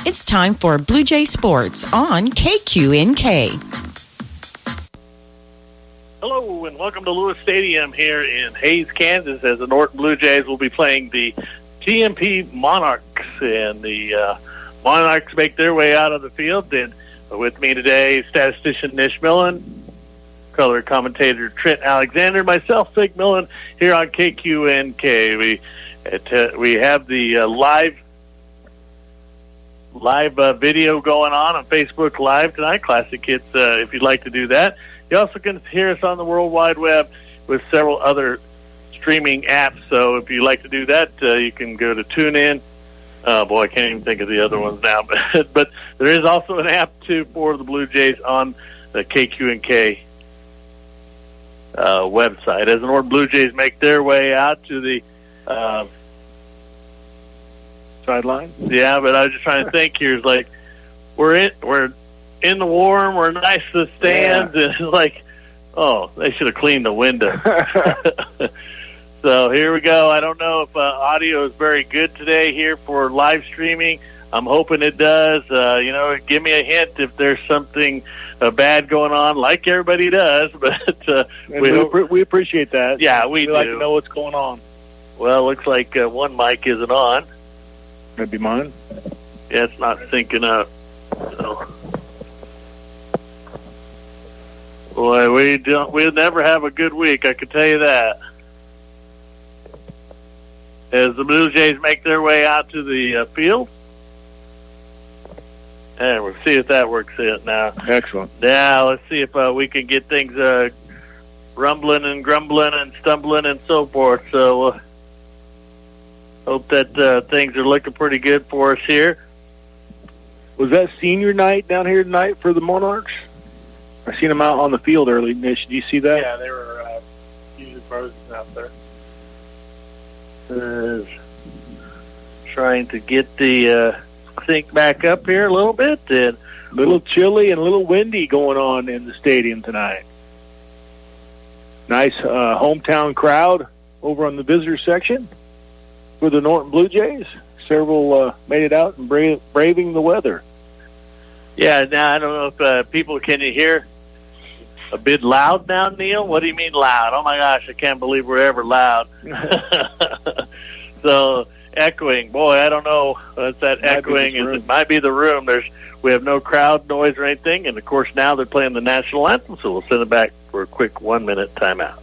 It's time for Bluejay Sports on KQNK. Hello and welcome to Lewis Stadium here in Hays, Kansas, as the Norton Bluejays will be playing the TMP Monarchs, and the Monarchs make their way out of the field. And with me today, statistician Nish Millen, color commentator Trent Alexander, myself, Fig Millen, here on KQNK. We have the live video going on Facebook Live tonight. Classic Hits, if you'd like to do that. You also can hear us on the World Wide Web with several other streaming apps. So if you'd like to do that, you can go to TuneIn. Boy, I can't even think of the other ones now. But there is also an app, too, for the Blue Jays on the KQNK website. As the Norton Blue Jays make their way out to the sideline. Yeah, but I was just trying to think here. It's like we're in the warm, we're nice to the stands, and it's like, oh, they should have cleaned the window. So here we go. I don't know if audio is very good today here for live streaming. I'm hoping it does. Give me a hint if there's something bad going on, like everybody does. But we appreciate that. Yeah, we do. Like to know what's going on. Well, it looks like one mic isn't on. Maybe mine. Yeah, it's not syncing up. So. Boy, we'll never have a good week, I can tell you that. As the Blue Jays make their way out to the field. And we'll see if that works out now. Excellent. Now, let's see if we can get things rumbling and grumbling and stumbling and so forth. So, hope that things are looking pretty good for us here. Was that senior night down here tonight for the Monarchs? I seen them out on the field early. Nish, did you see that? Yeah, they were usually frozen out there. Trying to get the sync back up here a little bit. And a little chilly and a little windy going on in the stadium tonight. Nice hometown crowd over on the visitor section for the Norton Blue Jays. Several made it out and braving the weather. Yeah, now I don't know if people, can you hear a bit loud now, Neil? What do you mean loud? Oh my gosh, I can't believe we're ever loud. So echoing, boy, I don't know. It's that echoing. It might be the room. We have no crowd noise or anything, and of course now they're playing the national anthem, so we'll send it back for a quick 1-minute timeout.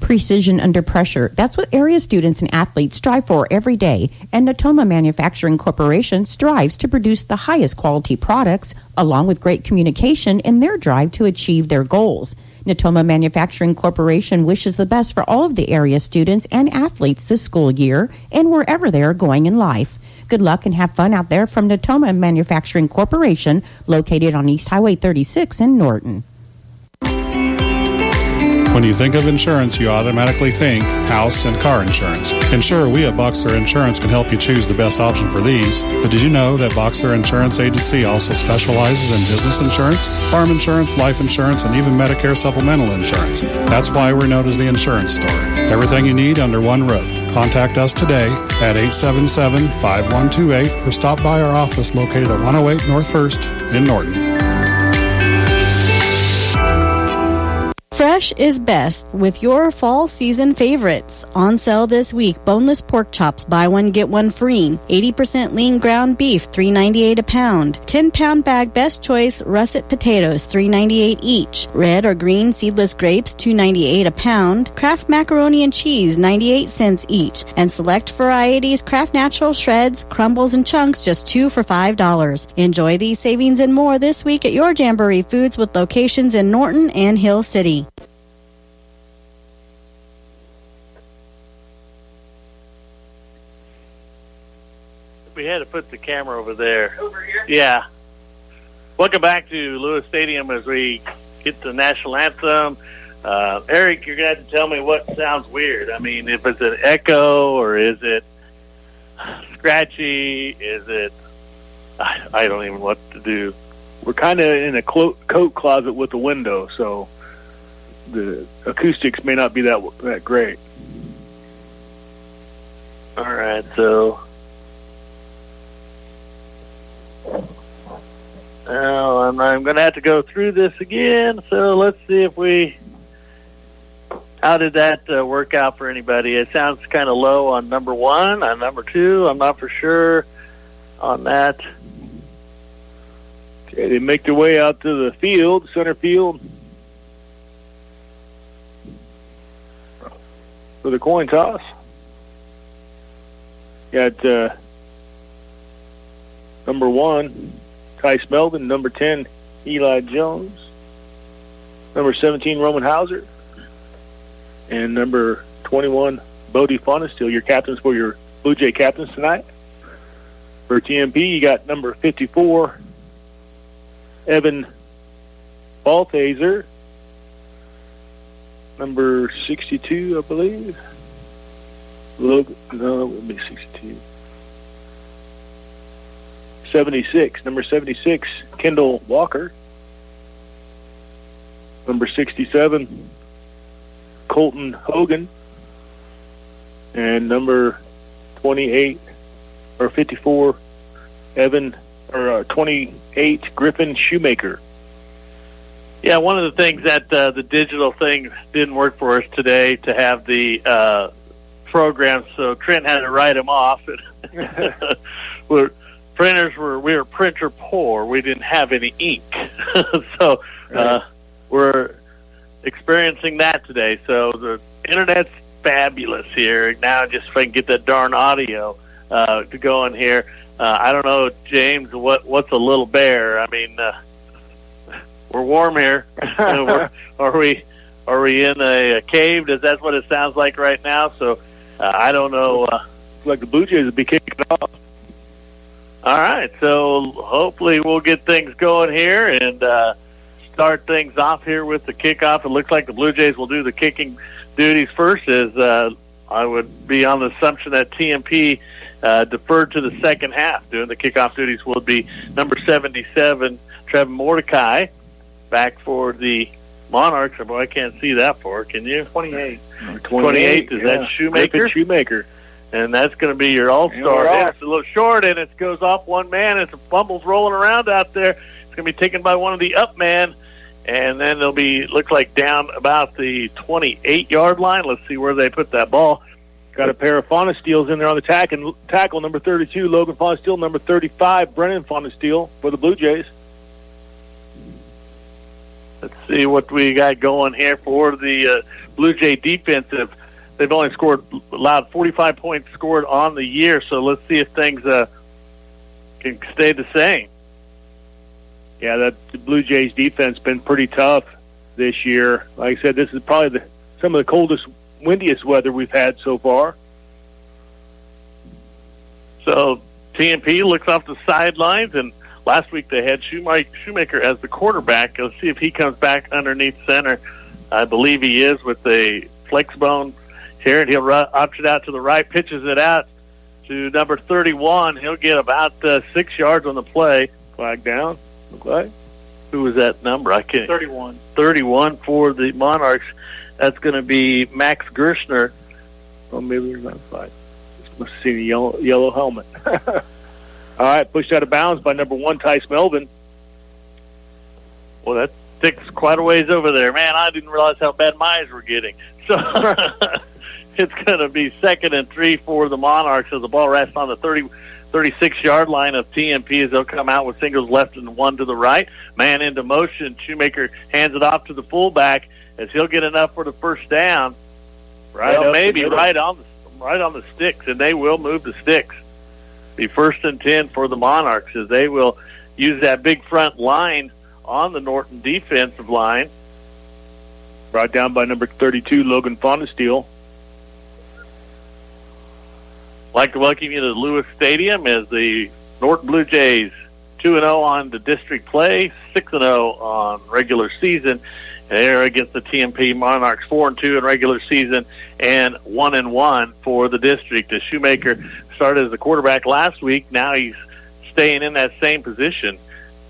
Precision under pressure. That's what area students and athletes strive for every day. And Natoma Manufacturing Corporation strives to produce the highest quality products, along with great communication in their drive to achieve their goals. Natoma Manufacturing Corporation wishes the best for all of the area students and athletes this school year and wherever they are going in life. Good luck and have fun out there from Natoma Manufacturing Corporation, located on East Highway 36 in Norton. When you think of insurance, you automatically think house and car insurance. And sure, we at Boxler Insurance can help you choose the best option for these. But did you know that Boxler Insurance Agency also specializes in business insurance, farm insurance, life insurance, and even Medicare supplemental insurance? That's why we're known as the Insurance Store. Everything you need under one roof. Contact us today at 877-5128 or stop by our office located at 108 North 1st in Norton. Fresh is best with your fall season favorites. On sale this week, boneless pork chops, buy one, get one free. 80% lean ground beef, $3.98 a pound. 10-pound bag best choice russet potatoes, $3.98 each. Red or green seedless grapes, $2.98 a pound. Kraft macaroni and cheese, 98 cents each. And select varieties, Kraft Natural shreds, crumbles, and chunks, just $2 for $5. Enjoy these savings and more this week at your Jamboree Foods with locations in Norton and Hill City. We had to put the camera over there. Over here? Yeah. Welcome back to Lewis Stadium as we get the national anthem. Eric, you're going to have to tell me what sounds weird. I mean, if it's an echo or is it scratchy? Is it... I don't even know what to do. We're kind of in a coat closet with a window, so the acoustics may not be that great. All right, so Well, I'm going to have to go through this again, so let's see how did that work out for anybody? It sounds kind of low on number 1. On number 2, I'm not for sure on that. Okay, they make their way out to the field, center field, for the coin toss. Got number 1, Tice Melvin, number 10, Eli Jones, number 17, Roman Hauser, and number 21, Bodie Fonesteel, your captains for your Blue Jay captains tonight. For TMP, you got number 54, Evan Balthaser, number 62, I believe. No, it would be 62. 76, number 76, Kendall Walker. Number 67, Colton Hogan. And number 28, or 54, 28, Griffin Shoemaker. Yeah, one of the things that the digital thing didn't work for us today to have the program, so Trent had to write them off. we were printer poor. We didn't have any ink. So we're experiencing that today. So the internet's fabulous here. Now just if I can get that darn audio to go in here. I don't know, James, what's a little bear? I mean, we're warm here. Are we in a cave? That's what it sounds like right now. So I don't know. Looks like the Blue Jays will be kicking off. All right, so hopefully we'll get things going here and start things off here with the kickoff. It looks like the Blue Jays will do the kicking duties first, as I would be on the assumption that TMP deferred to the second half. Doing the kickoff duties will be number 77, Trevor Mordecai, back for the Monarchs. Boy, I can't see that far. Can you? 28. 28, is that Shoemaker? Griffin Shoemaker. And that's going to be your all-star. It's a little short, and it goes off one man. It's a fumbles rolling around out there. It's going to be taken by one of the up man, and then they'll be, look like, down about the 28-yard line. Let's see where they put that ball. Got a pair of Fonesteels in there on the tackle, number 32, Logan Fonesteel, number 35, Brennan Fonesteel for the Blue Jays. Let's see what we got going here for the Blue Jay defensive. They've only allowed 45 points scored on the year, so let's see if things can stay the same. Yeah, the Blue Jays defense been pretty tough this year. Like I said, this is probably some of the coldest, windiest weather we've had so far. So TMP looks off the sidelines, and last week they had Shoemaker as the quarterback. Let's see if he comes back underneath center. I believe he is with the flex bone here, and he'll option out to the right, pitches it out to number 31. He'll get about 6 yards on the play. Flag down. Okay. Who was that number? I can't. 31. 31 for the Monarchs. That's going to be Max Gershner. Oh, maybe there's not a flag. Must have seen a yellow helmet. All right, pushed out of bounds by number 1, Tice Melvin. Well, that sticks quite a ways over there. Man, I didn't realize how bad my eyes were getting. So it's going to be 2nd and 3 for the Monarchs as the ball rests on the 36-yard line of TMP as they'll come out with singles left and one to the right. Man into motion. Shoemaker hands it off to the fullback as he'll get enough for the first down. Right on the sticks, and they will move the sticks. Be 1st and 10 for the Monarchs as they will use that big front line on the Norton defensive line. Brought down by number 32, Logan Fonesteel. Like to welcome you to Lewis Stadium as the Norton Blue Jays 2-0 on the district play, 6-0 on regular season. They're against the TMP Monarchs, 4-2 in regular season and 1-1 for the district. As Shoemaker started as a quarterback last week, now he's staying in that same position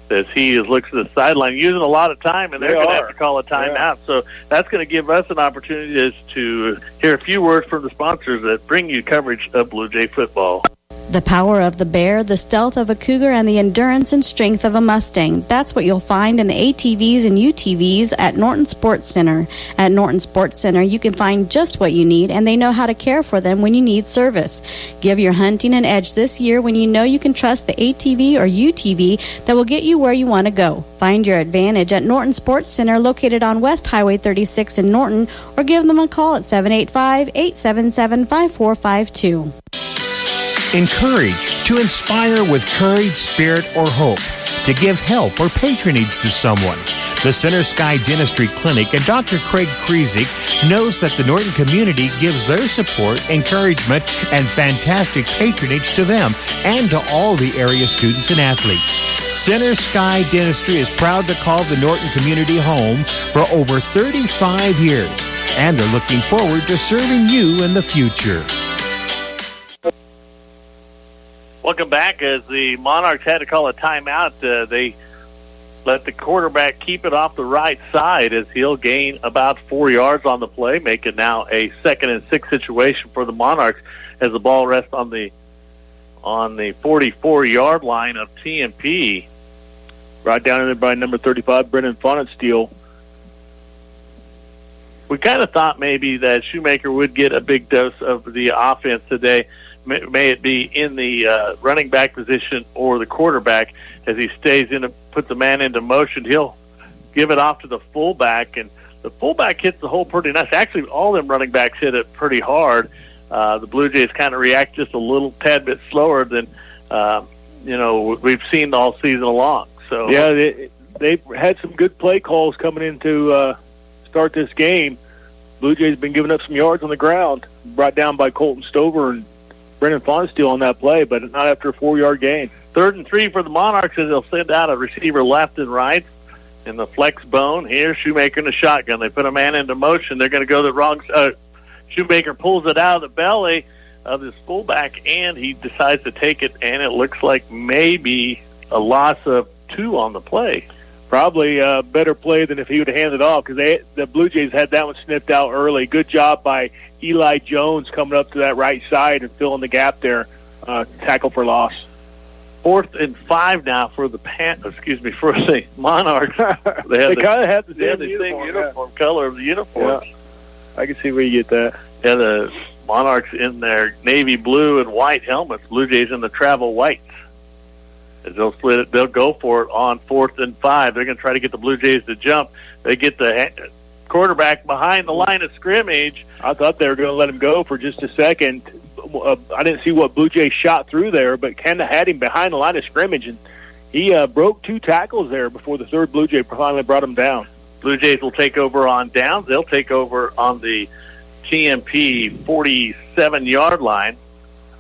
as he looks at the sideline, using a lot of time, and they're going to have to call a timeout. Yeah. So that's going to give us an opportunity to hear a few words from the sponsors that bring you coverage of Blue Jay football. The power of the bear, the stealth of a cougar, and the endurance and strength of a Mustang. That's what you'll find in the ATVs and UTVs at Norton Sports Center. At Norton Sports Center, you can find just what you need, and they know how to care for them when you need service. Give your hunting an edge this year when you know you can trust the ATV or UTV that will get you where you want to go. Find your advantage at Norton Sports Center, located on West Highway 36 in Norton, or give them a call at 785-877-5452. Encourage, to inspire with courage, spirit, or hope, to give help or patronage to someone. The Center Sky Dentistry Clinic and Dr. Craig Krezig knows that the Norton community gives their support, encouragement, and fantastic patronage to them and to all the area students and athletes. Center Sky Dentistry is proud to call the Norton community home for over 35 years, and they're looking forward to serving you in the future. Welcome back. As the Monarchs had to call a timeout, they let the quarterback keep it off the right side as he'll gain about 4 yards on the play, making now a 2nd and 6 situation for the Monarchs as the ball rests on the 44-yard line of TMP. Right down in there by number 35, Brennan Fonensteel. We kind of thought maybe that Shoemaker would get a big dose of the offense today. May it be in the running back position or the quarterback. As he stays in, puts the man into motion, he'll give it off to the fullback, and the fullback hits the hole pretty nice. Actually, all them running backs hit it pretty hard. The Blue Jays kind of react just a little tad bit slower than we've seen all season long. So yeah, they've had some good play calls coming into start this game. Blue Jays been giving up some yards on the ground, brought down by Colton Stover and Brennan Fonensteel on that play, but not after a 4-yard gain. 3rd and 3 for the Monarchs as they'll send out a receiver left and right in the flex bone. Here, Shoemaker in the shotgun. They put a man into motion. They're going to go the wrong Shoemaker pulls it out of the belly of his fullback, and he decides to take it, and it looks like maybe a loss of 2 on the play. Probably a better play than if he would have handed it off, because the Blue Jays had that one snipped out early. Good job by Eli Jones coming up to that right side and filling the gap there. Tackle for loss. 4th and 5 now for the for the Monarchs. They kind of have the same uniform color of the uniforms. Yeah. I can see where you get that. Yeah, the Monarchs in their navy blue and white helmets. Blue Jays in the travel whites. As they'll split it, they'll go for it on 4th and 5. They're going to try to get the Blue Jays to jump. They get the quarterback behind the line of scrimmage. I thought they were going to let him go for just a second. I didn't see what Blue Jays shot through there, but kind of had him behind the line of scrimmage, and he broke 2 tackles there before the 3rd Blue Jay finally brought him down. Blue Jays will take over on downs. They'll take over on the TMP 47-yard line.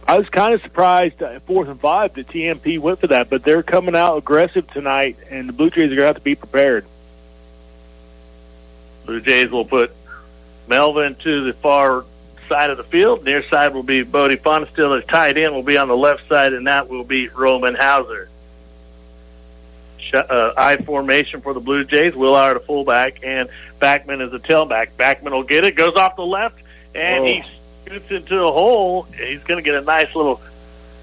I was kind of surprised at 4th and 5 that TMP went for that, but they're coming out aggressive tonight, and the Blue Jays are going to have to be prepared. Blue Jays will put Melvin to the far side of the field. Near side will be Bodie Fonensteel. Their tight end will be on the left side, and that will be Roman Hauser. I formation for the Blue Jays. Willard a fullback, and Backman is a tailback. Backman will get it, goes off the left, and he scoots into a hole. He's going to get a nice little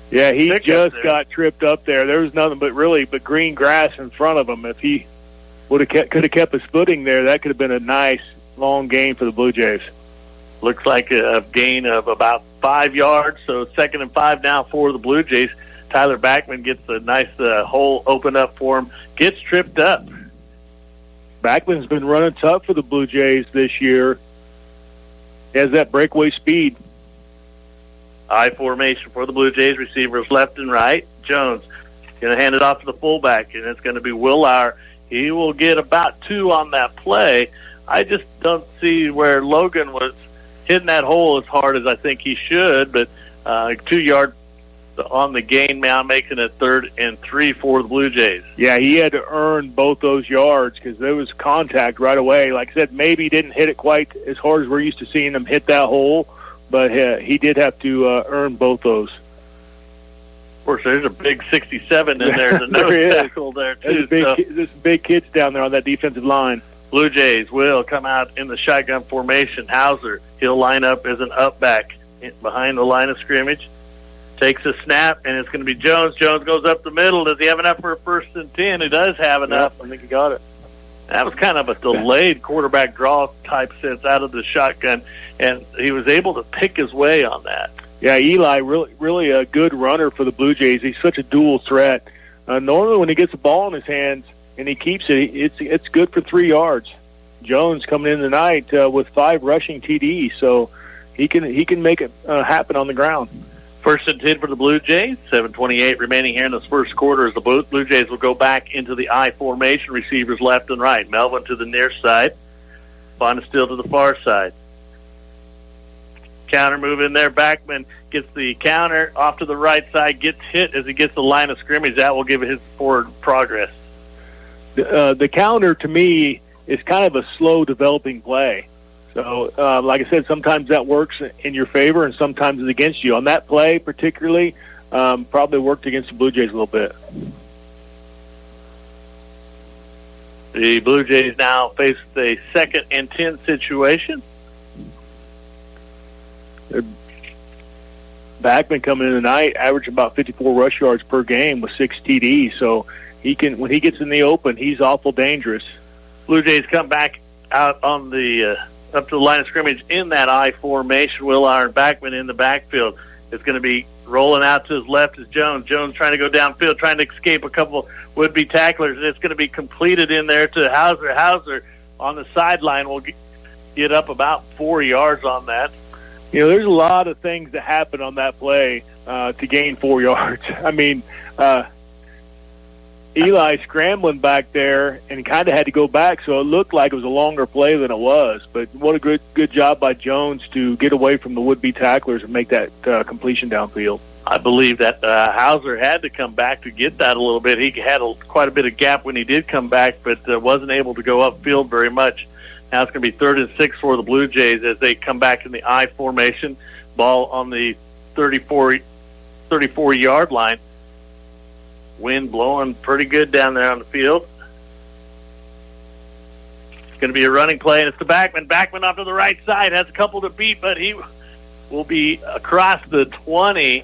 he just got tripped up there. There was nothing but green grass in front of him. If he could have kept his footing there, that could have been a nice long gain for the Blue Jays. Looks like a gain of about 5 yards, so 2nd and 5 now for the Blue Jays. Tyler Backman gets a nice hole opened up for him, gets tripped up. Backman's been running tough for the Blue Jays this year. He has that breakaway speed. I formation for the Blue Jays, receivers left and right. Jones going to hand it off to the fullback, and it's going to be Willard. He will get about 2 on that play. I just don't see where Logan was hitting that hole as hard as I think he should, but 2 yards on the gain now, making it 3rd and 3 for the Blue Jays. Yeah, he had to earn both those yards because there was contact right away. Like I said, maybe he didn't hit it quite as hard as we're used to seeing him hit that hole, but he did have to earn both those. Of course, there's a big 67 in there. There's a nose tackle there, too. There's some big kids down there on that defensive line. Blue Jays will come out in the shotgun formation. Hauser, he'll line up as an up back behind the line of scrimmage. Takes a snap, and it's going to be Jones. Jones goes up the middle. Does he have enough for a 1st and 10? He does have enough. I think he got it. That was kind of a delayed quarterback draw type sense out of the shotgun, and he was able to pick his way on that. Yeah, Eli, really a good runner for the Blue Jays. He's such a dual threat. Normally when he gets the ball in his hands and he keeps it, it's good for 3 yards. Jones coming in tonight with 5 rushing TDs, so he can make it happen on the ground. 1st and 10 for the Blue Jays. 7:28 remaining here in this first quarter as the Blue Jays will go back into the I formation. Receivers left and right. Melvin to the near side. Bonestill to the far side. Counter move in there. Backman gets the counter off to the right side. Gets hit as he gets the line of scrimmage. That will give his forward progress. The counter, to me, is kind of a slow developing play. So, like I said, sometimes that works in your favor and sometimes it's against you. On that play particularly, probably worked against the Blue Jays a little bit. The Blue Jays now face a 2nd and 10 situation. Backman coming in tonight, averaged about 54 rush yards per game with 6 TDs. So when he gets in the open, he's awful dangerous. Blue Jays come back out on the up to the line of scrimmage in that I formation. Will Iron Backman in the backfield. It's going to be rolling out to his left is Jones. Jones trying to go downfield, trying to escape a couple would-be tacklers, and it's going to be completed in there to Hauser. Hauser on the sideline will get up about 4 yards on that. You know, there's a lot of things that happen on that play to gain 4 yards. I mean, Eli scrambling back there and kind of had to go back, so it looked like it was a longer play than it was. But what a good job by Jones to get away from the would-be tacklers and make that completion downfield. I believe that Hauser had to come back to get that a little bit. He had quite a bit of gap when he did come back, but wasn't able to go upfield very much. Now it's going to be 3rd and 6 for the Blue Jays as they come back in the I formation. Ball on the 34-yard line. Wind blowing pretty good down there on the field. It's going to be a running play, and it's to Backman. Backman off to the right side. Has a couple to beat, but he will be across the 20.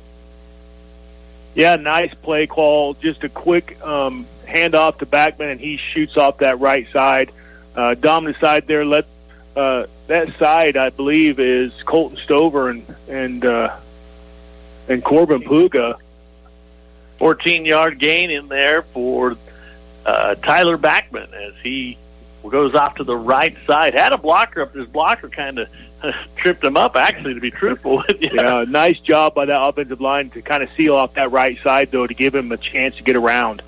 Yeah, nice play call. Just a quick handoff to Backman, and he shoots off that right side. Dominant side there. That side, I believe, is Colton Stover and Corbin Puga. 14-yard gain in there for Tyler Backman as he goes off to the right side. Had a blocker up. His blocker kind of tripped him up, actually, to be truthful with you. Yeah, nice job by that offensive line to kind of seal off that right side, though, to give him a chance to get around.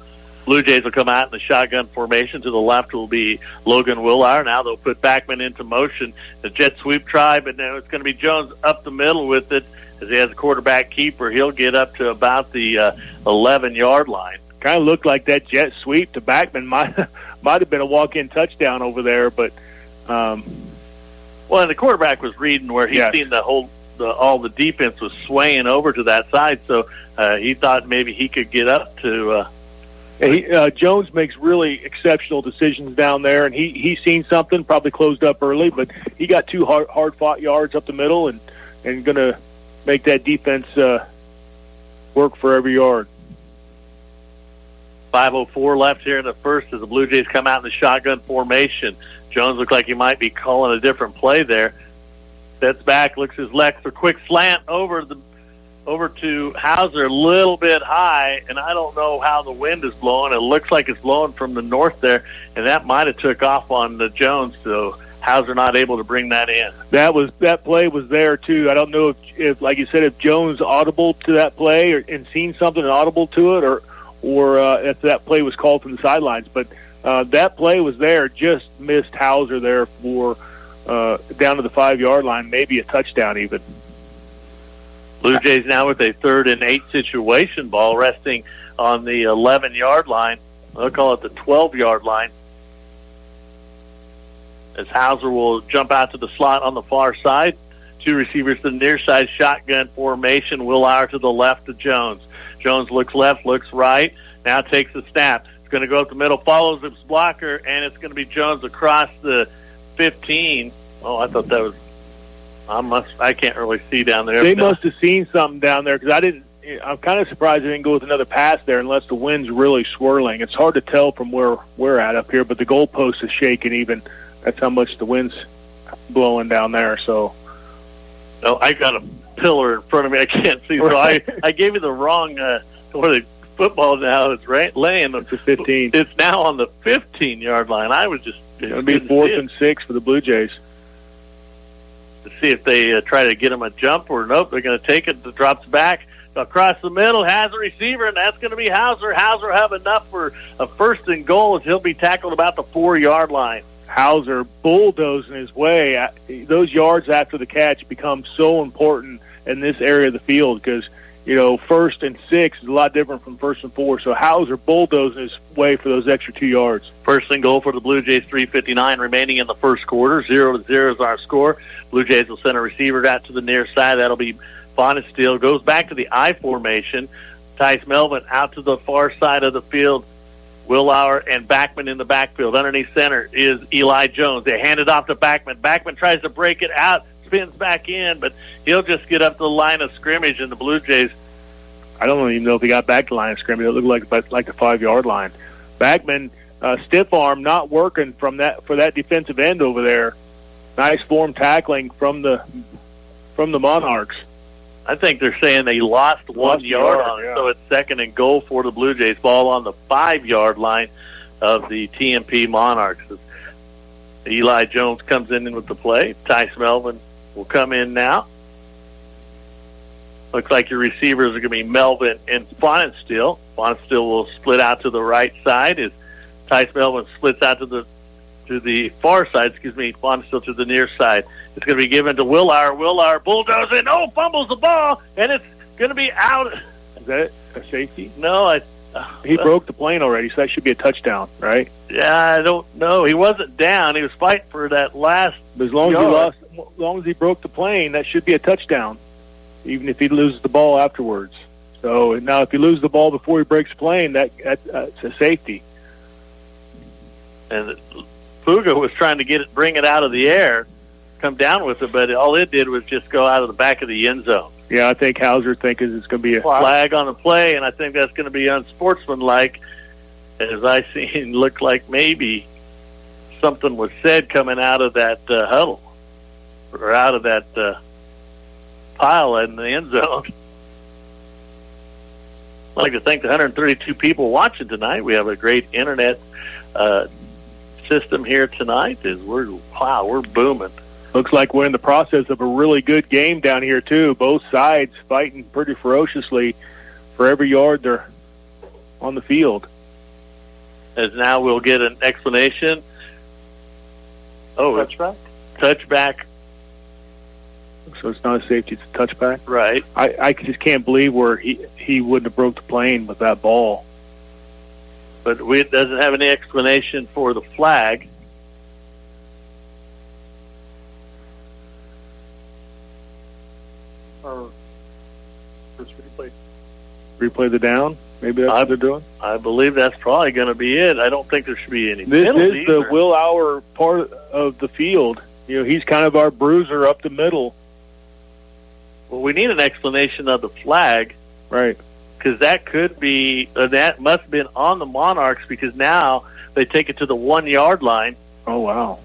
Blue Jays will come out in the shotgun formation. To the left will be Logan Willauer. Now they'll put Backman into motion. The jet sweep try, but now it's going to be Jones up the middle with it. As he has a quarterback keeper, he'll get up to about the 11-yard line. Kind of looked like that jet sweep to Backman might have been a walk-in touchdown over there, but well, and the quarterback was reading where he'd seen all the defense was swaying over to that side, so he thought maybe he could get up to. Jones makes really exceptional decisions down there, and he's seen something, probably closed up early, but he got 2 hard-fought yards up the middle and going to make that defense work for every yard. 5:04 left here in the first as the Blue Jays come out in the shotgun formation. Jones looked like he might be calling a different play there. Steps back, looks his left for quick slant over to Hauser, a little bit high, and I don't know how the wind is blowing. It looks like it's blowing from the north there, and that might have took off on the Jones, so Hauser not able to bring that in. That play was there too. I don't know if like you said, if Jones audible to that play and seen something audible to it, or if that play was called from the sidelines. But that play was there. Just missed Hauser there for down to the 5-yard line, maybe a touchdown even. Blue Jays now with a 3rd and 8 situation. Ball resting on the 11-yard line. They'll call it the 12-yard line. As Hauser will jump out to the slot on the far side. 2 receivers to the near side, shotgun formation. Willauer to the left of Jones. Jones looks left, looks right. Now takes the snap. It's going to go up the middle, follows his blocker, and it's going to be Jones across the 15. Oh, I thought that was... I can't really see down there. They must have seen something down there because I'm kind of surprised they didn't go with another pass there unless the wind's really swirling. It's hard to tell from where we're at up here, but the goalpost is shaking even. That's how much the wind's blowing down there. So, no, I got a pillar in front of me. I can't see. So I gave you the wrong where the football now is laying. It's a 15. It's now on the 15-yard line. I was just it'll be 4th and 6 for the Blue Jays. To see if they try to get him a jump or nope, they're going to take it. It drops back across the middle, has a receiver, and that's going to be Hauser. Hauser will have enough for a 1st and goal as he'll be tackled about the 4-yard line. Hauser bulldozing his way. Those yards after the catch become so important in this area of the field because, 1st and 6 is a lot different from 1st and 4. So Hauser bulldozing his way for those extra 2 yards. 1st and goal for the Blue Jays, 3:59 remaining in the first quarter. 0-0 is our score. Blue Jays will send a receiver out to the near side. That'll be Bonesteel. Goes back to the I formation. Tice Melvin out to the far side of the field. Willauer and Backman in the backfield. Underneath center is Eli Jones. They hand it off to Backman. Backman tries to break it out, spins back in, but he'll just get up to the line of scrimmage, and the Blue Jays. I don't even know if he got back to the line of scrimmage. It looked like the 5-yard line. Backman, stiff arm, not working for that defensive end over there. Nice form tackling from the Monarchs. I think they're saying they lost 1 yard on it, so it's 2nd and goal for the Blue Jays. Ball on the 5-yard line of the TMP Monarchs. Eli Jones comes in with the play. Tice Melvin will come in now. Looks like your receivers are going to be Melvin and Bonesteel. Bonesteel will split out to the right side as Tice Melvin splits out to the far side. Bonesteel to the near side. It's going to be given to Willauer. Willauer bulldozing. Fumbles the ball, and it's going to be out. Is that a safety? No, he broke the plane already, so that should be a touchdown, right? Yeah, I don't know. He wasn't down. He was fighting for that last. But as long as he broke the plane, that should be a touchdown, even if he loses the ball afterwards. So now, if he loses the ball before he breaks the plane, that's a safety. And Fuga was trying to bring it out of the air, come down with it, but all it did was just go out of the back of the end zone. Yeah, I think Hauser thinks it's going to be a flag on the play, and I think that's going to be unsportsmanlike, as I seen looked like maybe something was said coming out of that huddle or out of that pile in the end zone. I'd like to thank the 132 people watching tonight. We have a great internet system here tonight. We're booming. Looks like we're in the process of a really good game down here, too. Both sides fighting pretty ferociously for every yard they're on the field. As now we'll get an explanation. Touchback? Touchback. So it's not a safety, it's a touchback? Right. I just can't believe where he wouldn't have broke the plane with that ball. But it doesn't have any explanation for the flag. Or just replay the down? Maybe that's what they're doing? I believe that's probably going to be it. I don't think there should be any This penalties. Is the Willauer part of the field. He's kind of our bruiser up the middle. Well, we need an explanation of the flag. Right. Because that could be, that must have been on the Monarchs, because now they take it to the 1 yard line. Oh, wow.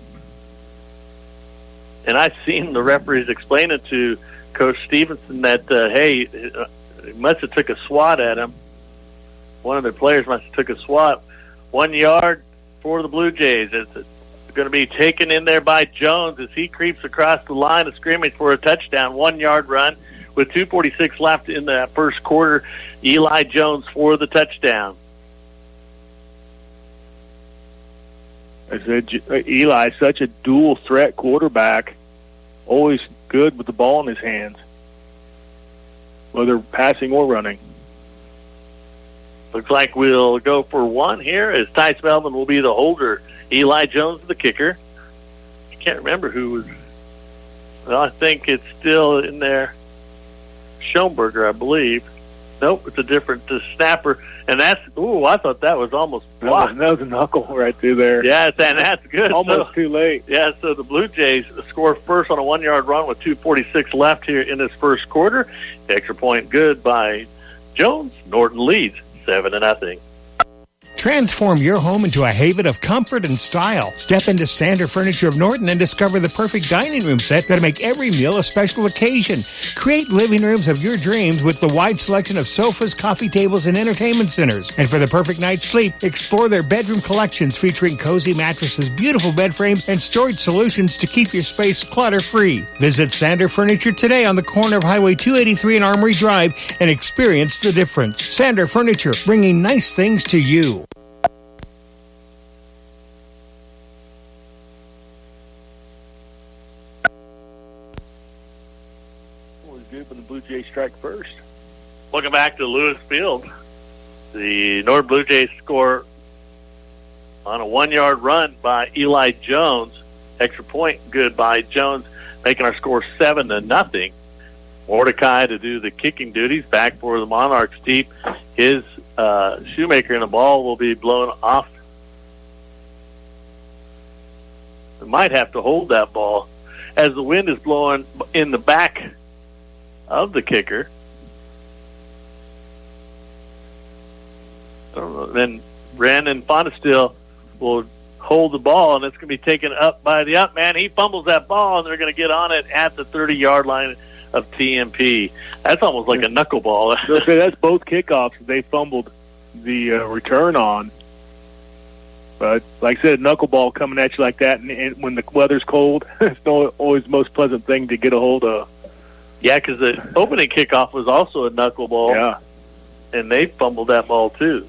And I've seen the referees explain it to Coach Stevenson that, hey, he must have took a swat at him. One of the players must have took a swat. 1 yard for the Blue Jays. It's going to be taken in there by Jones as he creeps across the line of scrimmage for a touchdown, 1 yard run. With 2:46 left in the first quarter, Eli Jones for the touchdown. I said, Eli, such a dual threat quarterback, always good with the ball in his hands, whether passing or running. Looks like we'll go for one here as Tice Melvin will be the holder. Eli Jones, the kicker. I can't remember who was. Well, I think it's still in there. Schoenberger, I believe. Nope, it's a different snapper. And that's, I thought that was almost blocked. That was a knuckle right through there. Yeah, and that's good. Almost too late. Yeah, so the Blue Jays score first on a 1 yard run with 2:46 left here in this first quarter. Extra point good by Jones. Norton leads 7-0. Transform your home into a haven of comfort and style. Step into Sander Furniture of Norton and discover the perfect dining room set that'll make every meal a special occasion. Create living rooms of your dreams with the wide selection of sofas, coffee tables, and entertainment centers. And for the perfect night's sleep, explore their bedroom collections featuring cozy mattresses, beautiful bed frames, and storage solutions to keep your space clutter-free. Visit Sander Furniture today on the corner of Highway 283 and Armory Drive and experience the difference. Sander Furniture, bringing nice things to you. Good when the Blue Jays strike first. Welcome back to Lewis Field. The Norton Blue Jays score on a 1-yard run by Eli Jones. Extra point good by Jones, making our score 7-0. Mordecai to do the kicking duties back for the Monarchs deep. His Shoemaker in the ball will be blown off. They might have to hold that ball as the wind is blowing in the back of the kicker. Then Brandon Fonestill will hold the ball, and it's going to be taken up by the up man. He fumbles that ball, and they're going to get on it at the 30-yard line of TMP. That's almost like a knuckleball. That's both kickoffs they fumbled the return on. But like I said, knuckleball coming at you like that, and when the weather's cold, it's not always the most pleasant thing to get a hold of. Yeah, because the opening kickoff was also a knuckleball. Yeah. And they fumbled that ball, too.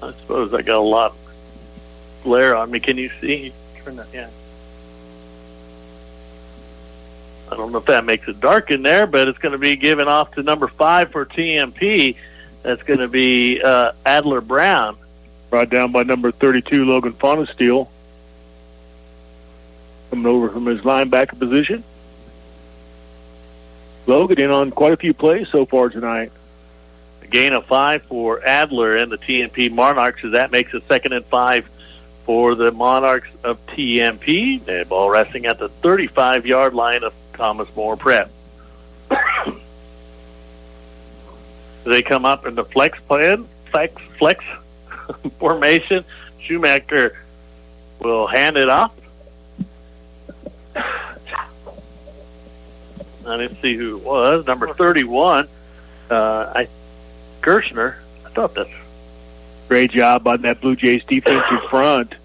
I suppose I got a lot of glare on me. Can you see? Turn that, yeah. I don't know if that makes it dark in there, but it's going to be given off to number 5 for TMP. That's going to be Adler Brown. Brought down by number 32, Logan Fonestill. Coming over from his linebacker position. Logan in on quite a few plays so far tonight. A gain of 5 for Adler and the TMP Monarchs, so that makes it 2nd and 5 for the Monarchs of TMP. The ball resting at the 35-yard line of Thomas More Prep. They come up in the flex formation. Shoemaker will hand it off. I didn't see who it was. Number 31, Gershner. I thought that's great job on that Blue Jays defensive front.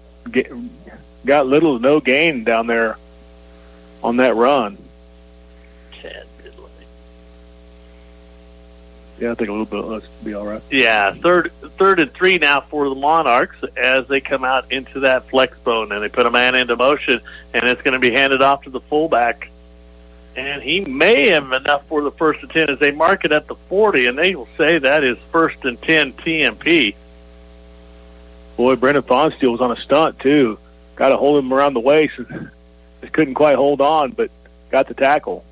Got little to no gain down there on that run. Yeah, I think a little bit. Let's be all right. Yeah, third and 3 now for the Monarchs as they come out into that flex zone, and they put a man into motion, and it's going to be handed off to the fullback. And he may have enough for the 1st and 10 as they mark it at the 40, and they will say that is 1st and 10 TMP. Boy, Brendan Fonestill was on a stunt, too. Got to hold him around the waist. Just couldn't quite hold on, but got the tackle.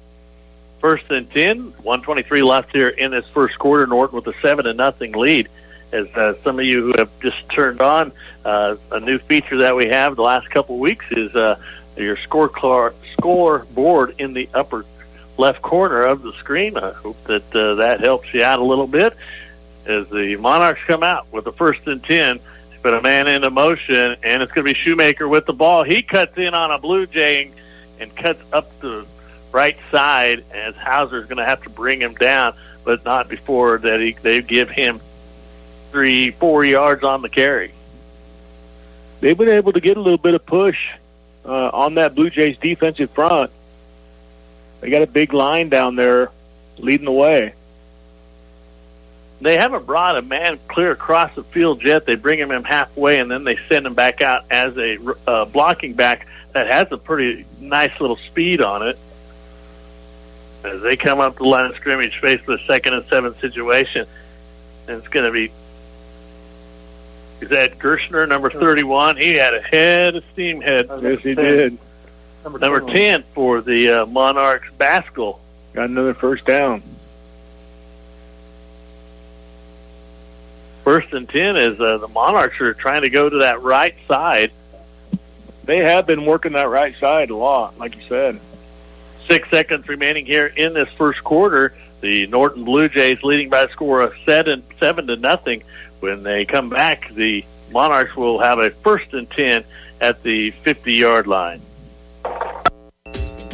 1st and 10, 1:23 left here in this first quarter. Norton with a 7-0 lead. As some of you who have just turned on, a new feature that we have the last couple of weeks is your scoreboard in the upper left corner of the screen. I hope that that helps you out a little bit. As the Monarchs come out with the 1st and 10, put a man into motion, and it's going to be Shoemaker with the ball. He cuts in on a Blue Jay and cuts up the right side, as Hauser's going to have to bring him down, but not before that they give him 3-4 yards on the carry. They've been able to get a little bit of push on that Blue Jays defensive front. They got a big line down there leading the way. They haven't brought a man clear across the field yet. They bring him in halfway, and then they send him back out as a blocking back that has a pretty nice little speed on it. As they come up the line of scrimmage, faced with a 2nd and 7 situation, and it's going to be, is that Gershner, number 31? He had a head of steam head. Yes, he did. Number 10 for the Monarchs, Baskell. Got another 1st down. 1st and 10 as the Monarchs are trying to go to that right side. They have been working that right side a lot, like you said. 6 seconds remaining here in this first quarter. The Norton Blue Jays leading by a score of 7-0. When they come back, the Monarchs will have a 1st and 10 at the 50-yard line.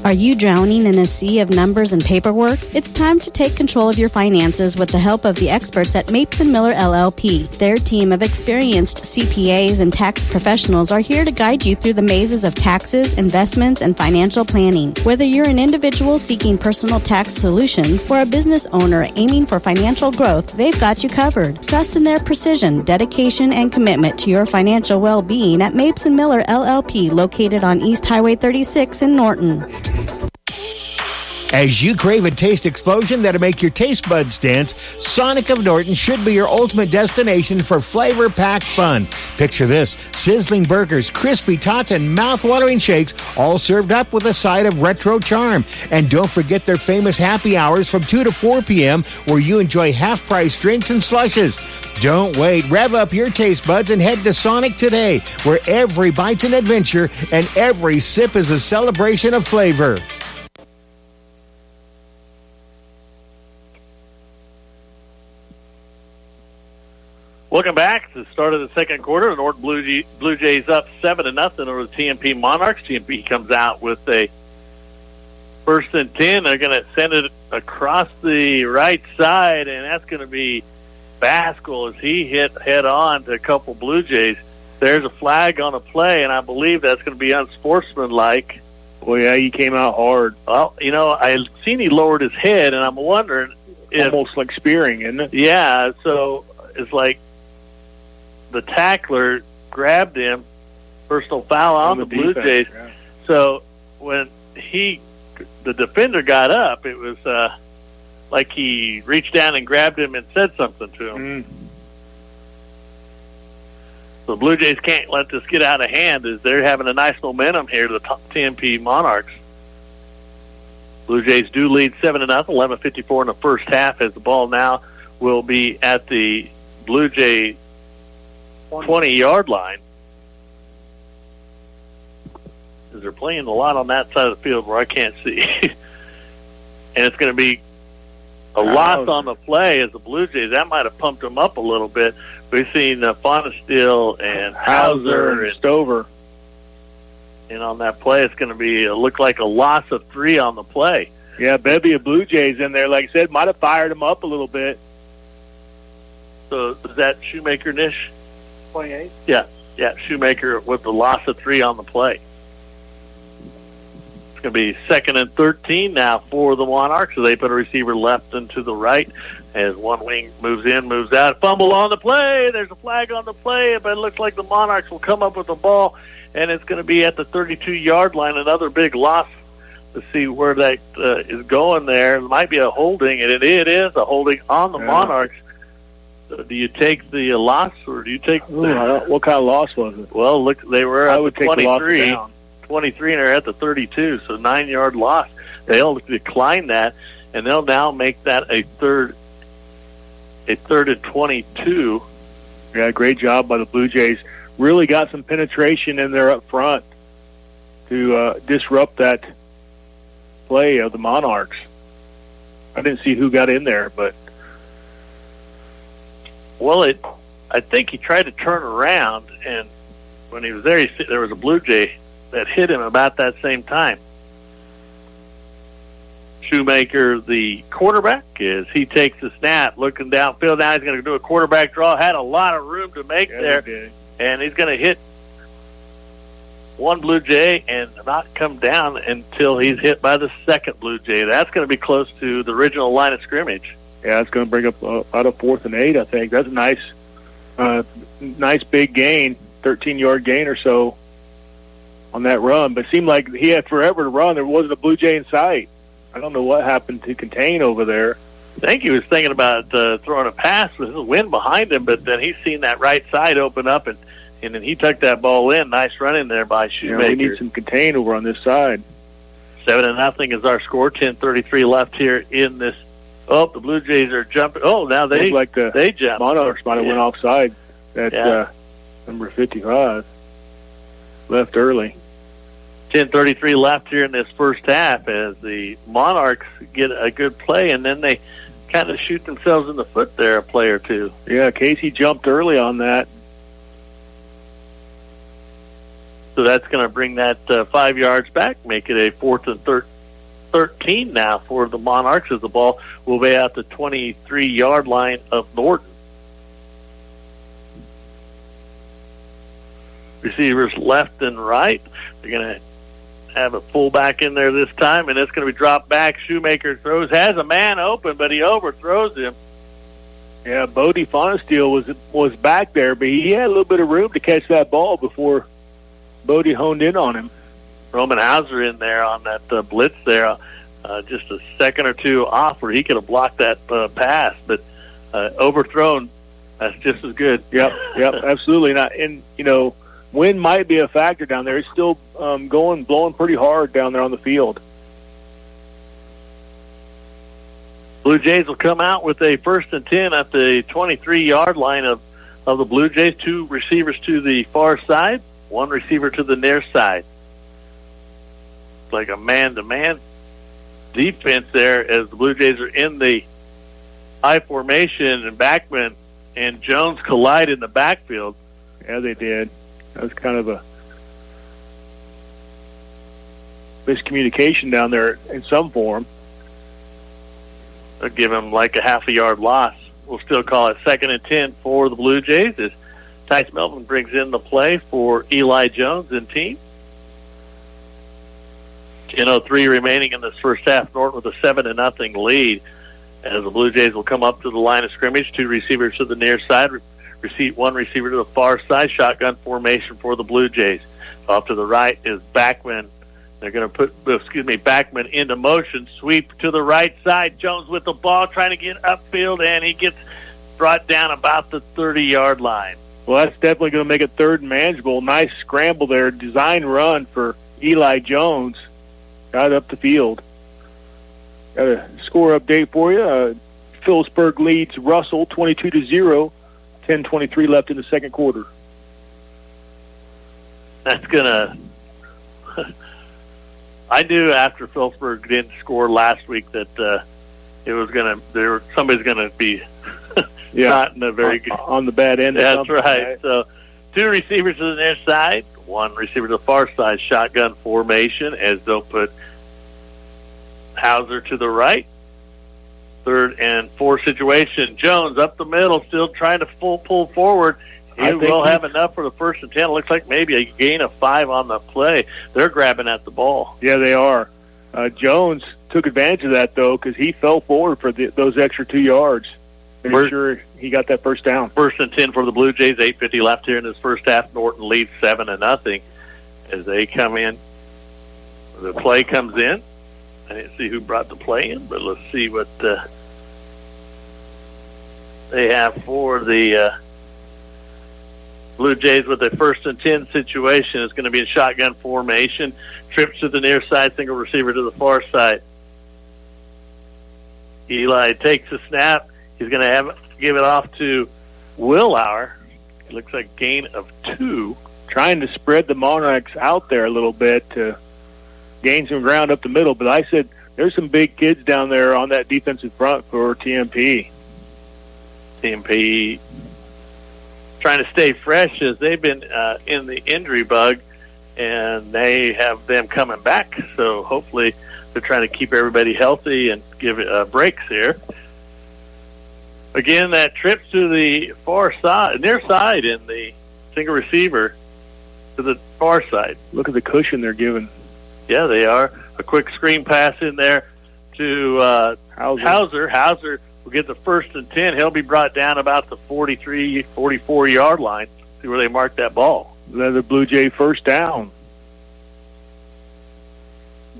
Are you drowning in a sea of numbers and paperwork? It's time to take control of your finances with the help of the experts at Mapes & Miller LLP. Their team of experienced CPAs and tax professionals are here to guide you through the mazes of taxes, investments, and financial planning. Whether you're an individual seeking personal tax solutions or a business owner aiming for financial growth, they've got you covered. Trust in their precision, dedication, and commitment to your financial well-being at Mapes & Miller LLP, located on East Highway 36 in Norton. As you crave a taste explosion that'll make your taste buds dance, Sonic of Norton should be your ultimate destination for flavor-packed fun. Picture this: sizzling burgers, crispy tots, and mouth-watering shakes, all served up with a side of retro charm. And don't forget their famous happy hours from 2 to 4 p.m., where you enjoy half-price drinks and slushes. Don't wait. Rev up your taste buds and head to Sonic today, where every bite's an adventure and every sip is a celebration of flavor. Welcome back to the start of the second quarter. The Norton Blue Jays up 7-0 over the TMP Monarchs. TMP comes out with a 1st and 10. They're going to send it across the right side, and that's going to be Baskell as he hit head-on to a couple Blue Jays. There's a flag on a play, and I believe that's going to be unsportsmanlike. Well, yeah, he came out hard. Well, I seen he lowered his head, and I'm wondering if... Almost like spearing, isn't it? Yeah, so it's like the tackler grabbed him, personal foul on the Blue Jays. Yeah. So when the defender got up, it was like he reached down and grabbed him and said something to him. So the Blue Jays can't let this get out of hand, as they're having a nice momentum here to the TMP Monarchs. Blue Jays do lead 7-0, 11:54 in the first half, as the ball now will be at the Blue Jay 20-yard line. Because they're playing a lot on that side of the field where I can't see. And it's going to be a loss on the play as the Blue Jays. That might have pumped them up a little bit. We've seen Fonestill and Hauser and Stover. And on that play, it's going to be look like a loss of 3 on the play. Yeah, bevy of Blue Jays in there, like I said, might have fired them up a little bit. So is that Shoemaker-Nish? 28? Yeah, Shoemaker with the loss of 3 on the play. It's going to be 2nd and 13 now for the Monarchs. So they put a receiver left and to the right as one wing moves in, moves out. Fumble on the play. There's a flag on the play, but it looks like the Monarchs will come up with the ball, and it's going to be at the 32-yard line. Another big loss to see where that is going there. It might be a holding, and it is a holding on the Monarchs. Do you take the loss, or do you take what kind of loss was it? Well, look, they were at the 23, and they're at the 32, so 9-yard loss. They'll decline that, and they'll now make that a third and 22. Yeah, great job by the Blue Jays. Really got some penetration in there up front to disrupt that play of the Monarchs. I didn't see who got in there, but... Well, I think he tried to turn around, and when he was there, there was a Blue Jay that hit him about that same time. Shoemaker, the quarterback, as he takes the snap, looking downfield. Now he's going to do a quarterback draw. Had a lot of room to make there, and he's going to hit one Blue Jay and not come down until he's hit by the second Blue Jay. That's going to be close to the original line of scrimmage. Yeah, it's going to bring up about a 4th and 8, I think. That's a nice big gain, 13-yard gain or so on that run. But it seemed like he had forever to run. There wasn't a Blue Jay in sight. I don't know what happened to Contain over there. I think he was thinking about throwing a pass with the wind behind him, but then he's seen that right side open up, and then he took that ball in. Nice running there by Shoemaker. We need some Contain over on this side. 7-0 is our score. 10:33 left here in this. Oh, the Blue Jays are jumping. Oh, now they jump. Monarchs might have went offside at number 55. Left early. 10:33 left here in this first half as the Monarchs get a good play, and then they kind of shoot themselves in the foot there a play or two. Yeah, Casey jumped early on that. So that's going to bring that 5 yards back, make it a 4th and 13 now for the Monarchs as the ball will be at the 23-yard line of Norton. Receivers left and right. They're going to have a fullback in there this time, and it's going to be dropped back. Shoemaker throws, has a man open, but he overthrows him. Yeah, Bodie Fonesteel was back there, but he had a little bit of room to catch that ball before Bodie honed in on him. Roman Hauser in there on that blitz there, just a second or two off where he could have blocked that pass, but overthrown, that's just as good. Yep, absolutely. And, wind might be a factor down there. It's still blowing pretty hard down there on the field. Blue Jays will come out with a 1st and 10 at the 23-yard line of the Blue Jays. 2 receivers to the far side, 1 receiver to the near side. It's like a man-to-man defense there as the Blue Jays are in the high formation, and Backman and Jones collide in the backfield. Yeah, they did. That was kind of a miscommunication down there in some form. They'll give him like a half a yard loss. We'll still call it 2nd and 10 for the Blue Jays as Tice Melvin brings in the play for Eli Jones and team. 10:03 remaining in this first half. Norton with a 7-0 lead as the Blue Jays will come up to the line of scrimmage. 2 receivers to the near side. 1 receiver to the far side. Shotgun formation for the Blue Jays. Off to the right is Backman. They're going to put Backman into motion. Sweep to the right side. Jones with the ball trying to get upfield, and he gets brought down about the 30-yard line. Well, that's definitely going to make it 3rd and manageable. Nice scramble there. Design run for Eli Jones. Got up the field. Got a score update for you. Phillipsburg leads Russell 22-0. 10:23 left in the second quarter. That's gonna. I knew after Phillipsburg didn't score last week that it was gonna. Somebody's gonna be not in a very good on the bad end. That's right. So 2 receivers to the near side, 1 receiver to the far side. Shotgun formation as they'll put Hauser to the right. 3rd and 4 situation. Jones up the middle, still trying to pull forward. He will have enough for the 1st and 10. It looks like maybe a gain of 5 on the play. They're grabbing at the ball. Yeah, they are. Jones took advantage of that, though, because he fell forward for those extra 2 yards. Make sure he got that first down. 1st and 10 for the Blue Jays. 8:50 left here in this first half. Norton leads 7-0 as they come in. The play comes in. I didn't see who brought the play in, but let's see what they have for the Blue Jays with a 1st and 10 situation. It's going to be in shotgun formation. Trips to the near side, single receiver to the far side. Eli takes the snap. He's going to give it off to Willauer. It looks like gain of 2. Trying to spread the Monarchs out there a little bit to gain some ground up the middle. But I said there's some big kids down there on that defensive front for TMP. TMP trying to stay fresh as they've been in the injury bug, and they have them coming back. So hopefully they're trying to keep everybody healthy and give breaks here. Again, that trips to the far side, near side in the single receiver to the far side. Look at the cushion they're giving. Yeah, they are. A quick screen pass in there to Hauser. Hauser will get the 1st and 10. He'll be brought down about the 43, 44-yard line. See where they mark that ball. Another Blue Jay first down.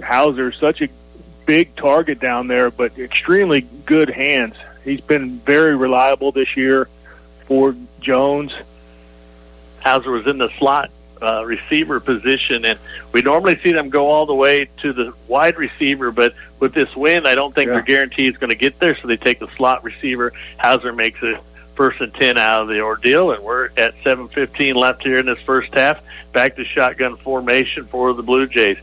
Hauser, such a big target down there, but extremely good hands. He's been very reliable this year for Jones. Hauser was in the slot receiver position, and we normally see them go all the way to the wide receiver, but with this wind, I don't think they're guaranteed it's going to get there, so they take the slot receiver. Hauser makes a first and 10 out of the ordeal, and we're at 7:15 left here in this first half. Back to shotgun formation for the Blue Jays.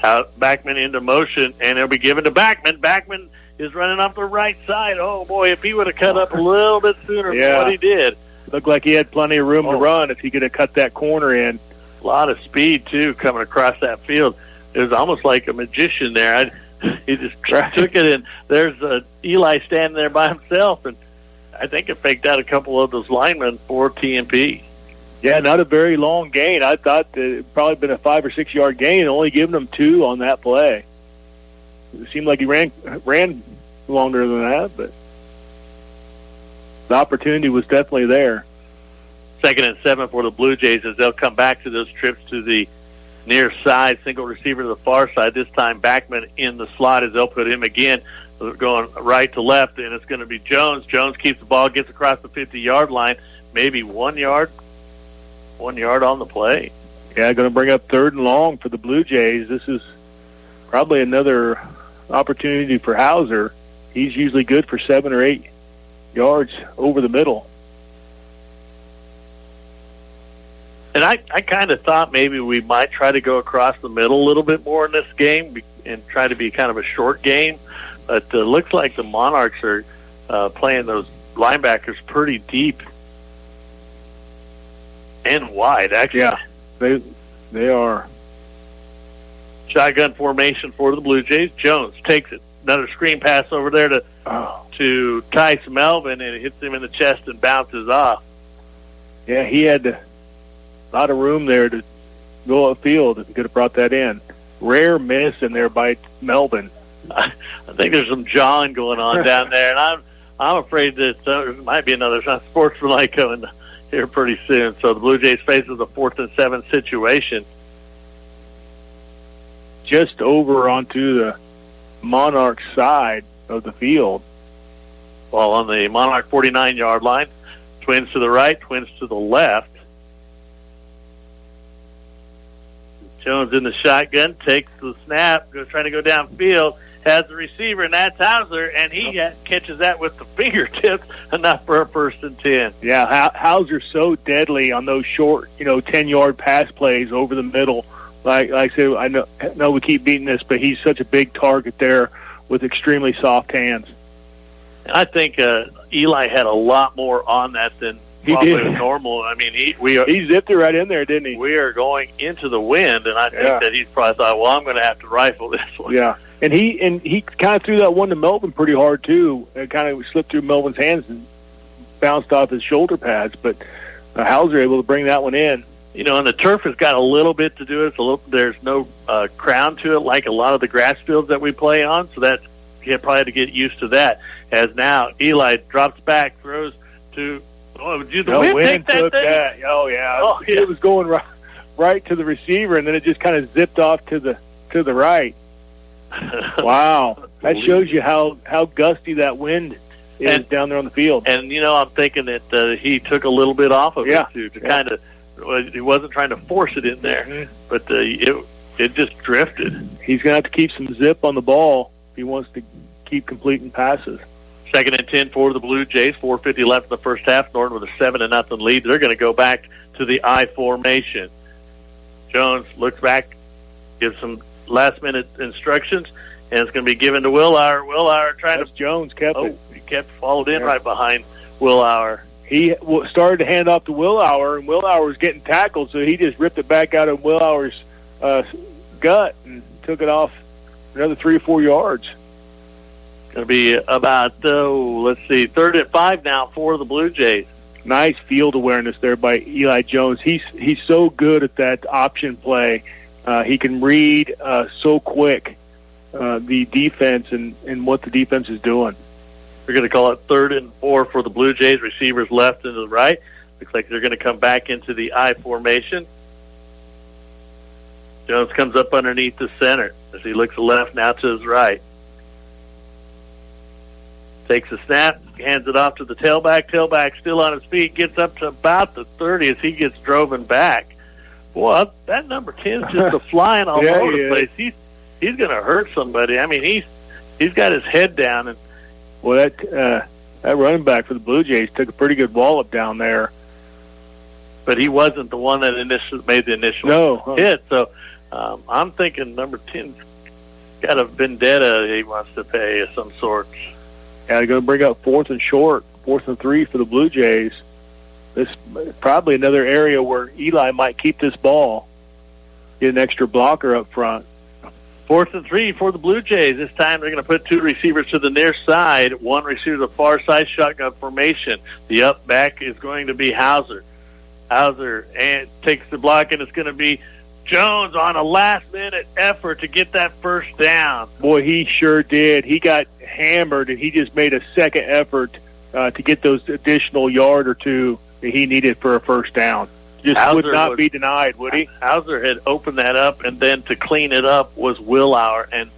Backman into motion, and it'll be given to Backman. Backman is running off the right side. Oh, boy, if he would have cut up a little bit sooner than what he did. Looked like he had plenty of room to run if he could have cut that corner in. A lot of speed, too, coming across that field. It was almost like a magician there. He just took it, and there's Eli standing there by himself, and I think it faked out a couple of those linemen for TMP. Yeah, not a very long gain. I thought it'd probably been a 5 or 6 yard gain, only giving him 2 on that play. It seemed like he ran longer than that, but the opportunity was definitely there. 2nd and 7 for the Blue Jays as they'll come back to those trips to the near side, single receiver to the far side. This time Backman in the slot as they'll put him again going right to left, and it's going to be Jones. Jones keeps the ball, gets across the 50-yard line, maybe 1 yard. 1 yard on the play. Yeah, going to bring up 3rd and long for the Blue Jays. This is probably another opportunity for Hauser. He's usually good for 7 or 8 yards over the middle. And I kind of thought maybe we might try to go across the middle a little bit more in this game and try to be kind of a short game. But it looks like the Monarchs are playing those linebackers pretty deep and wide, actually. Yeah, they are. Shotgun formation for the Blue Jays. Jones takes it. Another screen pass over there to Tice Melvin, and it hits him in the chest and bounces off. Yeah, he had a lot of room there to go upfield if he could have brought that in. Rare miss in there by Melvin. I think there's some jawing going on down there, and I'm afraid that there might be another sportsmanlike coming here pretty soon. So the Blue Jays faces a 4th and 7 situation. Just over onto the Monarch side of the field. Ball on the Monarch 49-yard line. Twins to the right, twins to the left. Jones in the shotgun, takes the snap, trying to go downfield, has the receiver, and that's Hauser, and he catches that with the fingertips, enough for a 1st and 10. Yeah, Hauser's so deadly on those short, 10-yard pass plays over the middle. Like I said, I know we keep beating this, but he's such a big target there with extremely soft hands. I think Eli had a lot more on that than probably normal. I mean, he zipped it right in there, didn't he? We are going into the wind, and I think that he's probably thought, well, I'm going to have to rifle this one. Yeah, and he kind of threw that one to Melvin pretty hard too. It kind of slipped through Melvin's hands and bounced off his shoulder pads, but Hauser able to bring that one in. And the turf has got a little bit to do with it. There's no crown to it like a lot of the grass fields that we play on, so that's probably had to get used to that. As now Eli drops back, throws to the wind took that. Oh yeah, it was going right to the receiver, and then it just kind of zipped off to the right. Wow, that shows you how gusty that wind is down there on the field. And I'm thinking that he took a little bit off of it too, to kind of. He wasn't trying to force it in there, but it just drifted. He's going to have to keep some zip on the ball if he wants to keep completing passes. 2nd and 10 for the Blue Jays. 4:50 left in the first half. Norton with a 7-0 lead. They're going to go back to the I formation. Jones looks back, gives some last-minute instructions, and it's going to be given to Willauer. Willauer trying to... Jones kept it. He followed in right behind Willauer. He started to hand off to Willauer, and Willauer was getting tackled, so he just ripped it back out of Willauer's gut and took it off another 3 or 4 yards. Going to be about, 3rd and 5 now for the Blue Jays. Nice field awareness there by Eli Jones. He's so good at that option play. He can read so quick the defense and what the defense is doing. We're going to call it 3rd and 4 for the Blue Jays. Receivers left and to the right. Looks like they're going to come back into the I formation. Jones comes up underneath the center as he looks left, now to his right. Takes a snap, hands it off to the tailback. Tailback still on his feet, gets up to about the 30 as he gets driven back. Boy, that number 10 is just flying all over the place. He's going to hurt somebody. I mean, he's got his head down. And well, that running back for the Blue Jays took a pretty good wallop down there. But he wasn't the one that made the initial hit. So I'm thinking number 10's got a vendetta he wants to pay of some sort. Yeah, going to bring up 4th and short, 4th and 3 for the Blue Jays. This is probably another area where Eli might keep this ball, get an extra blocker up front. 4th and 3 for the Blue Jays. This time they're going to put 2 receivers to the near side, 1 receiver to the far side, shotgun formation. The up back is going to be Hauser. Hauser and takes the block, and it's going to be Jones on a last-minute effort to get that first down. Boy, he sure did. He got hammered, and he just made a second effort to get those additional yard or two that he needed for a first down. Just Hauser would not be denied, would he? Hauser had opened that up, and then to clean it up was Willauer, and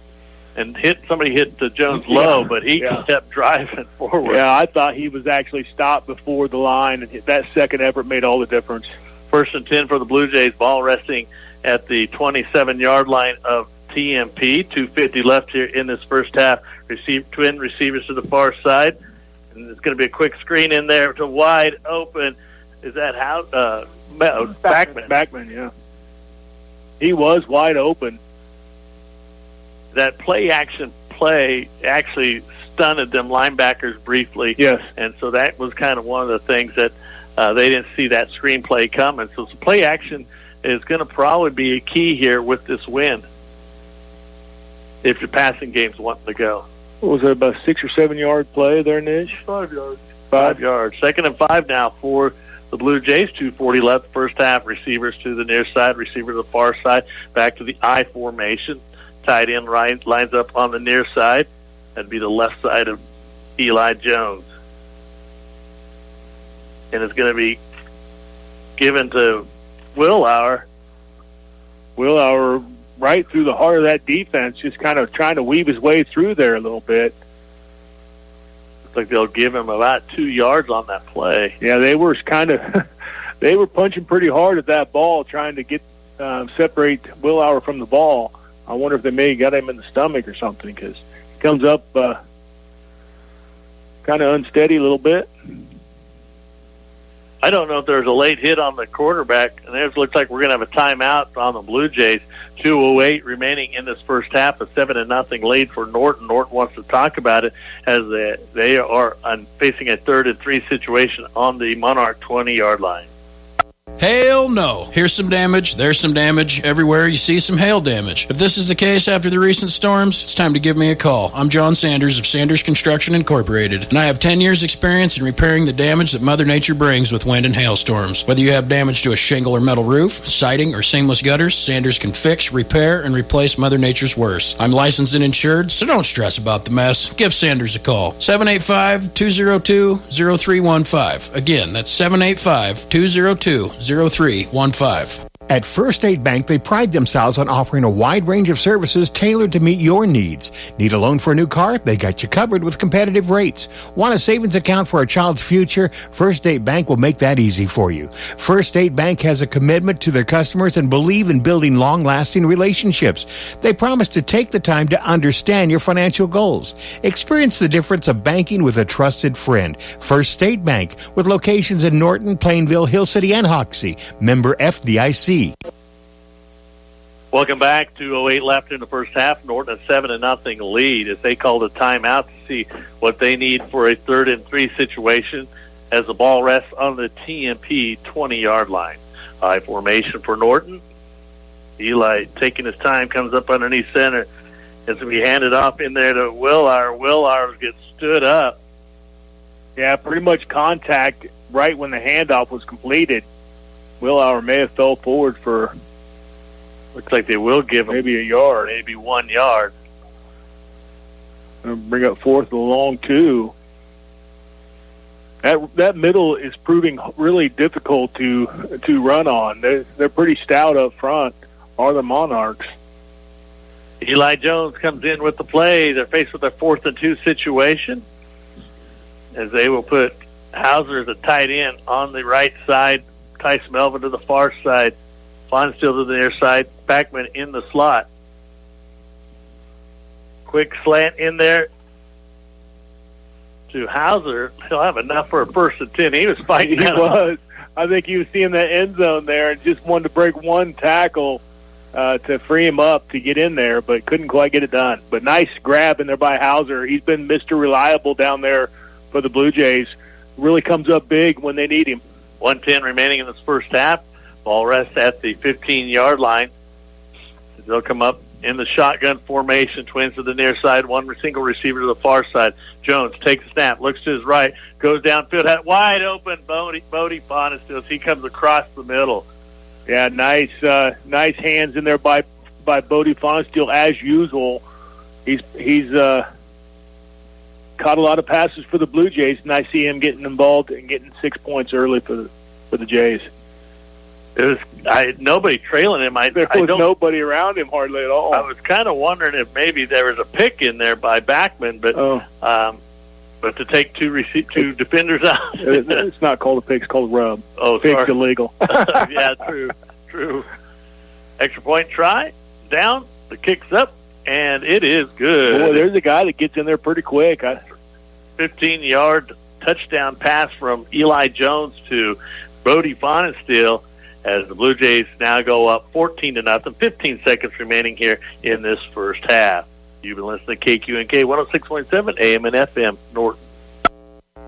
somebody hit the Jones low, but he kept driving forward. Yeah, I thought he was actually stopped before the line, and that second effort made all the difference. 1st and 10 for the Blue Jays, ball resting at the 27-yard line of TMP. 2:50 left here in this first half. Twin receivers to the far side, and there's going to be a quick screen in there to wide open. Is that Backman? Backman, yeah. He was wide open. That play-action play actually stunned them linebackers briefly. Yes. And so that was kind of one of the things that they didn't see that screenplay coming. So play-action is going to probably be a key here with this win if the passing game's wanting to go. What was it, about a 6 or 7 yard play there, Nish? 5 yards. 5 yards. 2nd and 5 now for the Blue Jays. 2:40 left first half. Receivers to the near side, receiver to the far side. Back to the I formation. Tight end lines up on the near side. That'd be the left side of Eli Jones. And it's going to be given to Willauer. Willauer right through the heart of that defense, just kind of trying to weave his way through there a little bit. Looks like they'll give him about 2 yards on that play. Yeah, they were kind of they were punching pretty hard at that ball, trying to get separate Willauer from the ball. I wonder if they may have got him in the stomach or something, because he comes up kind of unsteady a little bit. I don't know if there's a late hit on the quarterback, and it looks like we're going to have a timeout on the Blue Jays. 2:08 remaining in this first half, a 7-0 lead for Norton. Norton wants to talk about it as they are facing a 3rd and 3 situation on the Monarch 20-yard line. Hail no. Here's some damage, there's some damage. Everywhere you see some hail damage. If this is the case after the recent storms, it's time to give me a call. I'm John Sanders of Sanders Construction Incorporated, and I have 10 years experience in repairing the damage that Mother Nature brings with wind and hailstorms. Whether you have damage to a shingle or metal roof, siding, or seamless gutters, Sanders can fix, repair, and replace Mother Nature's worst. I'm licensed and insured, so don't stress about the mess. Give Sanders a call. 785-202-0315. Again, that's 785-202-0315. At First State Bank, they pride themselves on offering a wide range of services tailored to meet your needs. Need a loan for a new car? They got you covered with competitive rates. Want a savings account for a child's future? First State Bank will make that easy for you. First State Bank has a commitment to their customers and believe in building long-lasting relationships. They promise to take the time to understand your financial goals. Experience the difference of banking with a trusted friend. First State Bank, with locations in Norton, Plainville, Hill City, and Hoxie. Member FDIC. Welcome back. 2:08 left in the first half. Norton a 7-0 lead as they called a timeout to see what they need for a 3rd and 3 situation as the ball rests on the TMP 20-yard line. High formation for Norton. Eli taking his time, comes up underneath center. It's going to be handed off in there to Willauer. Willauer gets stood up. Yeah, pretty much contact right when the handoff was completed. Willauer may have fell forward for, looks like they will give him maybe a yard, maybe 1 yard. Bring up 4th and long 2. That middle is proving really difficult to run on. They're pretty stout up front, are the Monarchs. Eli Jones comes in with the play. They're faced with a 4th and 2 situation as they will put Hauser as a tight end on the right side. Tice Melvin to the far side. Fonstill to the near side. Backman in the slot. Quick slant in there to Hauser, he'll have enough for a 1st and 10. He was fighting. He was. I think he was seeing that end zone there and just wanted to break one tackle to free him up to get in there, but couldn't quite get it done. But nice grab in there by Hauser. He's been Mr. Reliable down there for the Blue Jays. Really comes up big when they need him. 1:10 remaining in this first half. Ball rests at the 15-yard line. They'll come up in the shotgun formation. Twins to the near side, one single receiver to the far side. Jones takes a snap, looks to his right, goes downfield, had wide open. Bodie Bonesteel as he comes across the middle. Yeah, nice hands in there by Bodie Bonesteel as usual. He's caught a lot of passes for the Blue Jays, and I see him getting involved and getting 6 points early for the Jays. Nobody trailing him. There was nobody around him hardly at all. I was kind of wondering if maybe there was a pick in there by Backman, but to take two defenders out. It's not called a pick, it's called a rub. Oh, pick's illegal. Yeah, true. Extra point try, down, the kick's up, and it is good. Boy, there's a guy that gets in there pretty quick. 15-yard touchdown pass from Eli Jones to Bodie Bonesteel, as the Blue Jays now go up 14-0, 15 seconds remaining here in this first half. You've been listening to KQNK 106.7 AM and FM, Norton.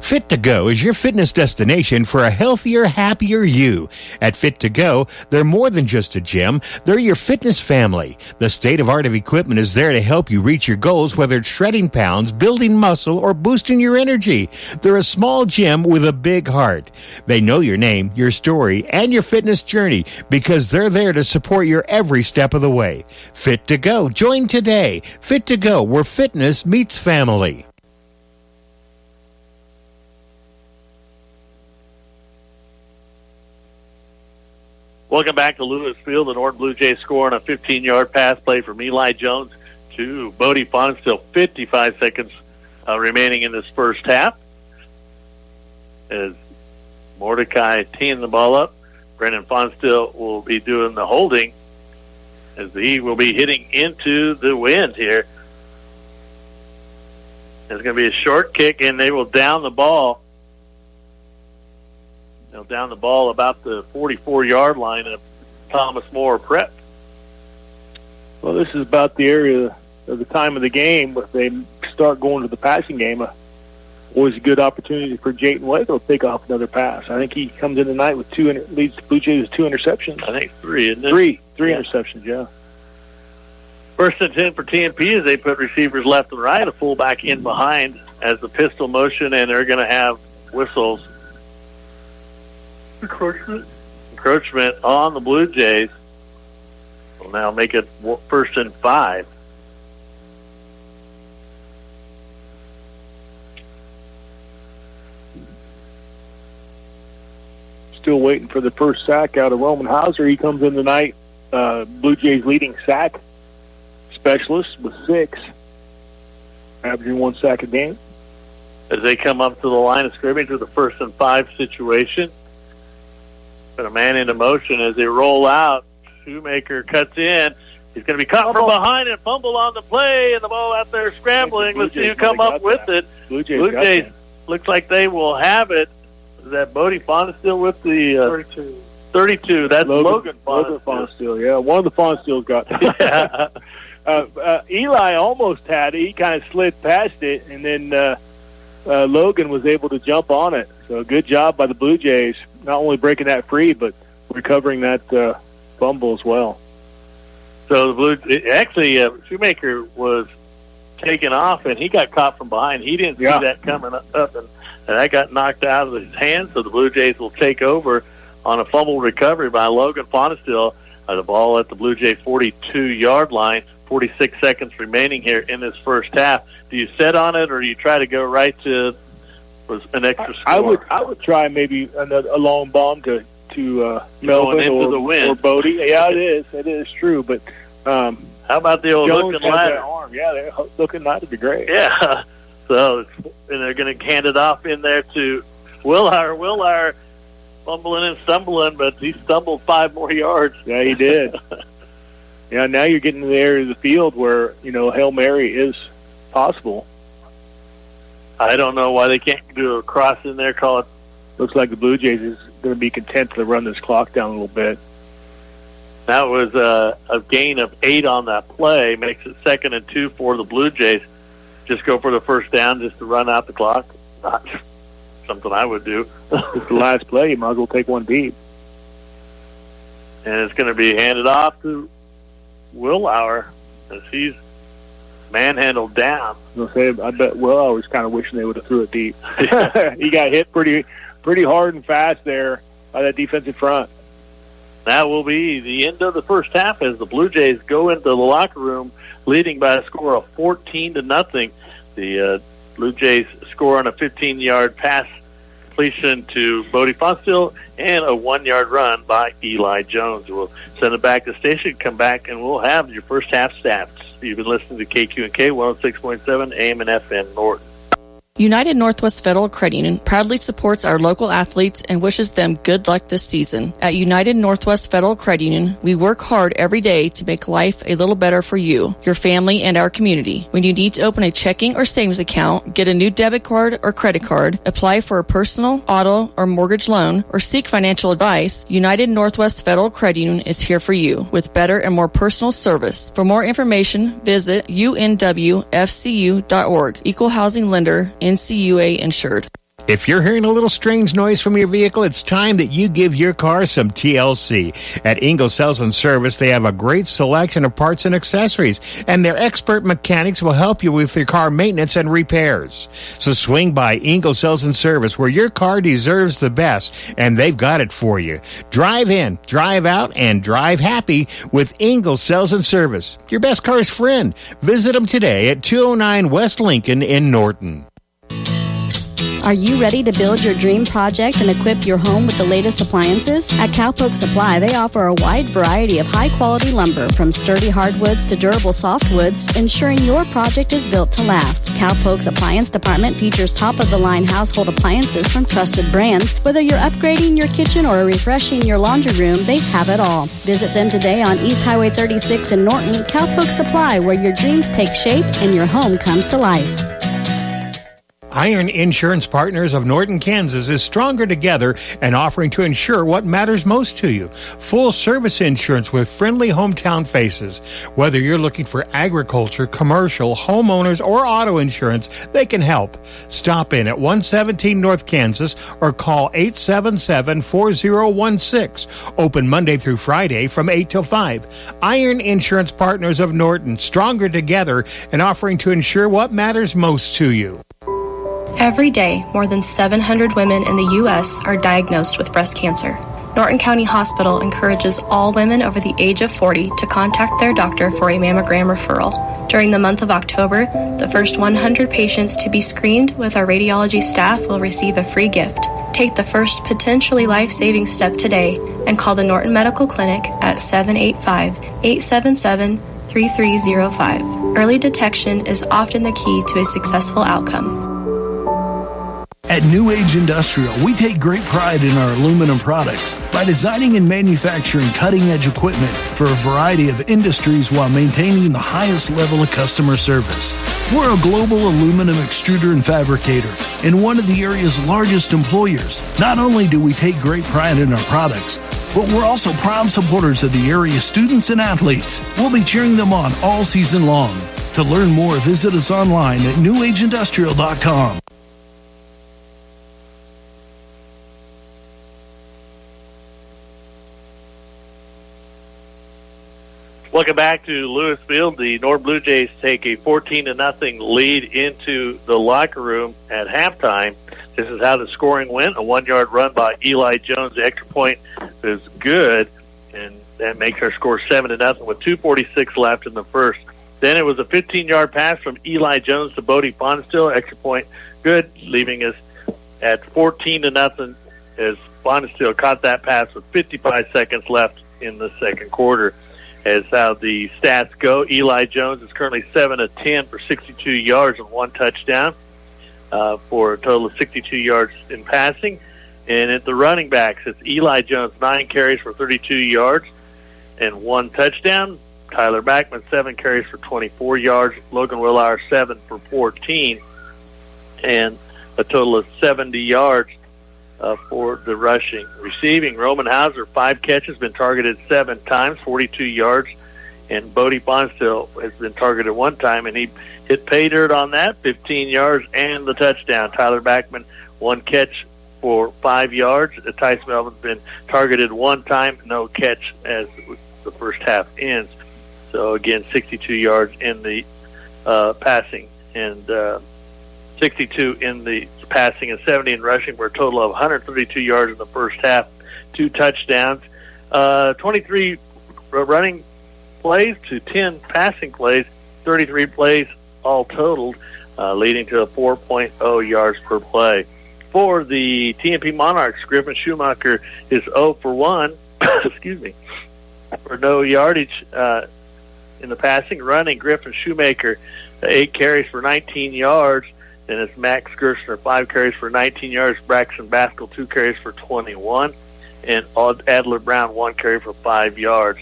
Fit to Go is your fitness destination for a healthier, happier you. At Fit to Go, they're more than just a gym. They're your fitness family. The state-of-art of equipment is there to help you reach your goals, whether it's shredding pounds, building muscle, or boosting your energy. They're a small gym with a big heart. They know your name, your story, and your fitness journey because they're there to support your every step of the way. Fit to Go. Join today. Fit to Go, where fitness meets family. Welcome back to Lewis Field. The Norton Blue Jays score on a 15-yard pass play from Eli Jones to Bodie Bonesteel. 55 seconds remaining in this first half. As Mordecai teeing the ball up, Brendan Bonesteel will be doing the holding as he will be hitting into the wind here. It's going to be a short kick, and they will down the ball. They'll down the ball about the 44-yard line of Thomas More Prep. Well, this is about the area of the time of the game where they start going to the passing game. Always a good opportunity for Jayton Waco to pick off another pass. I think he comes in tonight with leads the Blue Jays with 2 interceptions. I think 3, isn't it? Three interceptions, yeah. 1st and 10 for TMP as they put receivers left and right, a fullback in behind as the pistol motion, and they're going to have whistles. Encroachment on the Blue Jays will now make it 1st and 5. Still waiting for the first sack out of Roman Hauser. He comes in tonight, Blue Jays leading sack specialist with 6, averaging 1 sack a game. As they come up to the line of scrimmage with a 1st and 5 situation. Put a man into motion as they roll out. Shoemaker cuts in. He's going to be caught from behind and fumble on the play, and the ball out there scrambling. Let's see who come up with it. Blue Jays looks like they will have it. Is that Bodie Bonesteel with the 32? That's Logan Bonesteel. Yeah, one of the Bonesteels got it. Eli almost had it. He kind of slid past it, and then Logan was able to jump on it. So good job by the Blue Jays, not only breaking that free, but recovering that fumble as well. So Shoemaker was taken off, and he got caught from behind. He didn't see that coming up, and that got knocked out of his hand. So the Blue Jays will take over on a fumble recovery by Logan Bonesteel. The ball at the Blue Jay 42-yard line. 46 seconds remaining here in this first half. Do you set on it, or do you try to go right to an extra score? I would try maybe a long bomb to Melvin or Bodie. Yeah, it is true. But how about the old Jones looking ladder? Arm. Yeah, they're looking ladder would be great. Yeah. So and they're going to hand it off in there to Willard fumbling and stumbling, but he stumbled 5 more yards. Yeah, he did. Yeah, now you're getting to the area of the field where Hail Mary is possible. I don't know why they can't do a cross in there. Call it. Looks like the Blue Jays is going to be content to run this clock down a little bit. That was a gain of 8 on that play. Makes it 2nd and 2 for the Blue Jays. Just go for the first down just to run out the clock. Not something I would do. It's the last play. You might as well take one deep. And it's going to be handed off to Willauer as he's manhandled down. I bet Willauer was kind of wishing they would have threw it deep. He got hit pretty hard and fast there by that defensive front. That will be the end of the first half as the Blue Jays go into the locker room leading by a score of 14-0. The Blue Jays score on a 15-yard pass completion to Bodie Fonstill and a 1-yard run by Eli Jones. We'll send it back to the station, come back, and we'll have your first half stats. You've been listening to KQ&K 106.7 AM and FM Norton. United Northwest Federal Credit Union proudly supports our local athletes and wishes them good luck this season. At United Northwest Federal Credit Union, we work hard every day to make life a little better for you, your family, and our community. When you need to open a checking or savings account, get a new debit card or credit card, apply for a personal, auto, or mortgage loan, or seek financial advice, United Northwest Federal Credit Union is here for you with better and more personal service. For more information, visit unwfcu.org. Equal Housing Lender, NCUA insured. If you're hearing a little strange noise from your vehicle, it's time that you give your car some TLC. At Ingalls Sales and Service, they have a great selection of parts and accessories, and their expert mechanics will help you with your car maintenance and repairs. So swing by Ingalls Sales and Service, where your car deserves the best, and they've got it for you. Drive in, drive out, and drive happy with Ingalls Sales and Service, your best car's friend. Visit them today at 209 West Lincoln in Norton. Are you ready to build your dream project and equip your home with the latest appliances? At Cowpoke Supply, they offer a wide variety of high-quality lumber, from sturdy hardwoods to durable softwoods, ensuring your project is built to last. Cowpoke's appliance department features top-of-the-line household appliances from trusted brands. Whether you're upgrading your kitchen or refreshing your laundry room, they have it all. Visit them today on East Highway 36 in Norton. Cowpoke Supply, where your dreams take shape and your home comes to life. Iron Insurance Partners of Norton, Kansas is stronger together and offering to insure what matters most to you. Full service insurance with friendly hometown faces. Whether you're looking for agriculture, commercial, homeowners, or auto insurance, they can help. Stop in at 117 North Kansas or call 877-4016. Open Monday through Friday from 8 till 5. Iron Insurance Partners of Norton, stronger together and offering to insure what matters most to you. Every day, more than 700 women in the U.S. are diagnosed with breast cancer. Norton County Hospital encourages all women over the age of 40 to contact their doctor for a mammogram referral. During the month of October, the first 100 patients to be screened with our radiology staff will receive a free gift. Take the first potentially life-saving step today and call the Norton Medical Clinic at 785-877-3305. Early detection is often the key to a successful outcome. At New Age Industrial, we take great pride in our aluminum products by designing and manufacturing cutting-edge equipment for a variety of industries while maintaining the highest level of customer service. We're a global aluminum extruder and fabricator and one of the area's largest employers. Not only do we take great pride in our products, but we're also proud supporters of the area students and athletes. We'll be cheering them on all season long. To learn more, visit us online at newageindustrial.com. Welcome back to Lewis Field. The Norton Blue Jays take a 14-0 lead into the locker room at halftime. This is how the scoring went. A 1-yard run by Eli Jones. The extra point is good, and that makes our score 7-0 with 2:46 left in the first. Then it was a 15-yard pass from Eli Jones to Bodie Fonstill. Extra point good, leaving us at 14-0 as Fonstill caught that pass with 55 seconds left in the second quarter. As how the stats go, Eli Jones is currently 7 of 10 for 62 yards and 1 touchdown for a total of 62 yards in passing. And at the running backs, it's Eli Jones, 9 carries for 32 yards and 1 touchdown. Tyler Backman, 7 carries for 24 yards. Logan Willauer, 7 for 14. and a total of 70 yards for the rushing. Receiving, Roman Hauser, 5 catches, been targeted 7 times, 42 yards. And Bodie Bonstill has been targeted 1 time, and he hit pay dirt on that, 15 yards, and the touchdown. Tyler Backman, 1 catch for 5 yards. Tice Melvin's been targeted 1 time, no catch as the first half ends. So, again, 62 yards in the passing, and 62 in the passing and 70 in rushing for a total of 132 yards in the first half, 2 touchdowns, 23 running plays to 10 passing plays, 33 plays all totaled, leading to a 4.0 yards per play. For the TMP Monarchs, Griffin Schumacher is 0 for 1, excuse me, for no yardage in the passing. Running, Griffin Shoemaker, 8 carries for 19 yards. Then it's Max Gerstner, 5 carries for 19 yards. Braxton Baskell, 2 carries for 21. And Adler Brown, 1 carry for 5 yards.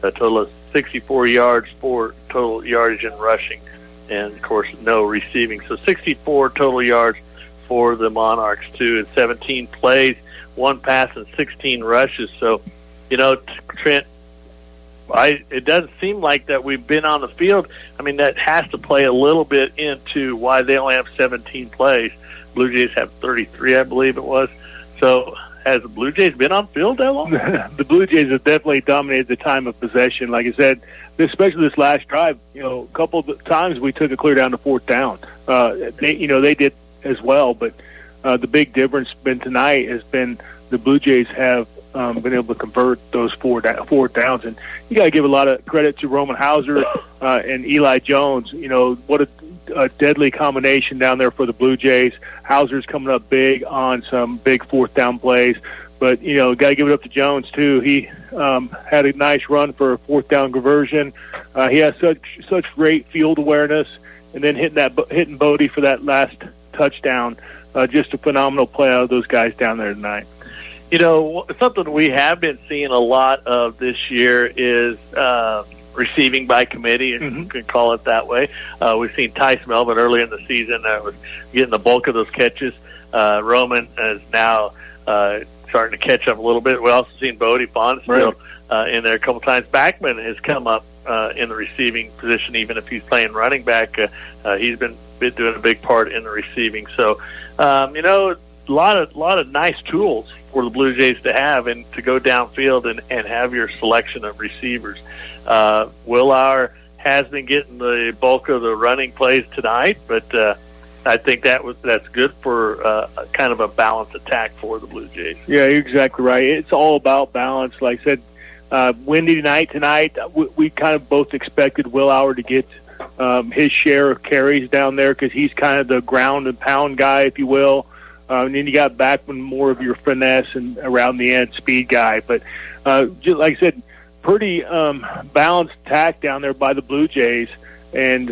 A total of 64 yards for total yardage in rushing. And, of course, no receiving. So 64 total yards for the Monarchs, too, and 17 plays, 1 pass, and 16 rushes. So, you know, Trent, it doesn't seem like that we've been on the field. I mean, that has to play a little bit into why they only have 17 plays. Blue Jays have 33, I believe it was. So has the Blue Jays been on field that long? The Blue Jays have definitely dominated the time of possession. Like I said, especially this last drive, you know, a couple of times we took it clear down to 4th down. They did as well, but the big difference tonight has been the Blue Jays have been able to convert those 4 downs, and you got to give a lot of credit to Roman Hauser and Eli Jones. You know, what a deadly combination down there for the Blue Jays. Hauser's coming up big on some big 4th down plays, but you know, got to give it up to Jones too. He had a nice run for a 4th down conversion. He has such great field awareness, and then hitting Bodie for that last touchdown. Just a phenomenal play out of those guys down there tonight. You know, something we have been seeing a lot of this year is receiving by committee, if you can call it that way. We've seen Tice Melvin early in the season was getting the bulk of those catches. Roman is now starting to catch up a little bit. We've also seen Bodie Bonstill in there a couple times. Backman has come up in the receiving position, even if he's playing running back. He's been doing a big part in the receiving. So, you know, a lot of nice tools for the Blue Jays to have and to go downfield and have your selection of receivers. Will Auer has been getting the bulk of the running plays tonight, but I think that's good for kind of a balanced attack for the Blue Jays. Yeah, you're exactly right. It's all about balance. Like I said, windy night tonight, we kind of both expected Will Auer to get his share of carries down there because he's kind of the ground and pound guy, if you will. And then you got Backman, more of your finesse and around the end speed guy. But just like I said, pretty balanced attack down there by the Blue Jays. And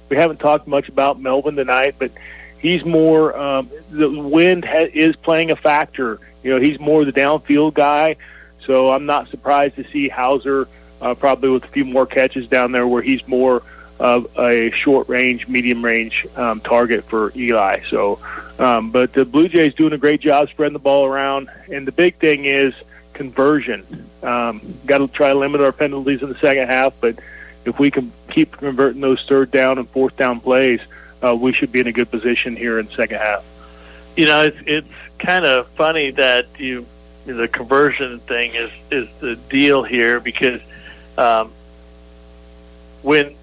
we haven't talked much about Melvin tonight, but he's more the wind is playing a factor. You know, he's more the downfield guy. So I'm not surprised to see Hauser probably with a few more catches down there where he's more of a short range, medium range target for Eli. So, but the Blue Jays doing a great job spreading the ball around. And the big thing is conversion. Got to try to limit our penalties in the second half, but if we can keep converting those 3rd down and 4th down plays, we should be in a good position here in the second half. You know, it's kind of funny that the conversion thing is the deal here because when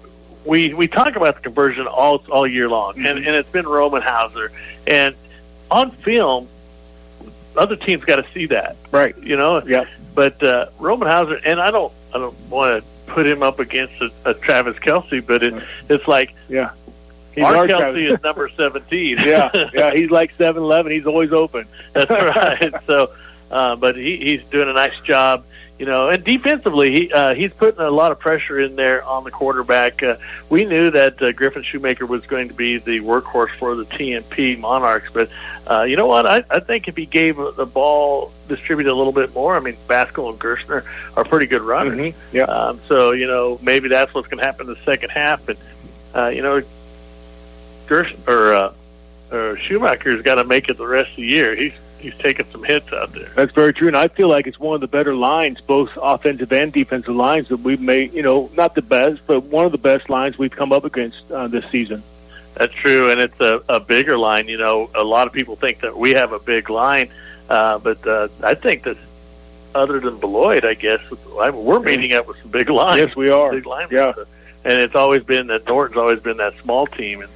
we talk about the conversion all year long, and it's been Roman Hauser, and on film, other teams got to see that, right? You know, yeah. But Roman Hauser, and I don't want to put him up against a Travis Kelce, but it's like, yeah, our Kelce is number 17. yeah, he's like 7'11". He's always open. That's right. So, but he's doing a nice job. You know, and defensively, he's putting a lot of pressure in there on the quarterback. We knew that Griffin Shoemaker was going to be the workhorse for the TMP Monarchs, but you know what? I think if he gave the ball distributed a little bit more, I mean, Baskell and Gerstner are pretty good runners. Yeah. So, you know, maybe that's what's going to happen in the second half. And, you know, Schumacher's got to make it the rest of the year. He's taking some hits out there. That's very true, and I feel like it's one of the better lines, both offensive and defensive lines that we've made. Not the best, but one of the best lines we've come up against this season. That's true, and it's a bigger line. A lot of people think that we have a big line, but I think that other than Beloit, I guess, we're meeting up with some big lines. Yes, we are. Big linemen. Yeah. And it's always been that Norton's always been that small team, and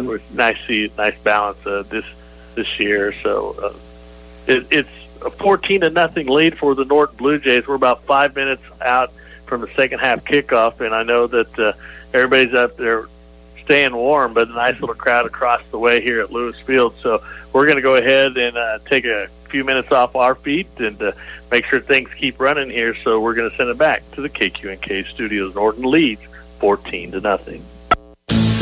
it's nice to see nice balance this year. So it's a 14-0 lead for the Norton Bluejays. We're about 5 minutes out from the second half kickoff, and I know that everybody's up there staying warm, but a nice little crowd across the way here at Lewis Field. So we're going to go ahead and take a few minutes off our feet and make sure things keep running here. So we're going to send it back to the KQNK studios. Norton leads 14-0.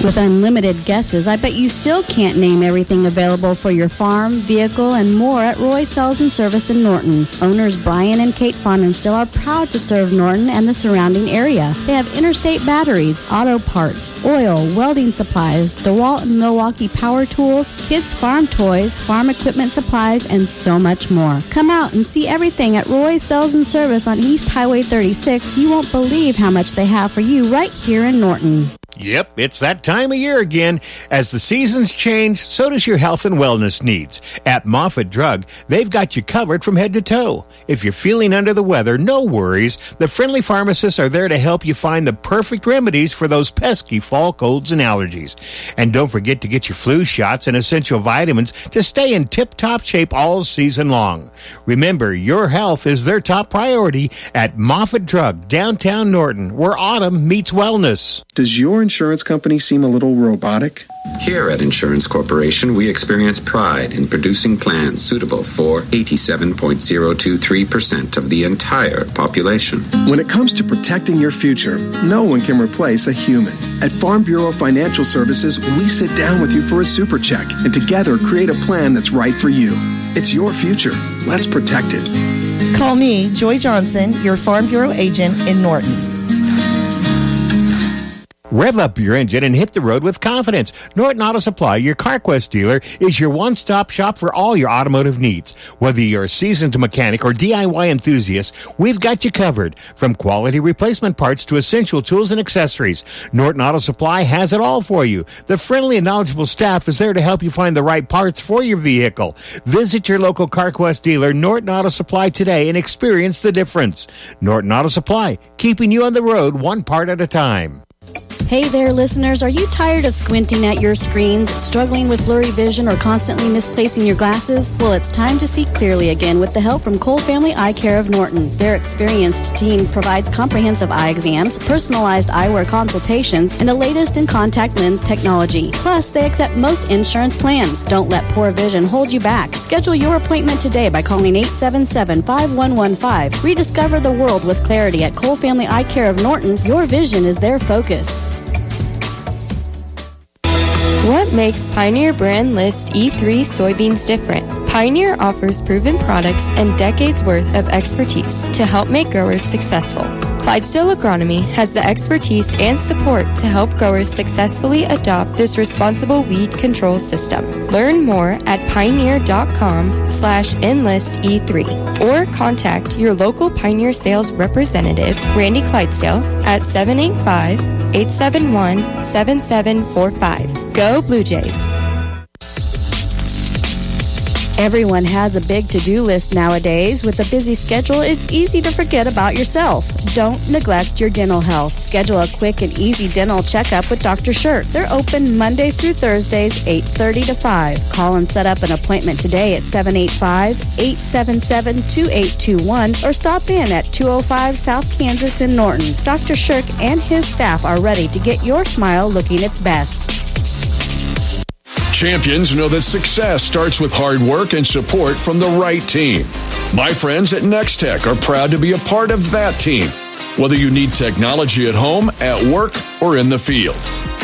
With unlimited guesses, I bet you still can't name everything available for your farm, vehicle, and more at Roy Sales and Service in Norton. Owners Brian and Kate Fonenstill are proud to serve Norton and the surrounding area. They have interstate batteries, auto parts, oil, welding supplies, DeWalt and Milwaukee power tools, kids' farm toys, farm equipment supplies, and so much more. Come out and see everything at Roy Sales and Service on East Highway 36. You won't believe how much they have for you right here in Norton. Yep, it's that time of year again. As the seasons change, so does your health and wellness needs. At Moffitt Drug, they've got you covered from head to toe. If you're feeling under the weather, no worries. The friendly pharmacists are there to help you find the perfect remedies for those pesky fall colds and allergies. And don't forget to get your flu shots and essential vitamins to stay in tip-top shape all season long. Remember, your health is their top priority at Moffitt Drug, downtown Norton, where autumn meets wellness. Does your insurance company seem a little robotic? Here at Insurance Corporation, we experience pride in producing plans suitable for 87.023% of the entire population. When it comes to protecting your future, no one can replace a human. At Farm Bureau Financial Services, we sit down with you for a super check and together create a plan that's right for you. It's your future. Let's protect it. Call me, Joy Johnson, your Farm Bureau agent in Norton. Rev up your engine and hit the road with confidence. Norton Auto Supply, your CarQuest dealer, is your one-stop shop for all your automotive needs. Whether you're a seasoned mechanic or DIY enthusiast, we've got you covered. From quality replacement parts to essential tools and accessories, Norton Auto Supply has it all for you. The friendly and knowledgeable staff is there to help you find the right parts for your vehicle. Visit your local CarQuest dealer, Norton Auto Supply, today and experience the difference. Norton Auto Supply, keeping you on the road one part at a time. Hey there, listeners. Are you tired of squinting at your screens, struggling with blurry vision, or constantly misplacing your glasses? Well, it's time to see clearly again with the help from Cole Family Eye Care of Norton. Their experienced team provides comprehensive eye exams, personalized eyewear consultations, and the latest in contact lens technology. Plus, they accept most insurance plans. Don't let poor vision hold you back. Schedule your appointment today by calling 877-5115. Rediscover the world with clarity at Cole Family Eye Care of Norton. Your vision is their focus. What makes Pioneer Brand List E3 soybeans different? Pioneer offers proven products and decades worth of expertise to help make growers successful. Clydesdale Agronomy has the expertise and support to help growers successfully adopt this responsible weed control system. Learn more at pioneer.com/enlist-E3 or contact your local Pioneer sales representative, Randy Clydesdale, at 785-871-7745. Go Blue Jays. Everyone has a big to-do list nowadays. With a busy schedule, it's easy to forget about yourself. Don't neglect your dental health. Schedule a quick and easy dental checkup with Dr. Shirk. They're open Monday through Thursdays, 8:30 to 5. Call and set up an appointment today at 785-877-2821 or stop in at 205 South Kansas in Norton. Dr. Shirk and his staff are ready to get your smile looking its best. Champions know that success starts with hard work and support from the right team. My friends at Nextech are proud to be a part of that team. Whether you need technology at home, at work, or in the field.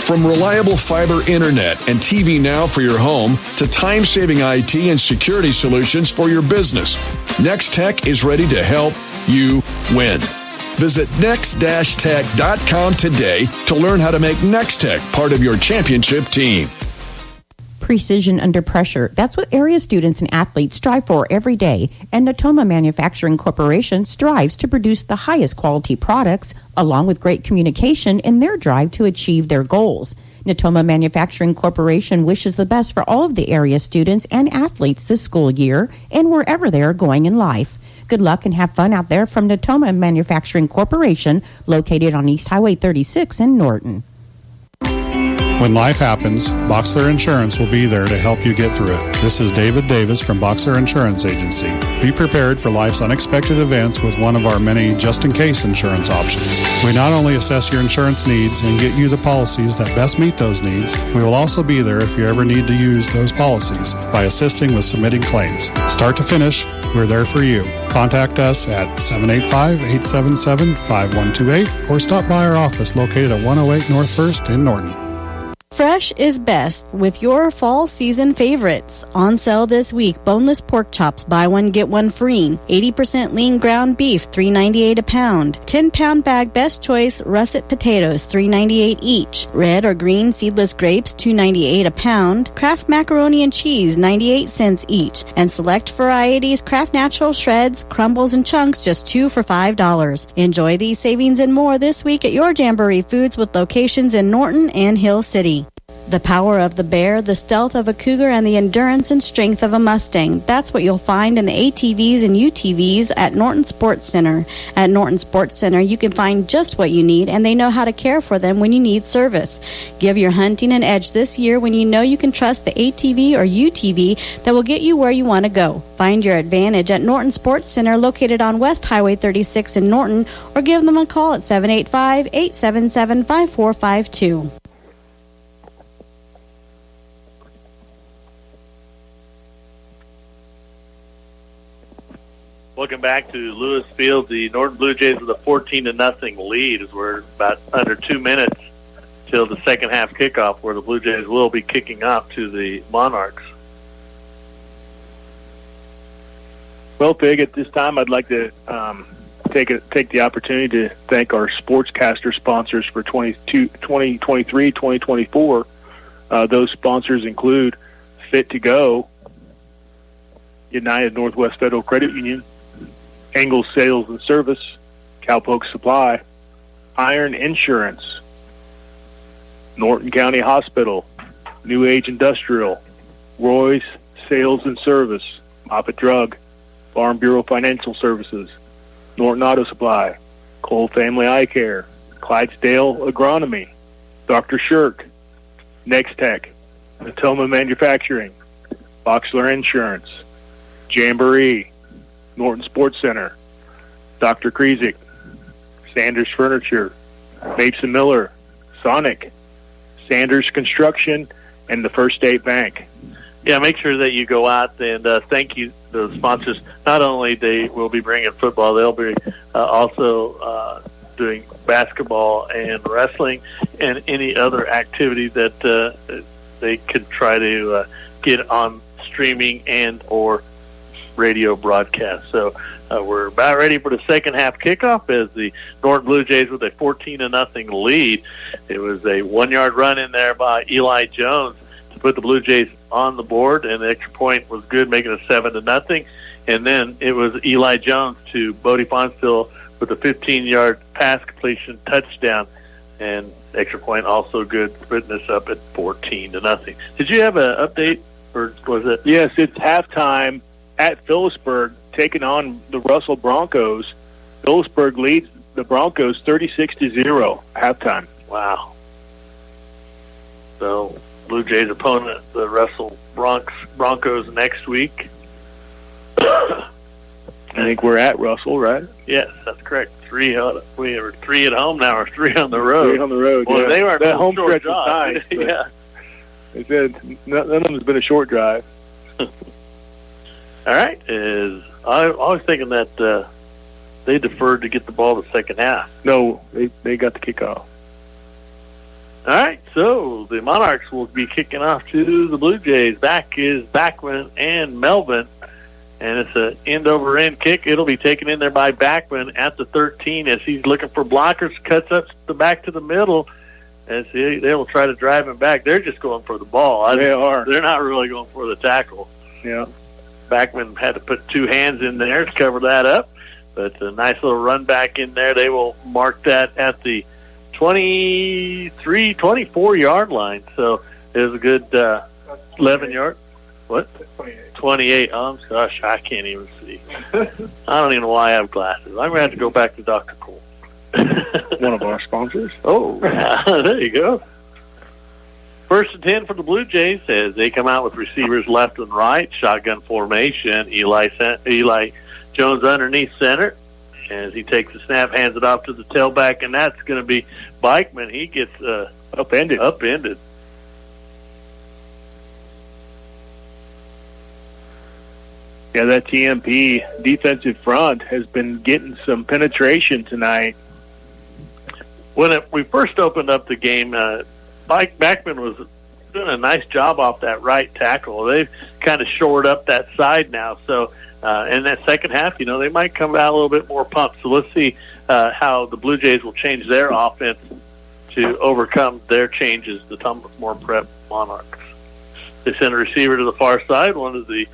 From reliable fiber internet and TV Now for your home to time-saving IT and security solutions for your business, Nextech is ready to help you win. Visit next-tech.com today to learn how to make Nextech part of your championship team. Precision under pressure. That's what area students and athletes strive for every day. And Natoma Manufacturing Corporation strives to produce the highest quality products, along with great communication in their drive to achieve their goals. Natoma Manufacturing Corporation wishes the best for all of the area students and athletes this school year and wherever they are going in life. Good luck and have fun out there from Natoma Manufacturing Corporation, located on East Highway 36 in Norton. When life happens, Boxler Insurance will be there to help you get through it. This is David Davis from Boxler Insurance Agency. Be prepared for life's unexpected events with one of our many just-in-case insurance options. We not only assess your insurance needs and get you the policies that best meet those needs, we will also be there if you ever need to use those policies by assisting with submitting claims. Start to finish, we're there for you. Contact us at 785-877-5128 or stop by our office located at 108 North 1st in Norton. Fresh is best with your fall season favorites. On sale this week, boneless pork chops, buy one, get one free. 80% lean ground beef, $3.98 a pound. 10-pound bag best choice russet potatoes, $3.98 each. Red or green seedless grapes, $2.98 a pound. Kraft macaroni and cheese, 98 cents each. And select varieties, Kraft natural shreds, crumbles, and chunks, just $2 for $5. Enjoy these savings and more this week at your Jamboree Foods with locations in Norton and Hill City. The power of the bear, the stealth of a cougar, and the endurance and strength of a Mustang. That's what you'll find in the ATVs and UTVs at Norton Sports Center. At Norton Sports Center, you can find just what you need, and they know how to care for them when you need service. Give your hunting an edge this year when you know you can trust the ATV or UTV that will get you where you want to go. Find your advantage at Norton Sports Center, located on West Highway 36 in Norton, or give them a call at 785-877-5452. Welcome back to Lewis Field. The Norton Bluejays with a 14-0 lead as we're about under 2 minutes till the second half kickoff, where the Bluejays will be kicking off to the Monarchs. Well, Fig, at this time I'd like to take the opportunity to thank our sportscaster sponsors for 2023-2024. Those sponsors include Fit to Go, United Northwest Federal Credit Union, Engel Sales and Service, Cowpoke Supply, Iron Insurance, Norton County Hospital, New Age Industrial, Roy's Sales and Service, Moffett Drug, Farm Bureau Financial Services, Norton Auto Supply, Cole Family Eye Care, Clydesdale Agronomy, Dr. Shirk, Next Tech, Natoma Manufacturing, Boxler Insurance, Jamboree, Norton Sports Center, Dr. Krizik, Sanders Furniture, Mapes & Miller, Sonic, Sanders Construction, and the First State Bank. Yeah, make sure that you go out and thank you, the sponsors. Not only they will be bringing football, they'll be also doing basketball and wrestling and any other activity that they could try to get on streaming and or radio broadcast. So we're about ready for the second half kickoff as the Norton Bluejays with a 14-0 lead. It was a 1-yard run in there by Eli Jones to put the Bluejays on the board, and the extra point was good, making it 7-0. And then it was Eli Jones to Bodie Fonstill with a 15-yard pass completion touchdown, and extra point also good, putting us up at 14-0. Did you have an update, or was it? Yes, it's halftime at Phillipsburg, taking on the Russell Broncos. Phillipsburg leads the Broncos 36-0 halftime. Wow. So, Blue Jays opponent, the Russell Broncos next week. I think we're at Russell, right? Yes, that's correct. We are 3 at home now, or 3 on the road. 3 on the road. Well, yeah. they weren't that home short stretch was nice. Yeah. They said none of them has been a short drive. All right. I was thinking that they deferred to get the ball the second half. No, they got the kickoff. All right, so the Monarchs will be kicking off to the Blue Jays. Back is Backman and Melvin, and it's an end-over-end kick. It'll be taken in there by Backman at the 13 as he's looking for blockers, cuts up the back to the middle, And see, they will try to drive him back. They're just going for the ball. They are. They're not really going for the tackle. Yeah. Backman had to put two hands in there to cover that up. But a nice little run back in there. They will mark that at the 24-yard line. So it was a good 11-yard. What? 28. Oh, gosh, I can't even see. I don't even know why I have glasses. I'm going to have to go back to Dr. Cole. One of our sponsors. Oh, there you go. 1st and 10 for the Blue Jays as they come out with receivers left and right. Shotgun formation. Eli Jones underneath center. As he takes the snap, hands it off to the tailback, and that's going to be Bikeman. He gets upended. Yeah, that TMP defensive front has been getting some penetration tonight. When we first opened up the game, Backman was doing a nice job off that right tackle. They've kind of shored up that side now. So in that second half, they might come out a little bit more pumped. So let's see how the Blue Jays will change their offense to overcome their changes, the Thomas-More Prep Monarchs. They send a receiver to the far side, one to the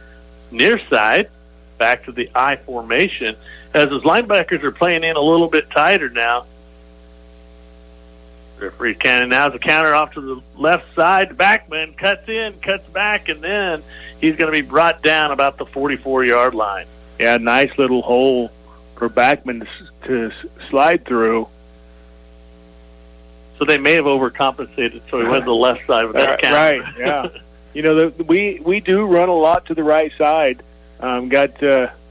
near side, back to the I formation. As his linebackers are playing in a little bit tighter now, referee counting now. The counter off to the left side. Backman cuts in, cuts back, and then he's going to be brought down about the 44-yard line. Yeah, nice little hole for Backman to slide through. So they may have overcompensated, so he went to the left side with that counter. Right, yeah. We do run a lot to the right side. Got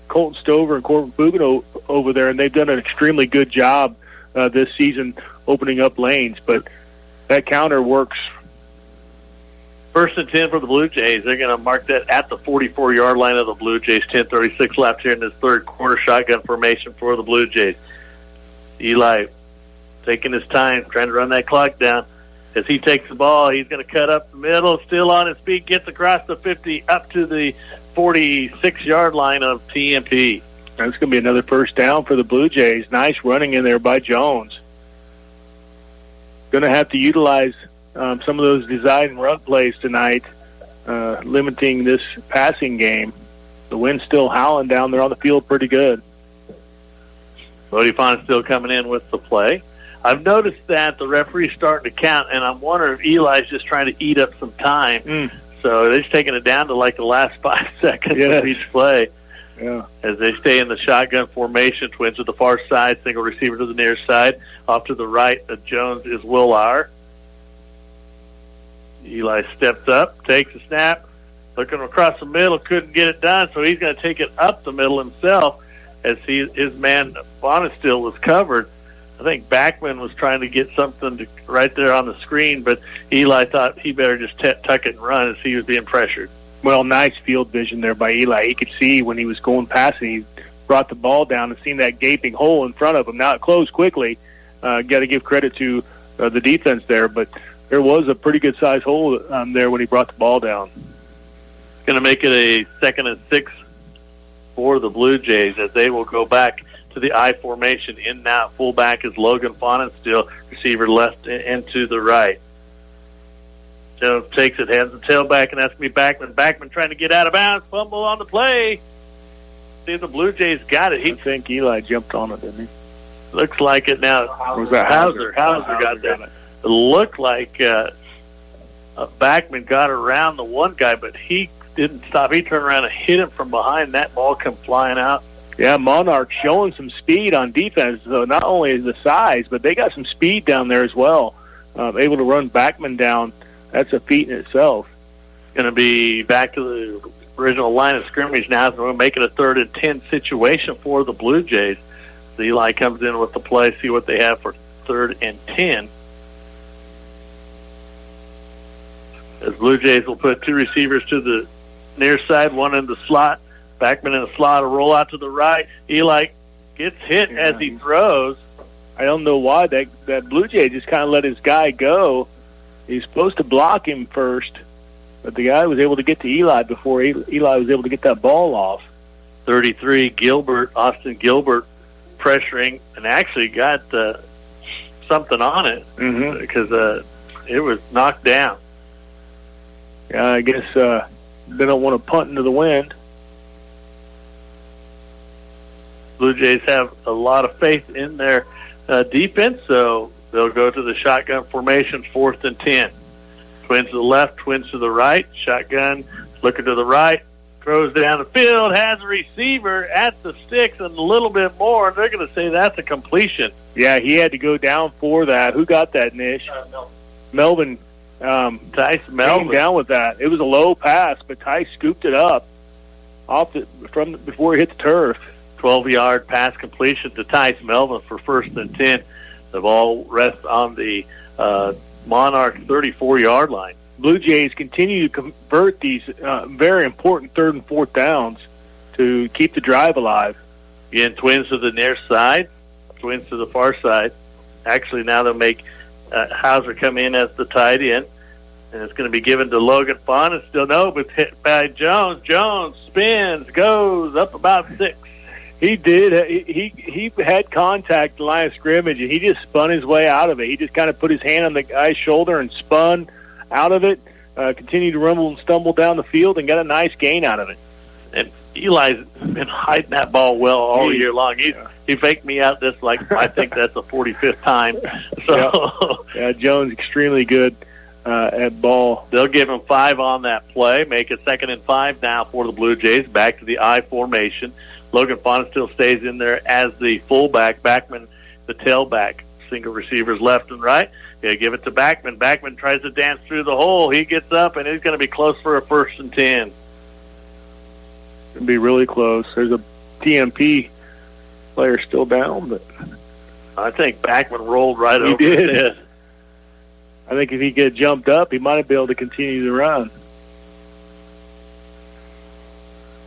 Colton Stover and Corbin Fugano over there, and they've done an extremely good job this season opening up lanes, but that counter works. 1st and 10 for the Blue Jays. They're going to mark that at the 44-yard line of the Blue Jays. 10:36 left here in this third quarter. Shotgun formation for the Blue Jays. Eli taking his time, trying to run that clock down. As he takes the ball, he's going to cut up the middle, still on his feet, gets across the 50 up to the 46-yard line of TMP. That's going to be another first down for the Blue Jays. Nice running in there by Jones. Going to have to utilize some of those design and run plays tonight, limiting this passing game. The wind's still howling down there on the field pretty good. Bodie Fon still coming in with the play. I've noticed that the referee's starting to count, and I'm wondering if Eli's just trying to eat up some time. So they're just taking it down to like the last 5 seconds of each play. Yeah. As they stay in the shotgun formation, twins to the far side, single receiver to the near side. Off to the right of Jones is Willauer. Eli steps up, takes a snap, looking across the middle, couldn't get it done, so he's going to take it up the middle himself as his man Bonestill was covered. I think Backman was trying to get something right there on the screen, but Eli thought he better just tuck it and run as he was being pressured. Well, nice field vision there by Eli. He could see when he was going past and he brought the ball down and seen that gaping hole in front of him. Now it closed quickly. Got to give credit to the defense there, but there was a pretty good-sized hole there when he brought the ball down. Going to make it a 2nd and 6 for the Blue Jays as they will go back to the I formation. In now, fullback is Logan Fonenstiel, receiver left and to the right. Jones takes it, hands the tailback, and that's going to be Backman. Backman trying to get out of bounds, fumble on the play. See if the Blue Jays got it. I think Eli jumped on it, didn't he? Looks like it now. Was that Hauser got that. It looked like Backman got around the one guy, but he didn't stop. He turned around and hit him from behind. That ball come flying out. Yeah, Monarch showing some speed on defense. So not only the size, but they got some speed down there as well. Able to run Backman down. That's a feat in itself. Going to be back to the original line of scrimmage now. So we'll make it a 3rd and 10 situation for the Blue Jays. So Eli comes in with the play, see what they have for 3rd and 10. As Blue Jays will put 2 receivers to the near side, one in the slot. Backman in the slot, a roll out to the right. Eli gets hit as he throws. I don't know why that Blue Jay just kind of let his guy go. He's supposed to block him first, but the guy was able to get to Eli before Eli was able to get that ball off. 33, Austin Gilbert pressuring, and actually got something on it because it was knocked down. Yeah, I guess they don't want to punt into the wind. Blue Jays have a lot of faith in their defense, so they'll go to the shotgun formation, 4th and 10. Twins to the left, twins to the right. Shotgun, looking to the right, throws down the field, has a receiver at the sticks and a little bit more, and they're going to say that's a completion. Yeah, he had to go down for that. Who got that, Nish? Melvin. Tice Melvin came down with that. It was a low pass, but Tice scooped it up before he hit the turf. 12-yard pass completion to Tice Melvin for 1st and 10. The ball rests on the Monarch 34-yard line. Blue Jays continue to convert these very important 3rd and 4th downs to keep the drive alive. Again, twins to the near side, twins to the far side. Actually, now they'll make Hauser come in as the tight end, and it's going to be given to Logan Fon. It's still no, but hit by Jones. Jones spins, goes up about 6. He did. He had contact at the line of scrimmage, and he just spun his way out of it. He just kind of put his hand on the guy's shoulder and spun out of it, continued to rumble and stumble down the field, and got a nice gain out of it. And Eli's been hiding that ball well all year long. He faked me out this, like, I think that's the 45th time. So yeah, Jones extremely good at ball. They'll give him 5 on that play, make it 2nd and 5 now for the Blue Jays. Back to the I formation. Logan Fon still stays in there as the fullback. Backman, the tailback. Single receivers left and right. Yeah, give it to Backman. Backman tries to dance through the hole. He gets up, and he's going to be close for a 1st and 10. Going to be really close. There's a TMP player still down, but I think Backman rolled right over his his head. I think if he could have jumped up, he might have been able to continue the run.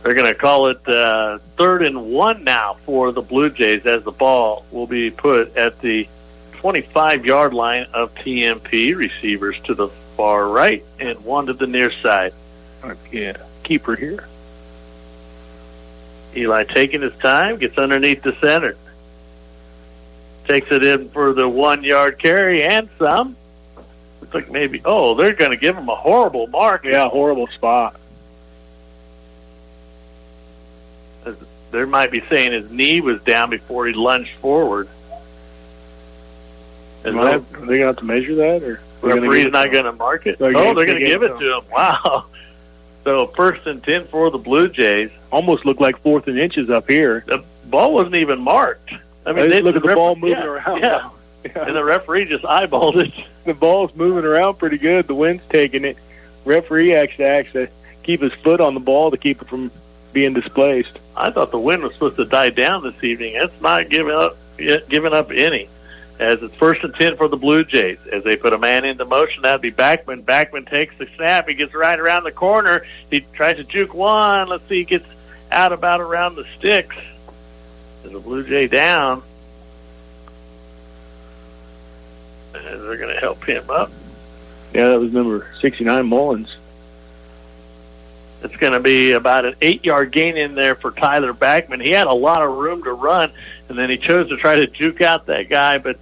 They're going to call it 3rd and 1 now for the Blue Jays as the ball will be put at the 25-yard line of TMP. Receivers to the far right and 1 to the near side. Yeah, keeper here. Eli taking his time, gets underneath the center. Takes it in for the 1-yard carry and some. Looks like maybe, they're going to give him a horrible mark. Yeah, horrible spot. They might be saying his knee was down before he lunged forward. Are they going to have to measure that? Or referee's not going to mark it? They're going to give it to him. Wow. So 1st and 10 for the Blue Jays. Almost looked like 4th and inches up here. The ball wasn't even marked. I mean, look at the ball moving around. Yeah. And the referee just eyeballed it. The ball's moving around pretty good. The wind's taking it. Referee actually has to keep his foot on the ball to keep it from being displaced. I thought the wind was supposed to die down this evening. It's not giving up any. As it's 1st and 10 for the Blue Jays. As they put a man into motion, that'd be Backman. Backman takes the snap. He gets right around the corner. He tries to juke one. Let's see, he gets out about around the sticks. There's a Blue Jay down. And they're going to help him up. Yeah, that was number 69, Mullins. It's going to be about an 8-yard gain in there for Tyler Backman. He had a lot of room to run, and then he chose to try to juke out that guy, but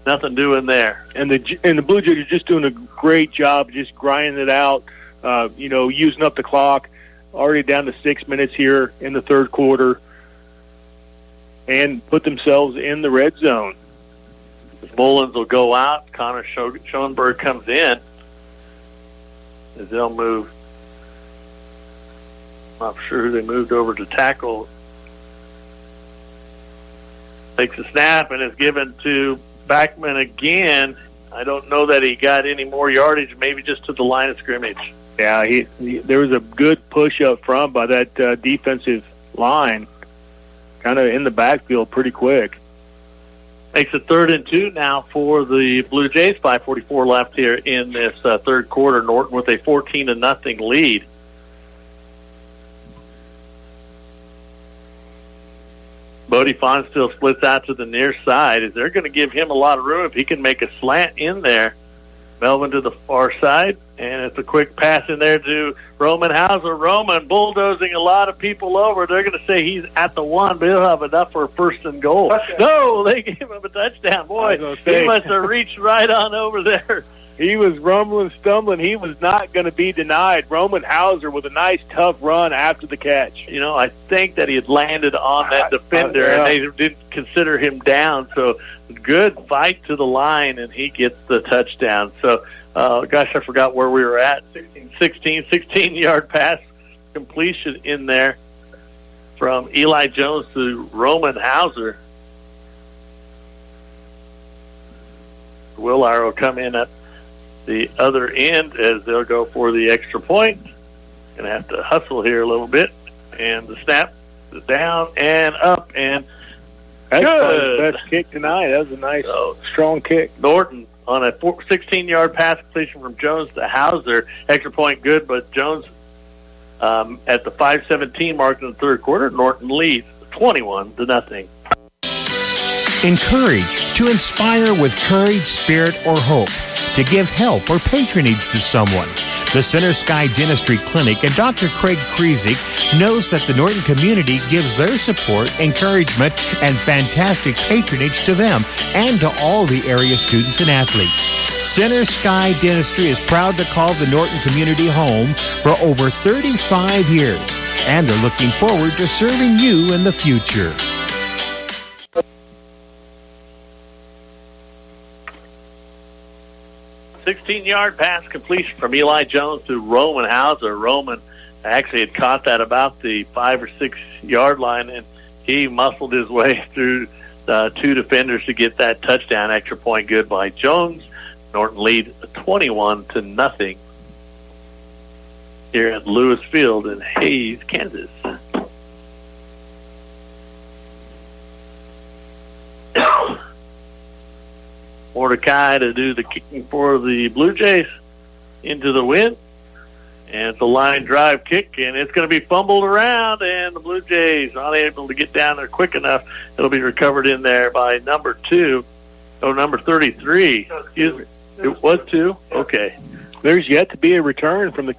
nothing doing there. And the Blue Jays are just doing a great job, just grinding it out, using up the clock. Already down to 6 minutes here in the 3rd quarter, and put themselves in the red zone. Mullins will go out. Connor Schoenberg comes in. As they'll move. Not sure who they moved over to tackle. Takes a snap and is given to Backman again. I don't know that he got any more yardage, maybe just to the line of scrimmage. Yeah, there was a good push up front by that defensive line, kind of in the backfield pretty quick. Makes it 3rd and 2 now for the Blue Jays. 5:44 left here in this 3rd quarter. Norton with a 14-0 lead. Bodie Fon still splits out to the near side. They're going to give him a lot of room if he can make a slant in there. Melvin to the far side. And it's a quick pass in there to Roman Hauser. Roman bulldozing a lot of people over. They're going to say he's at the 1, but he'll have enough for a first and goal. No, they gave him a touchdown. Boy, he must have reached right on over there. He was rumbling, stumbling. He was not going to be denied. Roman Hauser with a nice, tough run after the catch. You know, I think that he had landed on that defender, and they didn't consider him down. So good fight to the line, and he gets the touchdown. So, gosh, I forgot where we were at. 16-yard pass completion in there from Eli Jones to Roman Hauser. Willard will come in at the other end as they'll go for the extra point. Going to have to hustle here a little bit. And the snap is down and up and that's good. The best kick tonight. That was a nice, strong kick. Norton on a 16-yard pass completion from Jones to Hauser. Extra point good, but Jones at the 5:17 mark in the third quarter, Norton leads 21-0. Encourage, to inspire with courage, spirit, or hope, to give help or patronage to someone. The Center Sky Dentistry Clinic and Dr. Craig Kriesig knows that the Norton community gives their support, encouragement, and fantastic patronage to them and to all the area students and athletes. Center Sky Dentistry is proud to call the Norton community home for over 35 years, and they're looking forward to serving you in the future. A 16-yard pass completion from Eli Jones to Roman Hauser. Roman actually had caught that about the 5 or 6 yard line, and he muscled his way through two defenders to get that touchdown. Extra point good by Jones. Norton lead 21-0 here at Lewis Field in Hayes, Kansas. Mordecai to do the kicking for the Blue Jays into the wind. And it's a line drive kick, and it's going to be fumbled around, and the Blue Jays not able to get down there quick enough. It'll be recovered in there by number 33. It was 2? Okay. There's yet to be a return from the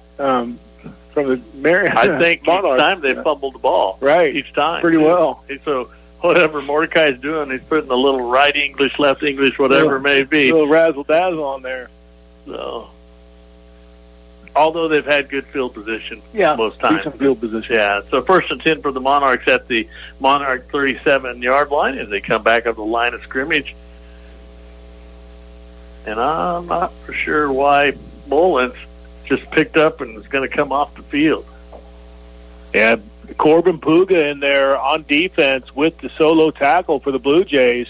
Marian. I think each time they fumbled the ball. Right. Each time. Pretty well. And so whatever Mordecai's doing, he's putting a little right English, left English, whatever it may be. A little razzle-dazzle on there. So, although they've had good field position most times. Decent field position. Yeah, so 1st and 10 for the Monarchs at the Monarch 37-yard line as they come back up the line of scrimmage. And I'm not for sure why Mullins just picked up and is going to come off the field. Yeah, Corbin Puga in there on defense with the solo tackle for the Blue Jays.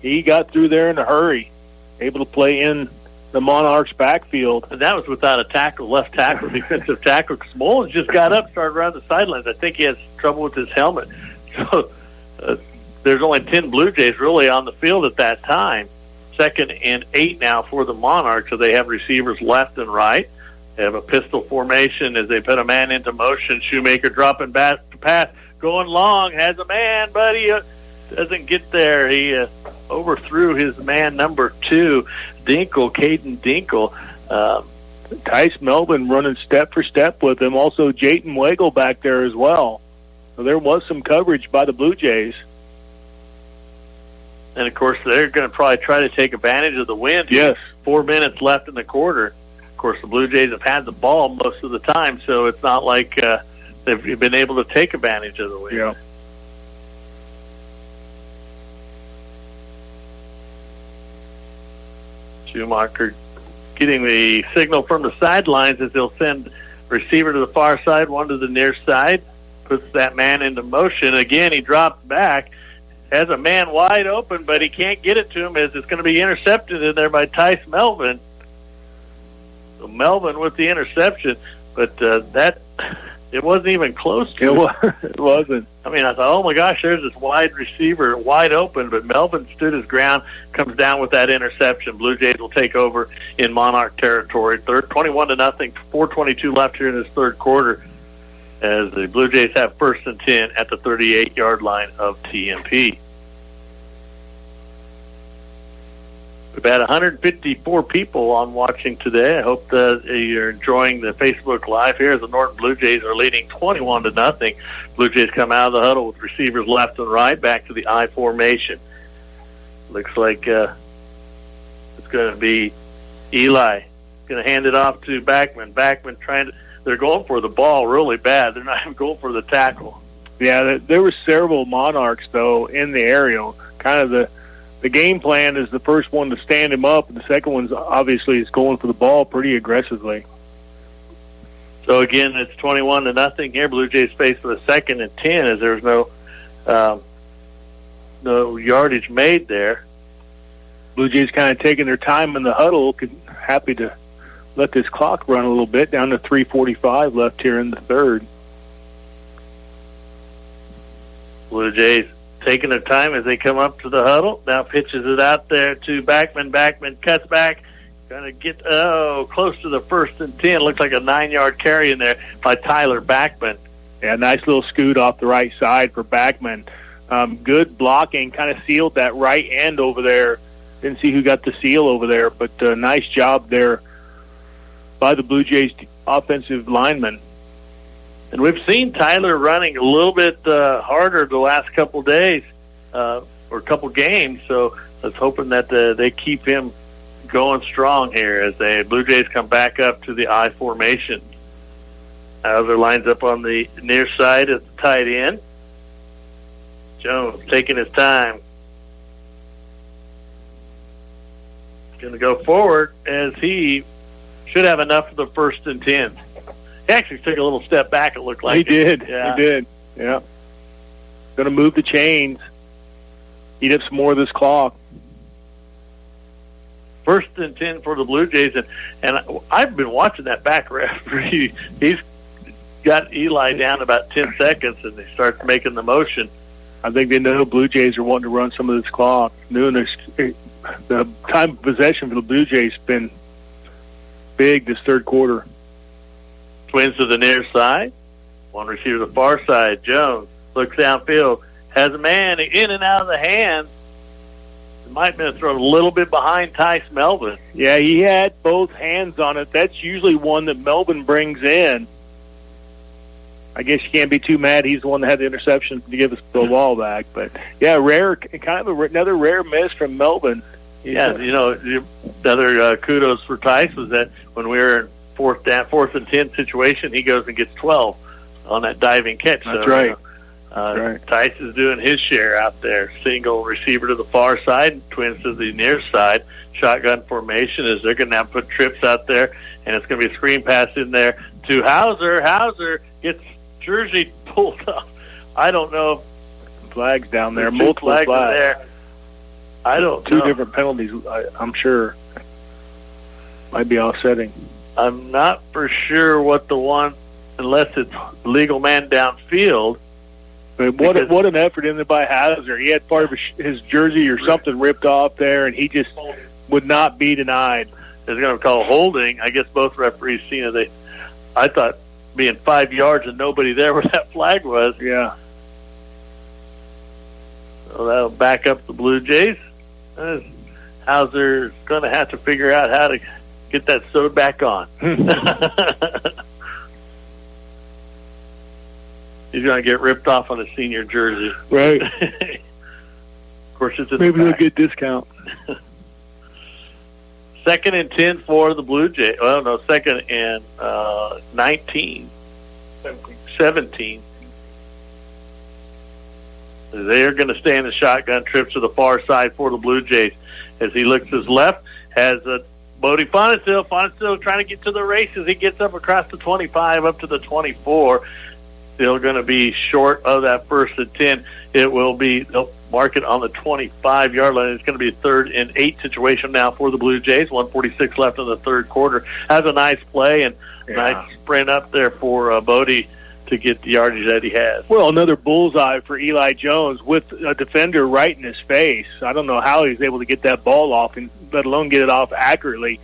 He got through there in a hurry, able to play in the Monarchs' backfield. And that was without a tackle, left tackle, defensive tackle, because Mullins just got up, started around the sidelines. I think he has trouble with his helmet. So there's only 10 Blue Jays really on the field at that time. 2nd and 8 now for the Monarchs, so they have receivers left and right. They have a pistol formation as they put a man into motion. Shoemaker dropping back to pass, going long, has a man, but he doesn't get there. He overthrew his man number 2, Caden Dinkle. Tice Melvin running step for step with him. Also, Jayton Wagle back there as well. So there was some coverage by the Blue Jays. And, of course, they're going to probably try to take advantage of the wind. Yes. 4 minutes left in the quarter. Of course, the Blue Jays have had the ball most of the time, so it's not like they've been able to take advantage of the wind. Yeah. Schumacher getting the signal from the sidelines as they'll send receiver to the far side, one to the near side, puts that man into motion. Again, he drops back, has a man wide open, but he can't get it to him as it's going to be intercepted in there by Tice Melvin. So Melvin with the interception, but it wasn't even close to it wasn't. I mean, I thought, oh my gosh, there's this wide receiver wide open, but Melvin stood his ground, comes down with that interception. Blue Jays will take over in Monarch territory. 21-0, 4:22 left here in this third quarter, as the Blue Jays have 1st and 10 at the 38-yard line of TMP. about 154 people on watching today. I hope that you're enjoying the Facebook Live here as the Norton Blue Jays are leading 21-0. Blue Jays come out of the huddle with receivers left and right, back to the I formation. Looks like it's going to be Eli. Going to hand it off to Backman. Backman they're going for the ball really bad. They're not even going for the tackle. Yeah, there were several Monarchs, though, in the area. Kind of the game plan is the first one to stand him up, and the second one's obviously is going for the ball pretty aggressively. So, again, it's 21-0 here. Blue Jays face with a 2nd and 10 as there's no yardage made there. Blue Jays kind of taking their time in the huddle, happy to let this clock run a little bit, down to 3:45 left here in the third. Blue Jays taking their time as they come up to the huddle. Now pitches it out there to Backman. Backman cuts back. Going to get close to the 1st and 10. Looks like a 9-yard carry in there by Tyler Backman. Yeah, nice little scoot off the right side for Backman. Good blocking, kind of sealed that right end over there. Didn't see who got the seal over there, but nice job there by the Blue Jays offensive lineman. And we've seen Tyler running a little bit harder the last couple days or couple games, so let's hoping that they keep him going strong here as the Blue Jays come back up to the I formation. Hauser lines up on the near side at the tight end. Jones taking his time. Going to go forward as he should have enough for the 1st and 10. He actually took a little step back, it looked like. He did. Yeah. Going to move the chains, eat up some more of this clock. 1st and 10 for the Blue Jays. And I've been watching that back referee. He's got Eli down about 10 seconds, and he starts making the motion. I think they know Blue Jays are wanting to run some of this clock. The time of possession for the Blue Jays has been big this third quarter. Twins to the near side. One receiver to the far side. Jones looks downfield. Has a man in and out of the hands. It might have been thrown a little bit behind Tice Melvin. Yeah, he had both hands on it. That's usually one that Melvin brings in. I guess you can't be too mad. He's the one that had the interception to give us the ball back. But, yeah, another rare miss from Melvin. Yeah, the other kudos for Tice was that when we were in 4th and 10 situation, he goes and gets 12 on that diving catch. That's right. Tice is doing his share out there. Single receiver to the far side, Twins to the near side. Shotgun formation as they're going to have to put trips out there, and it's going to be a screen pass in there to Hauser. Hauser gets jersey pulled up. I don't know. Flags down there, multiple flags there. I don't know. Two different penalties, I'm sure. Might be offsetting. I'm not for sure what the one, unless it's legal man downfield. But what an effort in there by Hauser. He had part of his jersey or something ripped off there, and he just would not be denied. They're going to call holding. I guess both referees seen it. I thought being 5 yards and nobody there where that flag was. Yeah. So that'll back up the Blue Jays. Hauser's going to have to figure out how to get that sewed back on. He's going to get ripped off on a senior jersey. Right. Of course, it's in maybe the they'll back. get discount. 2nd and 10 for the Blue Jays. Well, no, 2nd and 19. 17. They're going to stay in the shotgun trips to the far side for the Blue Jays. As he looks to his left, has Bodie Fonestill. Fonestill trying to get to the races. He gets up across the 25, up to the 24. Still going to be short of that 1st and 10. They'll mark it on the 25-yard line. It's going to be a 3rd and 8 situation now for the Blue Jays. 1:46 left in the third quarter. Has a nice play and nice sprint up there for Bodie to get the yardage that he has. Well, another bullseye for Eli Jones with a defender right in his face. I don't know how he was able to get that ball off, and let alone get it off accurately.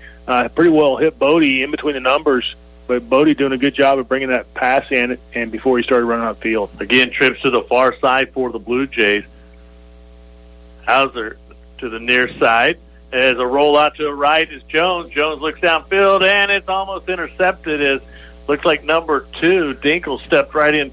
Pretty well hit Bodie in between the numbers, but Bodie doing a good job of bringing that pass in and before he started running out the field. Again, trips to the far side for the Blue Jays. Hauser to the near side. As a roll out to the right is Jones. Jones looks downfield, and it's almost intercepted. As looks like number 2, Dinkle, stepped right in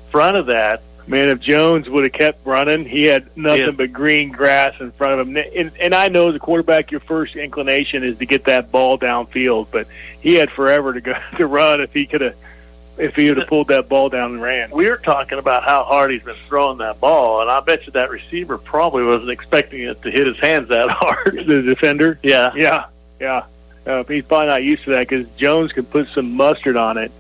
front of that. Man, if Jones would have kept running, he had nothing but green grass in front of him. And I know as a quarterback, your first inclination is to get that ball downfield, but he had forever to run if he would have pulled that ball down and ran. We're talking about how hard he's been throwing that ball, and I bet you that receiver probably wasn't expecting it to hit his hands that hard. The defender? Yeah. He's probably not used to that because Jones can put some mustard on it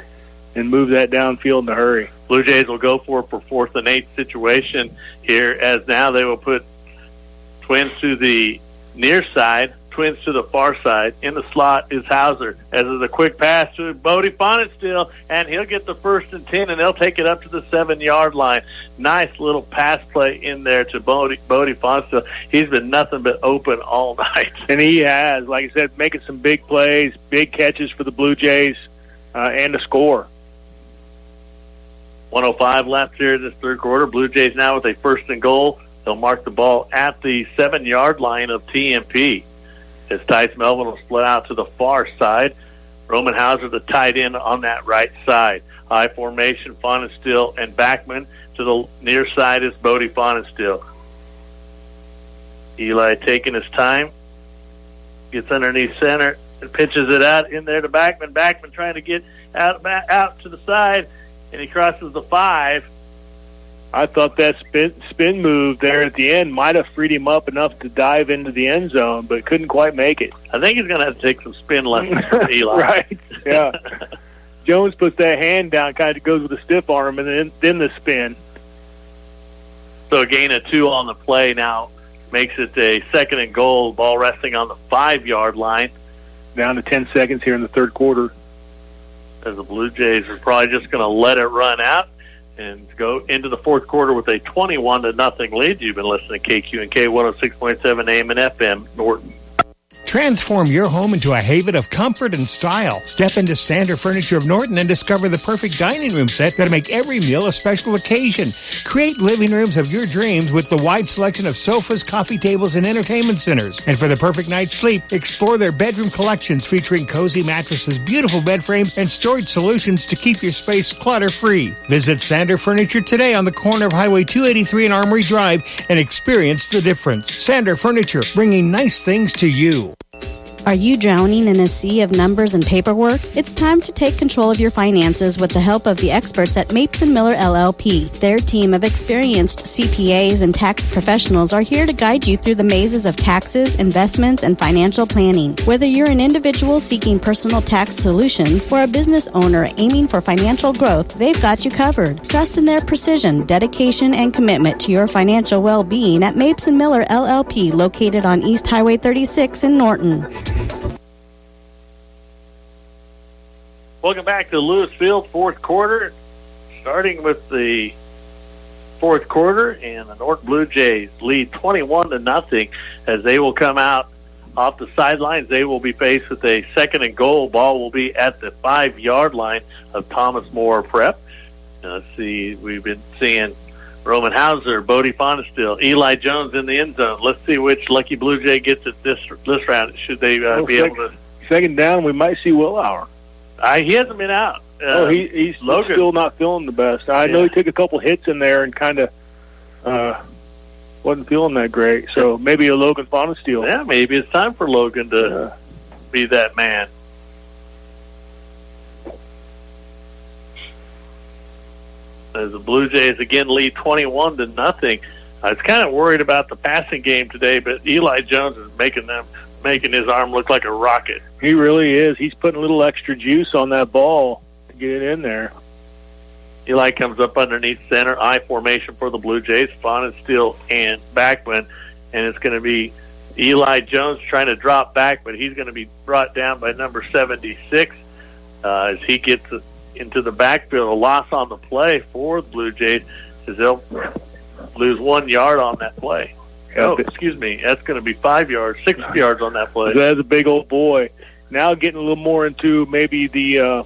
and move that downfield in a hurry. Blue Jays will go for 4th and 8 situation here, as now they will put Twins to the near side, Twins to the far side. In the slot is Hauser, as is a quick pass to Bodie Fonestill, and he'll get the 1st and 10, and they'll take it up to the 7-yard line. Nice little pass play in there to Bodie Fonestill. He's been nothing but open all night. And he has, like I said, making some big plays, big catches for the Blue Jays, and a score. 1:05 left here in this third quarter. Blue Jays now with a 1st and goal. They'll mark the ball at the 7-yard line of TMP. As Tice Melvin will split out to the far side. Roman Hauser, the tight end, on that right side. High formation, Fonestill and Backman. To the near side is Bodie Fonestill. Eli taking his time. Gets underneath center and pitches it out in there to Backman. Backman trying to get out to the side, and he crosses the 5. I thought that spin move there at the end might have freed him up enough to dive into the end zone, but couldn't quite make it. I think he's going to have to take some spin lessons from Eli. Right, yeah. Jones puts that hand down, kind of goes with a stiff arm, and then the spin. So a gain of 2 on the play now makes it a 2nd and goal, ball resting on the 5-yard line. Down to 10 seconds here in the third quarter. As the Blue Jays are probably just going to let it run out and go into the fourth quarter with a 21-0 lead. You've been listening to KQ&K 106.7 AM and FM, Norton. Transform your home into a haven of comfort and style. Step into Sander Furniture of Norton and discover the perfect dining room set that'll make every meal a special occasion. Create living rooms of your dreams with the wide selection of sofas, coffee tables, and entertainment centers. And for the perfect night's sleep, explore their bedroom collections featuring cozy mattresses, beautiful bed frames, and storage solutions to keep your space clutter-free. Visit Sander Furniture today on the corner of Highway 283 and Armory Drive and experience the difference. Sander Furniture, bringing nice things to you. Are you drowning in a sea of numbers and paperwork? It's time to take control of your finances with the help of the experts at Mapes & Miller LLP. Their team of experienced CPAs and tax professionals are here to guide you through the mazes of taxes, investments, and financial planning. Whether you're an individual seeking personal tax solutions or a business owner aiming for financial growth, they've got you covered. Trust in their precision, dedication, and commitment to your financial well-being at Mapes & Miller LLP, located on East Highway 36 in Norton. Welcome back to Lewis Field, fourth quarter. Starting with the fourth quarter, and the Norton Blue Jays lead 21-0 as they will come out off the sidelines. They will be faced with a 2nd and goal. Ball will be at the 5-yard line of Thomas More Prep. Let's see, we've been seeing Roman Hauser, Bodie Fonestill, Eli Jones in the end zone. Let's see which lucky Blue Jay gets it this round. Should they be able to? Second down, we might see Willauer. He hasn't been out. He's still not feeling the best. I know he took a couple hits in there and kind of wasn't feeling that great. So maybe a Logan Fonestill. Yeah, maybe it's time for Logan to be that man. As the Blue Jays again lead 21-0. I was kind of worried about the passing game today, but Eli Jones is making his arm look like a rocket. He really is. He's putting a little extra juice on that ball to get it in there. Eli comes up underneath center, I formation for the Blue Jays, Fonestill and Backman, and it's going to be Eli Jones trying to drop back, but he's going to be brought down by number 76 as he gets into the backfield. A loss on the play for the Blue Jays as they'll lose 1 yard on that play. Oh, excuse me. That's going to be 5 yards, 6 yards on that play. That's a big old boy. Now getting a little more into maybe the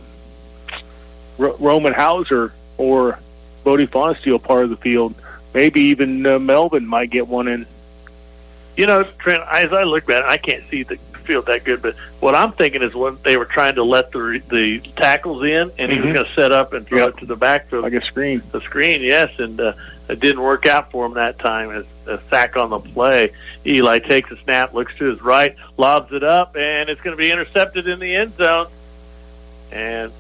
Roman Hauser or Bodie Fonestill part of the field. Maybe even Melvin might get one in. Trent, as I look at it, I can't see the field that good, but what I'm thinking is when they were trying to let the tackles in, and he was going to set up and throw it to the backfield. Like a screen. A screen, yes, and it didn't work out for him that time. A sack on the play. Eli takes a snap, looks to his right, lobs it up, and it's going to be intercepted in the end zone. And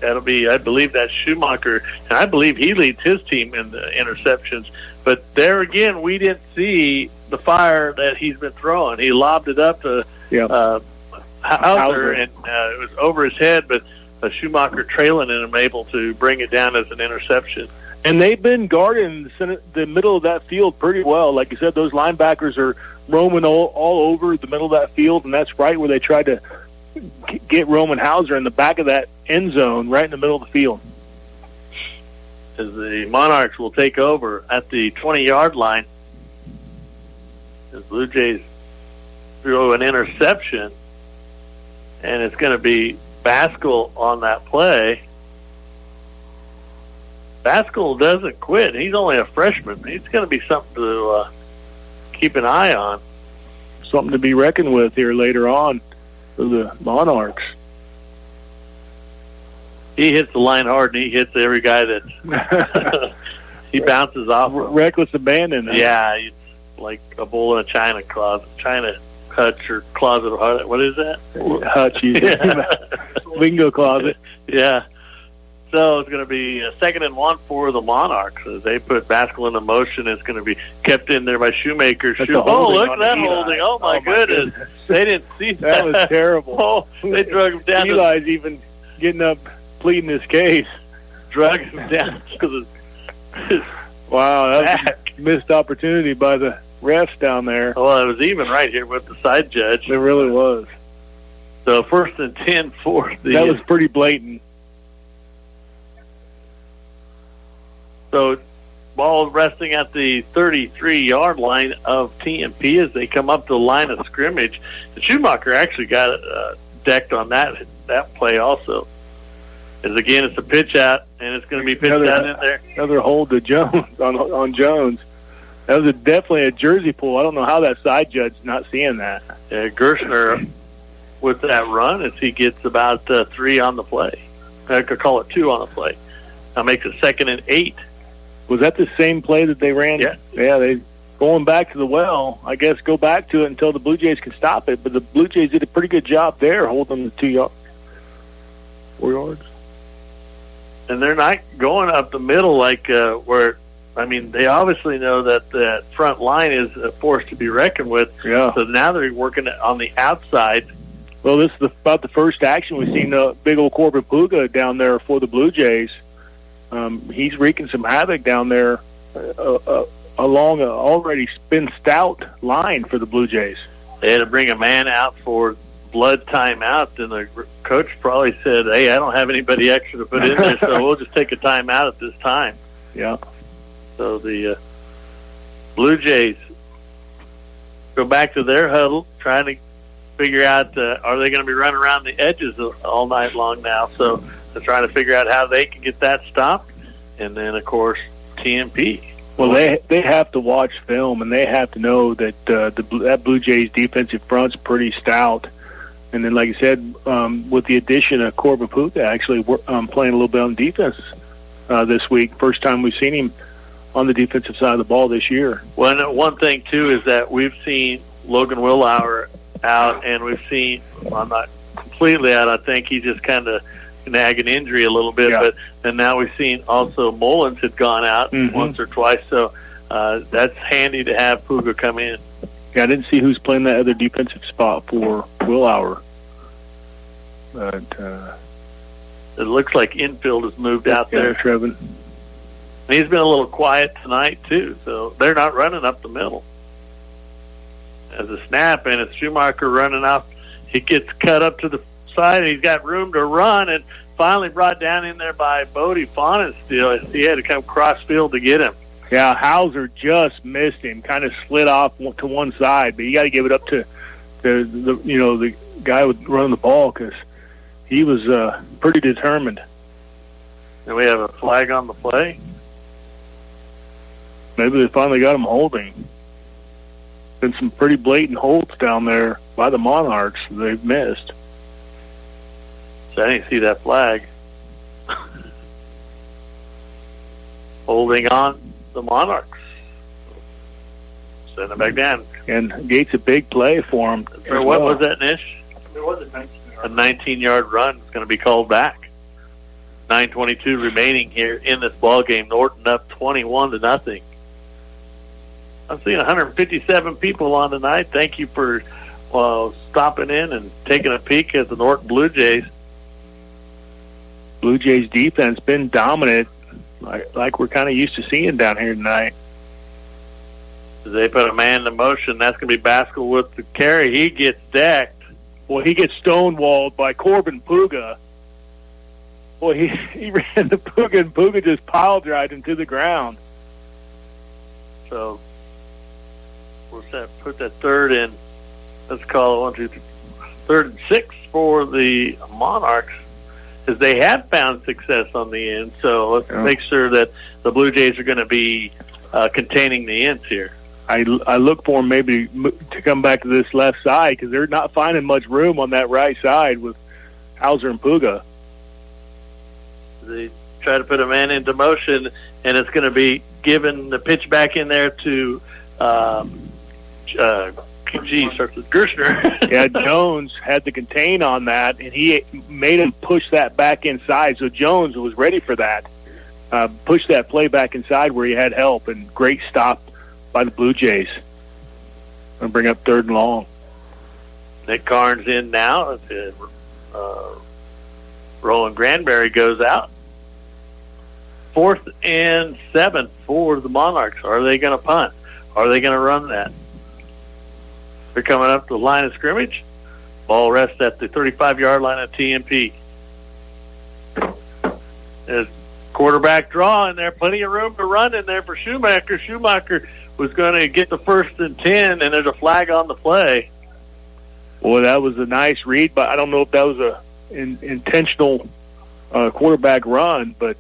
that'll be, I believe, that's Schumacher, and I believe he leads his team in the interceptions. But there again, we didn't see the fire that he's been throwing. He lobbed it up to Hauser, and it was over his head, but Schumacher trailing him, able to bring it down as an interception. And they've been guarding the middle of that field pretty well. Like you said, those linebackers are roaming all over the middle of that field, and that's right where they tried to get Roman Hauser in the back of that end zone, right in the middle of the field. As the Monarchs will take over at the 20-yard line, as Blue Jays throw an interception, and it's going to be Baskell on that play. Baskell doesn't quit. He's only a freshman. He's going to be something to keep an eye on. Something to be reckoned with here later on for the Monarchs. He hits the line hard, and he hits every guy that he bounces off. Reckless abandon. Yeah, it's like a bull in a china closet, china hutch or closet. What is that? Hutch. Bingo closet. Yeah. So it's going to be a 2nd and 1 for the Monarchs as they put Baskell into motion. It's going to be kept in there by Shoemaker. Oh, look at that holding. Oh, my goodness. They didn't see that. That was terrible. Oh, they drug him down. Eli's even getting up, pleading his case. Drug him down to the wow, that was a missed opportunity by the refs down there. Well, it was even right here with the side judge. It really was. So 1st and 10 for the... That was pretty blatant. So ball resting at the 33-yard line of TMP as they come up to the line of scrimmage. And Schumacher actually got decked on that play also. As again, it's a pitch out, and it's going to be pitched out in there. Another hold to Jones on Jones. That was definitely a jersey pull. I don't know how that side judge is not seeing that. Gershner with that run as he gets about 3 on the play. I could call it 2 on the play. Now makes it 2nd and 8. Was that the same play that they ran? Yeah. Yeah, they going back to the well. I guess go back to it until the Blue Jays can stop it. But the Blue Jays did a pretty good job there, holding the 4 yards. And they're not going up the middle like where, I mean, they obviously know that that front line is a force to be reckoned with. Yeah. So now they're working on the outside. Well, this is about the first action we've seen the big old Corbin Puga down there for the Blue Jays. He's wreaking some havoc down there along a already been stout line for the Blue Jays. They had to bring a man out for blood timeout, and the coach probably said, hey, I don't have anybody extra to put in there, so we'll just take a timeout at this time. Yeah. So the Blue Jays go back to their huddle, trying to figure out, are they going to be running around the edges all night long now? So they're trying to figure out how they can get that stopped. And then, of course, TMP. Well, they have to watch film, and they have to know that that Blue Jays defensive front's pretty stout. And then, like you said, with the addition of Corbin Puga actually playing a little bit on defense this week, first time we've seen him on the defensive side of the ball this year. Well, one thing, too, is that we've seen Logan Willauer out, and we've seen, well, I'm not completely out, I think he just kind of nag an injury a little bit, but and now we've seen also Mullins had gone out once or twice, so that's handy to have Puga come in. Yeah, I didn't see who's playing that other defensive spot for Willauer. But it looks like infield has moved out there. Trevin. And he's been a little quiet tonight, too, so they're not running up the middle. As a snap, and it's Schumacher running off. He gets cut up to the side, and he's got room to run, and finally brought down in there by Bodie Faunus still. He had to come cross field to get him. Yeah, Hauser just missed him, kind of slid off to one side, but you got to give it up to the guy running the ball because he was pretty determined. And we have a flag on the play. Maybe they finally got him holding. been some pretty blatant holds down there by the Monarchs they've missed. So I didn't see that flag. Holding on the Monarchs. Send it back down. And Gates a big play for him. For what was that, Nish? It was a 19-yard run. It's going to be called back. 9:22 remaining here in this ball game. Norton up 21-0. I'm seeing 157 people on tonight. Thank you for stopping in and taking a peek at the Norton Bluejays. Bluejays defense been dominant, like we're kind of used to seeing down here tonight. They put a man in motion. That's going to be Baskell with the carry. He gets decked. Well, he gets stonewalled by Corbin Puga. Boy, he ran the Puga, and Puga just pile-drived him to the ground. So we'll put that third in. Let's call it 1, 2, 3, 3rd and 6 for the Monarchs, because they have found success on the end. So let's make sure that the Blue Jays are going to be containing the ends here. I look for them maybe to come back to this left side, because they're not finding much room on that right side with Hauser and Puga. They try to put a man into motion, and it's going to be given the pitch back in there to starts with Gershner. Yeah, Jones had to contain on that, and he made him push that back inside. So Jones was ready for that. Pushed that play back inside where he had help, and great stop by the Blue Jays. Going to bring up 3rd and long. Nick Carnes in now. Roland Granberry goes out. 4th and 7 for the Monarchs. Are they going to punt? Are they going to run that? They're coming up to the line of scrimmage. Ball rests at the 35-yard line of TMP. There's quarterback draw in there. Plenty of room to run in there for Schumacher. Schumacher was going to get the 1st and 10, and there's a flag on the play. Boy, that was a nice read, but I don't know if that was an intentional quarterback run, but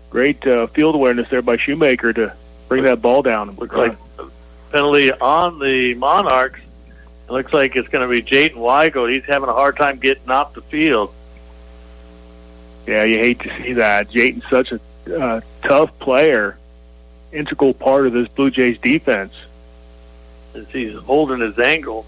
great field awareness there by Shoemaker to bring that ball down. Looks like a penalty on the Monarchs. It looks like it's going to be Jayden Weigel. He's having a hard time getting off the field. Yeah, you hate to see that. Jayden's such a tough player, integral part of this Blue Jays defense. As he's holding his ankle.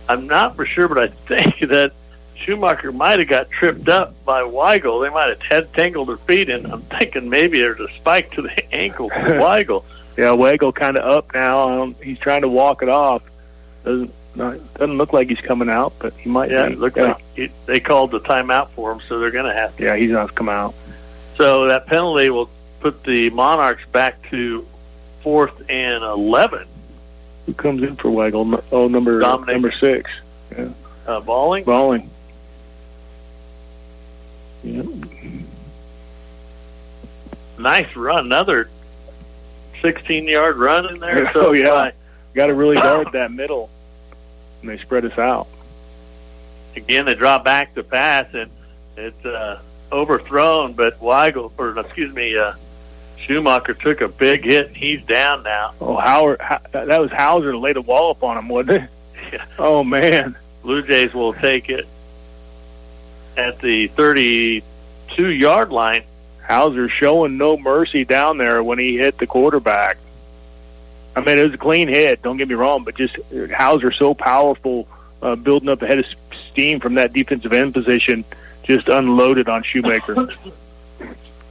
I'm not for sure, but I think that Schumacher might have got tripped up by Weigel. They might have tangled their feet, and I'm thinking maybe there's a spike to the ankle for Weigel. Yeah, Weigel kind of up now. He's trying to walk it off. Doesn't look like he's coming out, but he might. Yeah, it looks like they called the timeout for him, so they're going to have to. Yeah, he's not come out. So that penalty will put the Monarchs back to 4th and 11. Who comes in for Weigel? Oh, number 6. Yeah. Balling. Balling. Yep. Nice run. Another 16-yard run in there. So, yeah. Got to really guard that middle. And they spread us out. Again, they drop back to pass, and it's overthrown, but Schumacher took a big hit, and he's down now. Oh, that was Hauser to lay the wall up on him, wasn't it? Yeah. Oh, man. Blue Jays will take it at the 32-yard line. Hauser showing no mercy down there when he hit the quarterback. I mean, it was a clean hit, don't get me wrong, but just Hauser so powerful, building up a head of steam from that defensive end position, just unloaded on Shoemaker.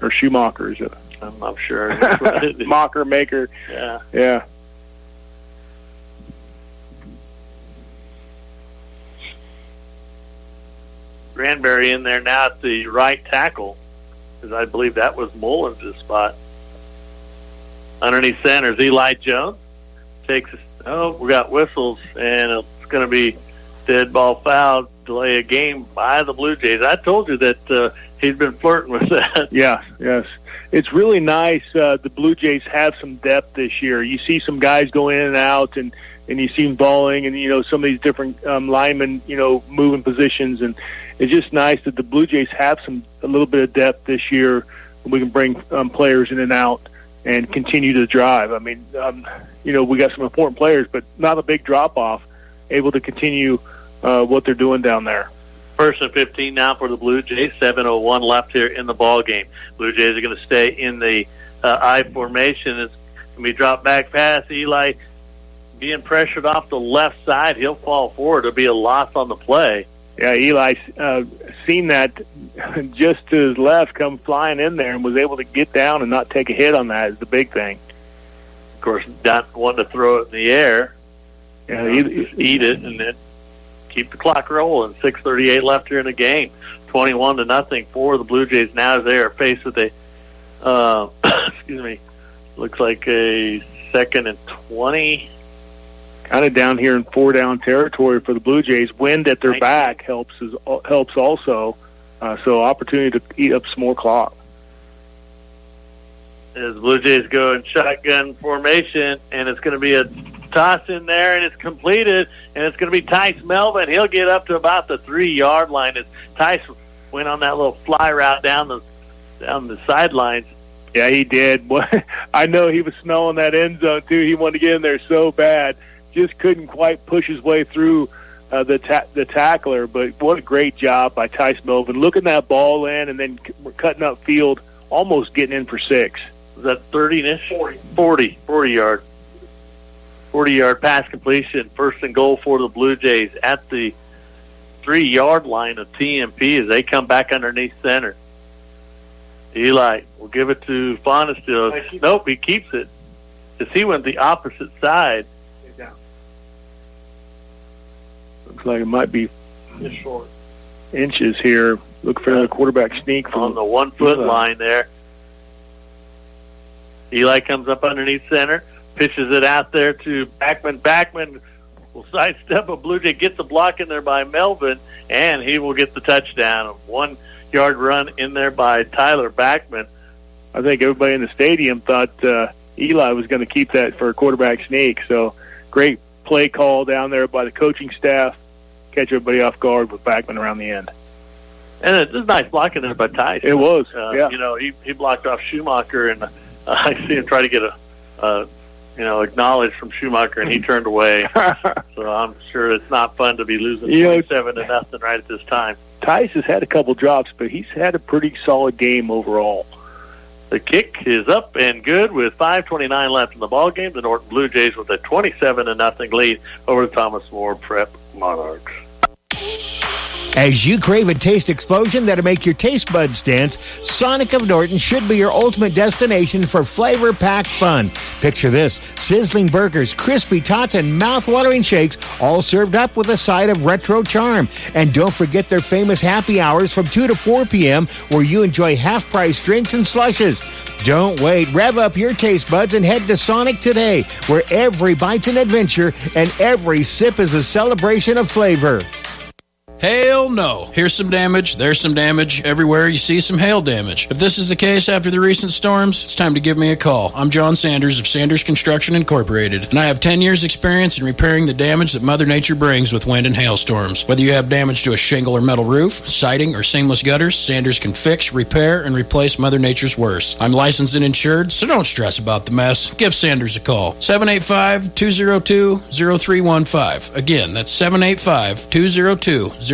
Or Schumacher, is it? I'm not sure. Mocker maker. Yeah. Granberry in there now at the right tackle, because I believe that was Mullins' spot. Underneath centers, Eli Jones takes. We got whistles, and it's going to be dead ball foul, delay a game by the Blue Jays. I told you that he's been flirting with that. Yeah, yes. It's really nice. The Blue Jays have some depth this year. You see some guys go in and out, and you see them balling, and some of these different linemen, moving positions, and it's just nice that the Blue Jays have a little bit of depth this year. We can bring players in and out and continue to drive. I mean, we got some important players, but not a big drop-off, able to continue what they're doing down there. First and 15 now for the Blue Jays. 7:01 left here in the ball game. Blue Jays are going to stay in the I formation. It's going to be dropped back pass. Eli being pressured off the left side. He'll fall forward. It'll be a loss on the play. Yeah, Eli seen that just to his left come flying in there and was able to get down and not take a hit on that is the big thing. Of course, not one to throw it in the air. Yeah, eat it and then keep the clock rolling. 6:38 left here in the game. 21-0 for the Blue Jays. Now they are faced with a, looks like a 2nd and 20. Kind of down here in 4-down territory for the Blue Jays. Wind at their back helps also. So opportunity to eat up some more clock. As the Blue Jays go in shotgun formation, and it's going to be a toss in there, and it's completed, and it's going to be Tice Melvin. He'll get up to about the 3-yard line as Tice went on that little fly route down the sidelines. Yeah, he did. I know he was smelling that end zone, too. He wanted to get in there so bad. Just couldn't quite push his way through the tackler, but what a great job by Tice Melvin. Looking that ball in and then cutting up field, almost getting in for 6. Was that 30-ish? 40-yard. 40-yard pass completion, 1st and goal for the Blue Jays at the 3-yard line of TMP as they come back underneath center. Eli will give it to Fonestill. Nope, he keeps it. As he went the opposite side. Looks like it might be short inches here. Look for another quarterback sneak on the 1-foot line there. Eli comes up underneath center, pitches it out there to Backman. Backman will sidestep a Blue Jay, gets a block in there by Melvin, and he will get the touchdown. A 1-yard run in there by Tyler Backman. I think everybody in the stadium thought Eli was going to keep that for a quarterback sneak. So great play call down there by the coaching staff. Catch everybody off guard with Backman around the end. And it was nice blocking there by Tice. It was, yeah. He blocked off Schumacher, and I see him try to get acknowledged from Schumacher, and he turned away. So I'm sure it's not fun to be losing 27-0 right at this time. Tice has had a couple drops, but he's had a pretty solid game overall. The kick is up and good with 5:29 left in the ball game. The Norton Blue Jays with a 27-0 lead over the Thomas More Prep Monarchs. As you crave a taste explosion that'll make your taste buds dance, Sonic of Norton should be your ultimate destination for flavor-packed fun. Picture this: sizzling burgers, crispy tots, and mouth-watering shakes, all served up with a side of retro charm. And don't forget their famous happy hours from 2 to 4 p.m., where you enjoy half-price drinks and slushes. Don't wait. Rev up your taste buds and head to Sonic today, where every bite's an adventure and every sip is a celebration of flavor. Hail no. Here's some damage, there's some damage. Everywhere you see some hail damage. If this is the case after the recent storms, it's time to give me a call. I'm John Sanders of Sanders Construction Incorporated, and I have 10 years experience in repairing the damage that Mother Nature brings with wind and hailstorms. Whether you have damage to a shingle or metal roof, siding, or seamless gutters, Sanders can fix, repair, and replace Mother Nature's worst. I'm licensed and insured, so don't stress about the mess. Give Sanders a call. 785-202-0315. Again, that's 785-202-0315.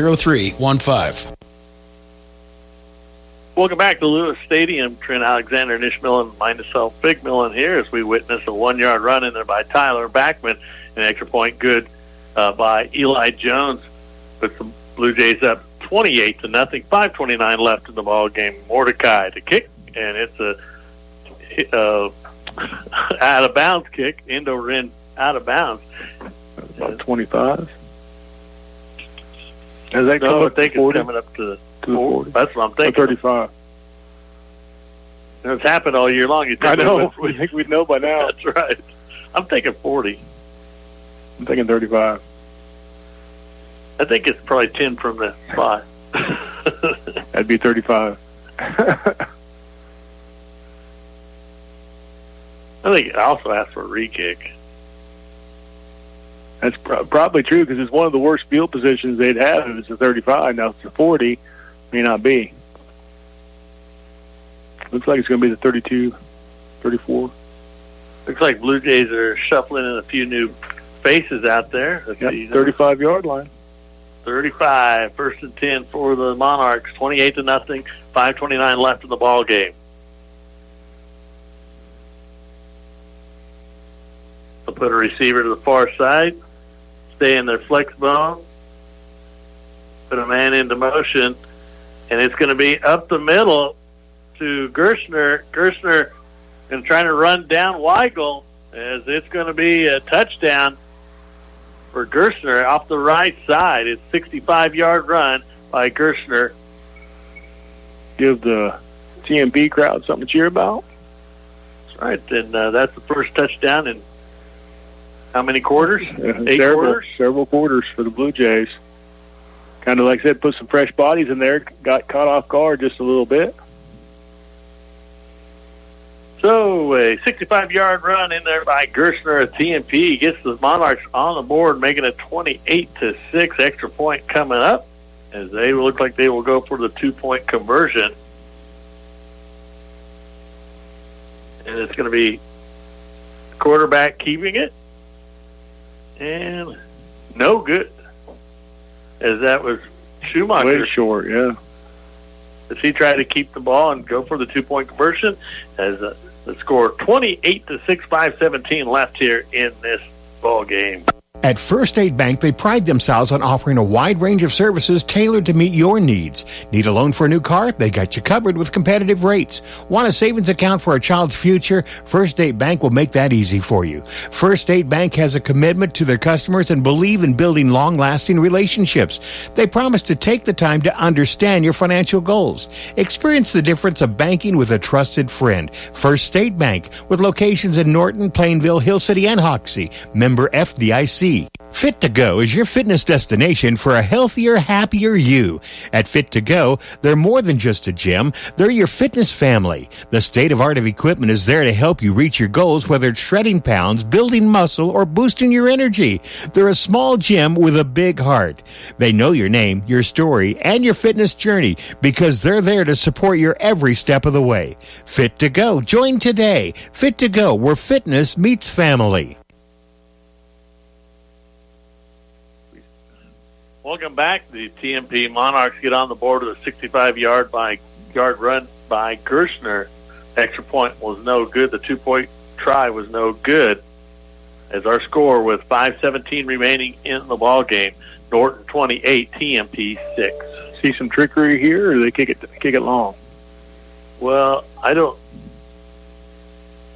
Welcome back to Lewis Stadium. Trent Alexander and Ish Millen, myself, Big Millen here as we witness a 1-yard run in there by Tyler Backman. An extra point good by Eli Jones. Puts the Blue Jays up 28-0. 5:29 left in the ball game. Mordecai to kick, and it's a out of bounds kick. End over end out of bounds. About 25. As they I think it's coming up to 40. That's what I'm thinking. 35. And it's happened all year long. I know. We think we'd know by now. That's right. I'm thinking 40. I'm thinking 35. I think it's probably 10 from the spot. That'd be 35. I think it also asked for a re-kick. That's probably true because it's one of the worst field positions they'd have if it's a 35. Now, if it's a 40, may not be. Looks like it's going to be the 32, 34. Looks like Blue Jays are shuffling in a few new faces out there. 35-yard line. 35, 1st and 10 for the Monarchs, 28-0, 5:29 left in the ball game. They'll put a receiver to the far side, stay in their flex bone, put a man into motion, and it's going to be up the middle to Gerstner. Gerstner and trying to run down Weigel, as it's going to be a touchdown for Gerstner off the right side. It's a 65-yard run by Gerstner. Give the TMP crowd something to cheer about. That's right, and that's the first touchdown in how many quarters? 8 quarters? Several quarters for the Blue Jays. Kind of like I said, put some fresh bodies in there, got caught off guard just a little bit. So a 65-yard run in there by Gerstner at TMP gets the Monarchs on the board, making it 28-6. Extra point coming up, as they look like they will go for the 2-point conversion. And it's going to be quarterback keeping it. And no good, as that was Schumacher. Way short, yeah. As he tried to keep the ball and go for the 2-point conversion, as the score 28-6, 5:17 left here in this ball game. At First State Bank, they pride themselves on offering a wide range of services tailored to meet your needs. Need a loan for a new car? They got you covered with competitive rates. Want a savings account for a child's future? First State Bank will make that easy for you. First State Bank has a commitment to their customers and believe in building long-lasting relationships. They promise to take the time to understand your financial goals. Experience the difference of banking with a trusted friend. First State Bank, with locations in Norton, Plainville, Hill City, and Hoxie. Member FDIC. Fit to Go is your fitness destination for a healthier, happier you. At Fit to Go, they're more than just a gym. They're your fitness family. The state-of-art of equipment is there to help you reach your goals, whether it's shredding pounds, building muscle, or boosting your energy. They're a small gym with a big heart. They know your name, your story, and your fitness journey because they're there to support your every step of the way. Fit to Go. Join today. Fit to Go, where fitness meets family. Welcome back. The TMP Monarchs get on the board with a 65-yard run by Gerstner. Extra point was no good. The 2-point try was no good. As our score with 5:17 remaining in the ball game, Norton 28, TMP 6. See some trickery here, or they kick it long? Well, I don't.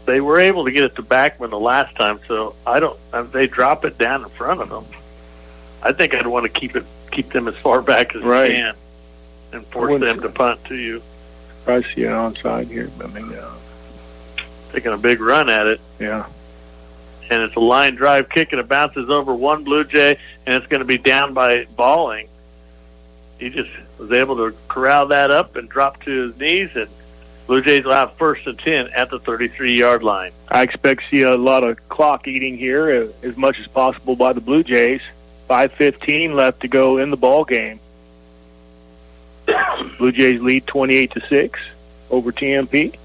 They were able to get it to Backman the last time, so I don't. They drop it down in front of them. I think I'd want to keep them as far back as we can, and force them to punt to you. I see an onside here, but maybe taking a big run at it. Yeah, and it's a line drive kick, and it bounces over one Blue Jay, and it's going to be down by Balling. He just was able to corral that up and drop to his knees, and Blue Jays will have 1st and 10 at the 33-yard line. I expect to see a lot of clock eating here, as much as possible by the Blue Jays. 5:15 left to go in the ball game. Blue Jays lead 28-6 over TMP.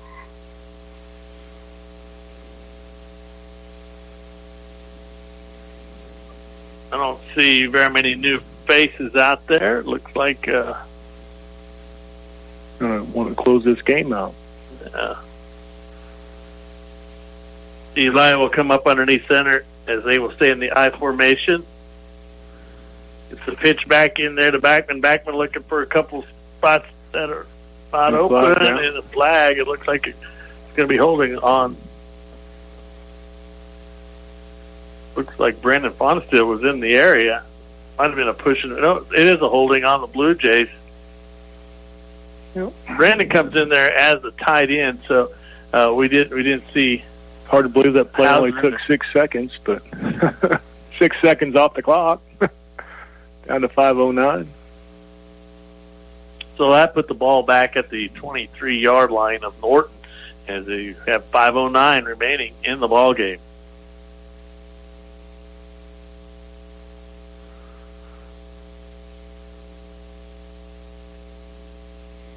I don't see very many new faces out there. It looks like I want to close this game out. Eli will come up underneath center as they will stay in the I formation. It's a pitch back in there to Backman. Backman looking for a couple spots that are spot open, and a flag. It looks like it's going to be holding on. Looks like Brandon Fonestill was in the area. Might have been a push. No, it is a holding on the Blue Jays. Yep. Brandon comes in there as a tight end, so we didn't see. Hard to believe that play only took 6 seconds, but 6 seconds off the clock. Down to 5:09. So that put the ball back at the 23-yard line of Norton, as they have 5:09 remaining in the ball game.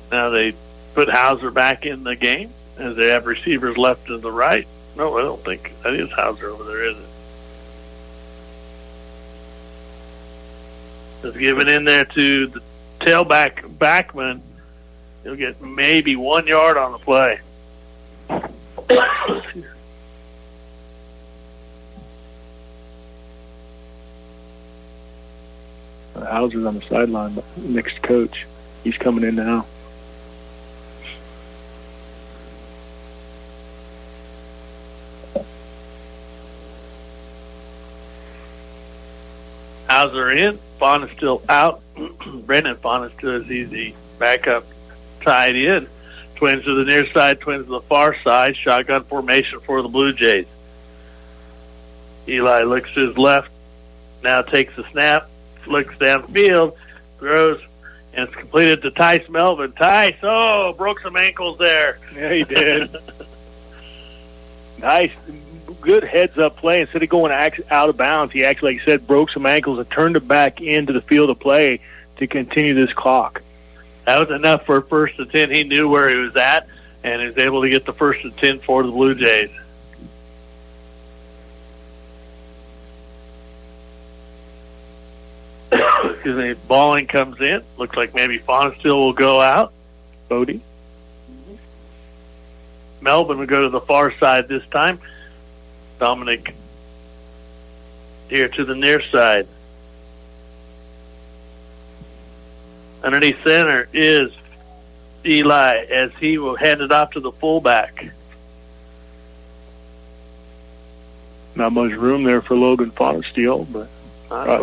Now they put Hauser back in the game, as they have receivers left to the right. No, I don't think. That is Hauser over there, isn't it? Just giving in there to the tailback backman. He'll get maybe 1 yard on the play. Hauser's on the sideline, next coach. He's coming in now. Hauser in. Fawn is still out. Brendan Fawn is still as easy backup tied in. Twins to the near side, twins to the far side. Shotgun formation for the Blue Jays. Eli looks to his left. Now takes the snap. Looks downfield. Throws. And it's completed to Tice Melvin. Tice, broke some ankles there. Yeah, he did. Nice. Good heads-up play. Instead of going out of bounds, he actually, like you said, broke some ankles and turned it back into the field of play to continue this clock. That was enough for first and 10. He knew where he was at, and he was able to get the first and 10 for the Blue Jays. Excuse me. Balling comes in. Looks like maybe Fonestill will go out. Bodie. Melvin will go to the far side this time. Dominic here to the near side. Underneath center is Eli as he will hand it off to the fullback. Not much room there for Logan Fonestill, but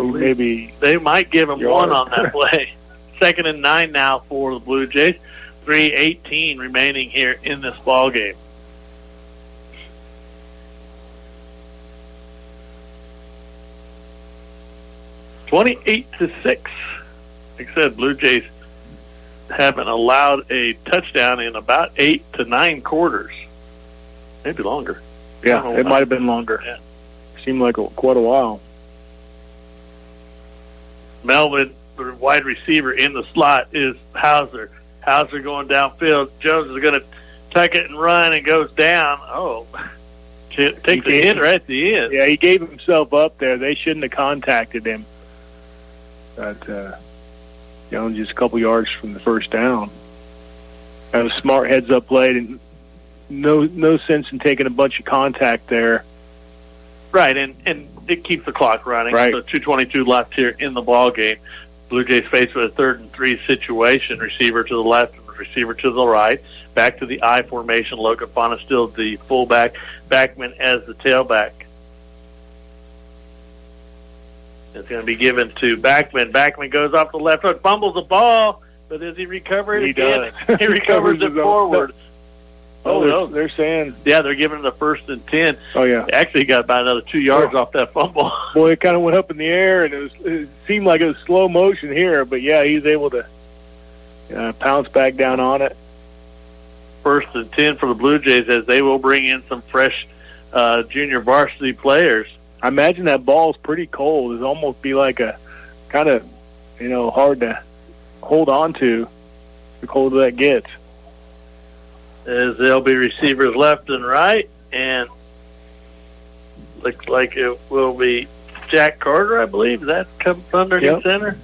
maybe they might give him one on that play. 2nd and 9 now for the Blue Jays. 3:18 remaining here in this ball game. (28-6). Like I said, Blue Jays haven't allowed a touchdown in about 8 to 9 quarters. Maybe longer. Yeah, it might have been longer. Yeah. Seemed like quite a while. Melvin, the wide receiver in the slot, is Hauser. Hauser going downfield. Jones is going to tuck it and run and goes down. Takes a hit right at the end. Yeah, he gave himself up there. They shouldn't have contacted him. But Jones just a couple yards from the first down. That was a smart heads-up play. And no sense in taking a bunch of contact there. Right, and it keeps the clock running. Right. So 2:22 left here in the ball game. Blue Jays faced with a 3rd and 3 situation. Receiver to the left and receiver to the right. Back to the I formation. Logan Fonestill, the fullback. Backman as the tailback. It's going to be given to Backman. Backman goes off the left foot, fumbles the ball, but does he recover it again? Does. He recovers it forward. No, they're saying. Yeah, they're giving him the 1st and 10. Oh, yeah. Actually, he got about another 2 yards off that fumble. Boy, it kind of went up in the air, and it seemed like it was slow motion here. But, yeah, he's able to pounce back down on it. 1st and 10 for the Blue Jays as they will bring in some fresh junior varsity players. I imagine that ball's pretty cold. It'd almost be like a kind of, hard to hold on to the colder that gets. As there'll be receivers left and right, and looks like it will be Jack Carter, I believe. That comes underneath center.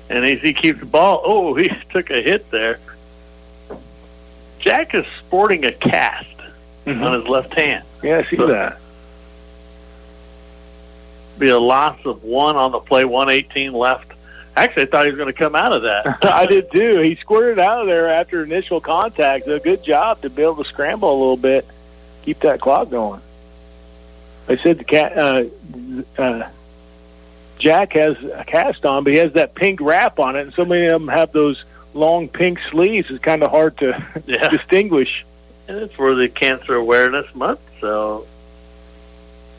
And as he keeps the ball, he took a hit there. Jack is sporting a cast on his left hand. Yeah, I see that. Be a loss of 1 on the play, 1:18 left. Actually, I thought he was going to come out of that. I did too. He squirted out of there after initial contact. A good job to be able to scramble a little bit, keep that clock going. I said Jack has a cast on, but he has that pink wrap on it, and so many of them have those long pink sleeves. It's kind of hard to distinguish. And it's for the Cancer Awareness Month, so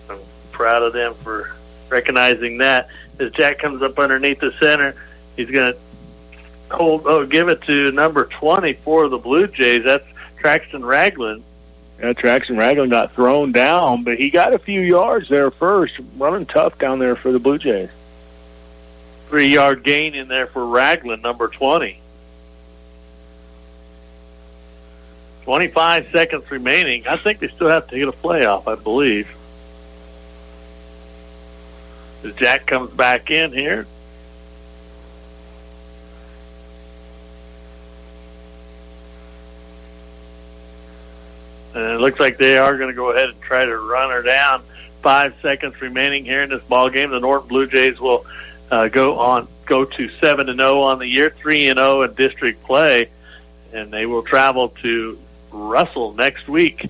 I'm proud of them for recognizing that. As Jack comes up underneath the center, he's going to give it to number 20 for the Blue Jays. That's Traxton Ragland. Yeah, Traxton Ragland got thrown down, but he got a few yards there first, running tough down there for the Blue Jays. 3-yard gain in there for Ragland, number 20. 25 seconds remaining. I think they still have to get a playoff, I believe. As Jack comes back in here. And it looks like they are going to go ahead and try to run her down. 5 seconds remaining here in this ball game. The Norton Blue Jays will go to 7-0 on the year, 3-0 in district play, and they will travel to Russell next week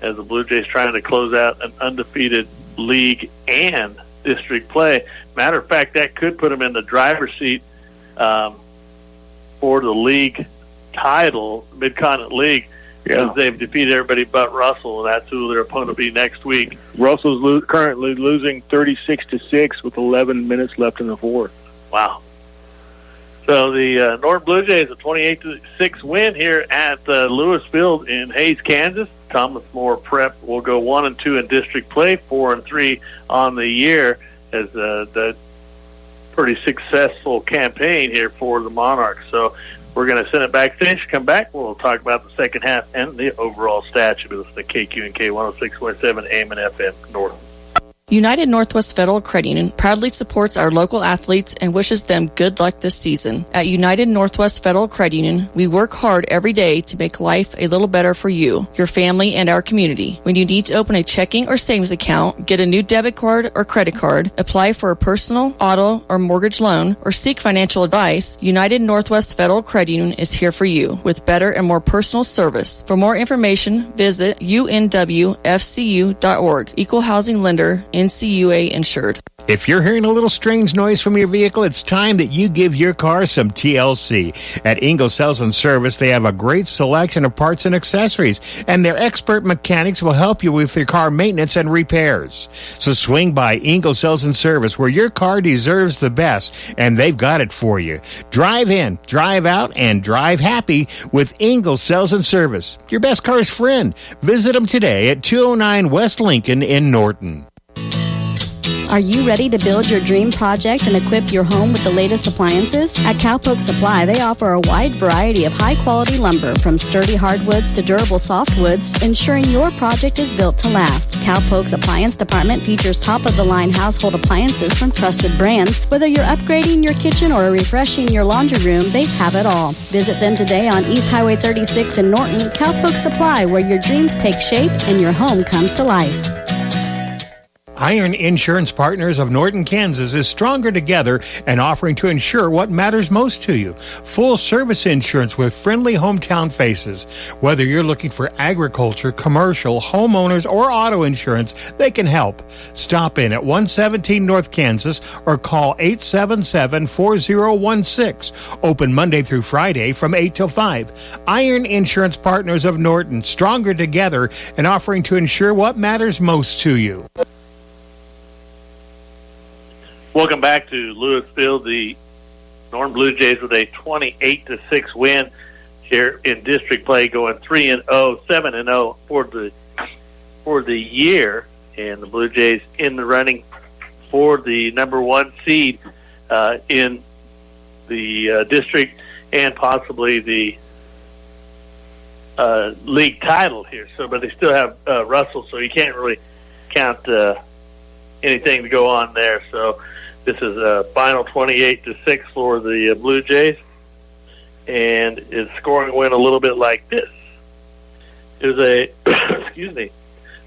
as the Blue Jays trying to close out an undefeated league and district play. Matter of fact, that could put them in the driver's seat for the league title, Mid-Continent League, because they've defeated everybody but Russell, and that's who their opponent will be next week. Russell's currently losing 36-6 with 11 minutes left in the fourth. Wow. So the Norton Blue Jays, a 28-6 win here at Lewis Field in Hayes, Kansas. Thomas More Prep will go 1-2 in district play, 4-3 on the year, as the pretty successful campaign here for the Monarchs. So we're going to send it backstage. Come back, we'll talk about the second half and the overall stats. You'll be listening to KQ&K 106.7 AM and FM Norton. United Northwest Federal Credit Union proudly supports our local athletes and wishes them good luck this season. At United Northwest Federal Credit Union, we work hard every day to make life a little better for you, your family, and our community. When you need to open a checking or savings account, get a new debit card or credit card, apply for a personal, auto, or mortgage loan, or seek financial advice, United Northwest Federal Credit Union is here for you with better and more personal service. For more information, visit unwfcu.org. Equal Housing Lender, NCUA insured. If you're hearing a little strange noise from your vehicle, it's time that you give your car some TLC. At Ingalls Sales and Service, they have a great selection of parts and accessories, and their expert mechanics will help you with your car maintenance and repairs. So swing by Ingalls Sales and Service, where your car deserves the best, and they've got it for you. Drive in, drive out, and drive happy with Ingalls Sales and Service, your best car's friend. Visit them today at 209 West Lincoln in Norton. Are you ready to build your dream project and equip your home with the latest appliances? At Cowpoke Supply, they offer a wide variety of high-quality lumber, from sturdy hardwoods to durable softwoods, ensuring your project is built to last. Cowpoke's appliance department features top-of-the-line household appliances from trusted brands. Whether you're upgrading your kitchen or refreshing your laundry room, they have it all. Visit them today on East Highway 36 in Norton. Cowpoke Supply, where your dreams take shape and your home comes to life. Iron Insurance Partners of Norton, Kansas is stronger together and offering to insure what matters most to you. Full service insurance with friendly hometown faces. Whether you're looking for agriculture, commercial, homeowners, or auto insurance, they can help. Stop in at 117 North Kansas or call 877-4016. Open Monday through Friday from 8 till 5. Iron Insurance Partners of Norton, stronger together and offering to insure what matters most to you. Welcome back to Lewis Field. The Norton Blue Jays with a 28-6 win here in district play, going 3-0, 7-0 for the year, and the Blue Jays in the running for the number one seed in the district and possibly the league title here. So, but they still have Russell, so you can't really count anything to go on there. So this is a final 28-6 for the Blue Jays, and its scoring went a little bit like this. It was a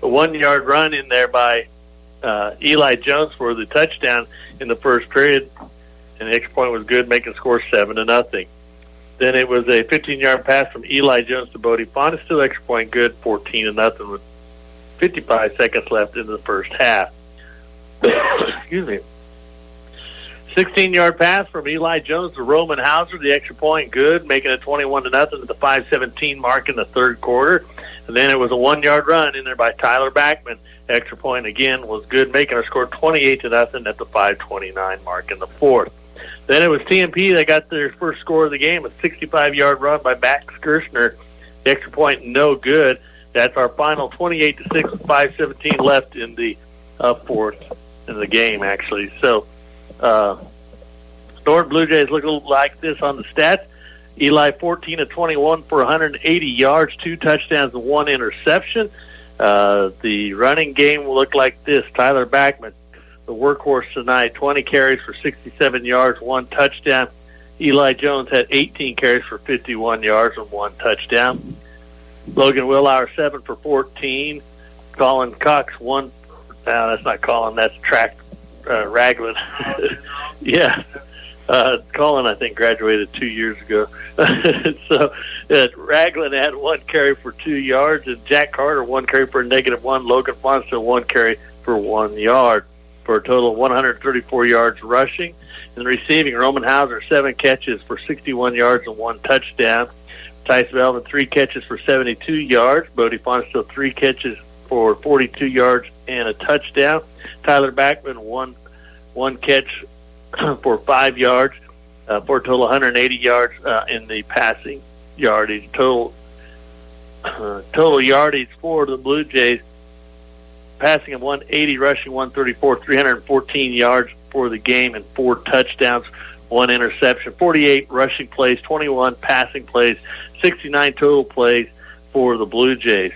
a 1 yard run in there by Eli Jones for the touchdown in the first period, and the extra point was good, making the score 7-0. Then it was a 15-yard pass from Eli Jones to Bodie Font, still extra point good, 14-0 with 55 seconds left in the first half. 16-yard pass from Eli Jones to Roman Hauser, the extra point good, making it 21-0 at the 5:17 mark in the third quarter. And then it was a 1 yard run in there by Tyler Backman. Extra point again was good, making our score 28-0 at the 5:29 mark in the fourth. Then it was TMP that got their first score of the game, a 65-yard run by Max Kirshner. The extra point no good. That's our final 28-6 with 5:17 left in the fourth in the game, actually. So Norton Blue Jays look like this on the stats. Eli 14 of 21 for 180 yards, 2 touchdowns and 1 interception. The running game will look like this. Tyler Backman, the workhorse tonight, 20 carries for 67 yards, 1 touchdown. Eli Jones had 18 carries for 51 yards and 1 touchdown. Logan Willauer, 7 for 14. Colin Cox, 1. That's not Colin, that's Track Ragland. Yeah. Colin, I think, graduated 2 years ago. So Ragland had 1 carry for 2 yards, and Jack Carter 1 carry for a -1. Logan Fonstill 1 carry for 1 yard, for a total of 134 yards rushing. And receiving, Roman Hauser 7 catches for 61 yards and 1 touchdown. Tice Melvin 3 catches for 72 yards. Bodie Fonstill 3 catches for 42 yards and a touchdown. Tyler Backman one catch for 5 yards, for a total of 180 yards in the passing yardage. Total yardage for the Blue Jays, passing of 180, rushing 134, 314 yards for the game, and 4 touchdowns, 1 interception. 48 rushing plays, 21 passing plays, 69 total plays for the Blue Jays.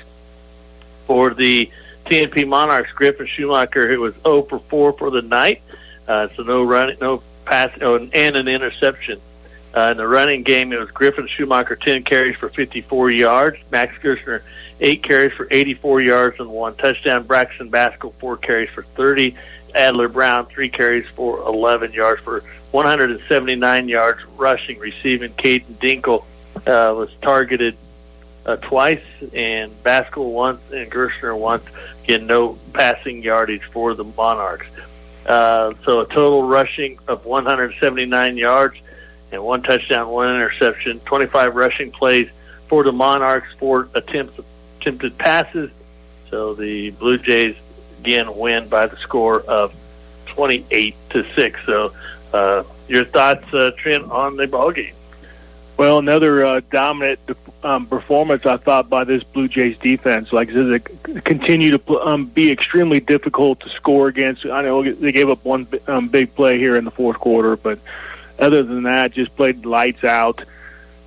For the TNP Monarchs, Griffin Schumacher, who was 0 for 4 for the night. So no running, no pass, and an interception. In the running game, it was Griffin Schumacher, 10 carries for 54 yards. Max Gerstner, 8 carries for 84 yards and 1 touchdown. Braxton Baskell, 4 carries for 30. Adler Brown, 3 carries for 11 yards for 179 yards rushing. Receiving, Caden Dinkle was targeted twice, and Baskell once, and Gerstner once. Again, no passing yardage for the Monarchs. So a total rushing of 179 yards and 1 touchdown, 1 interception. 25 rushing plays for the Monarchs, 4 attempted passes. So the Blue Jays again win by the score of 28-6. So your thoughts, Trent, on the ball game? Well, another dominant performance, I thought, by this Blue Jays defense. Like I said, they continue to be extremely difficult to score against. I know they gave up one big play here in the fourth quarter, but other than that, just played lights out.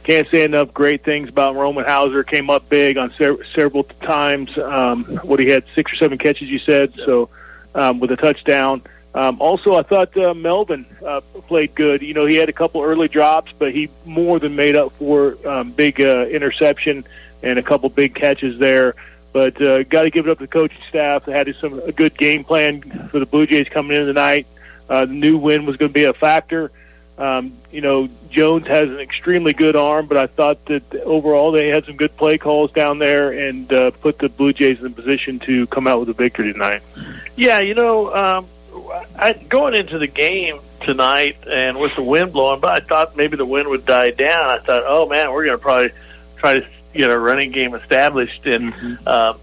Can't say enough great things about Roman Hauser. Came up big on several times. He had 6 or 7 catches, you said, so with a touchdown. Also, I thought Melvin played good. You know, he had a couple early drops, but he more than made up for big interception and a couple big catches there. But got to give it up to the coaching staff. They had a good game plan for the Blue Jays coming in tonight. The new win was going to be a factor. Jones has an extremely good arm, but I thought that overall they had some good play calls down there and put the Blue Jays in position to come out with a victory tonight. Yeah, going into the game tonight and with the wind blowing, but I thought maybe the wind would die down. I thought, oh man, we're going to probably try to get a running game established, and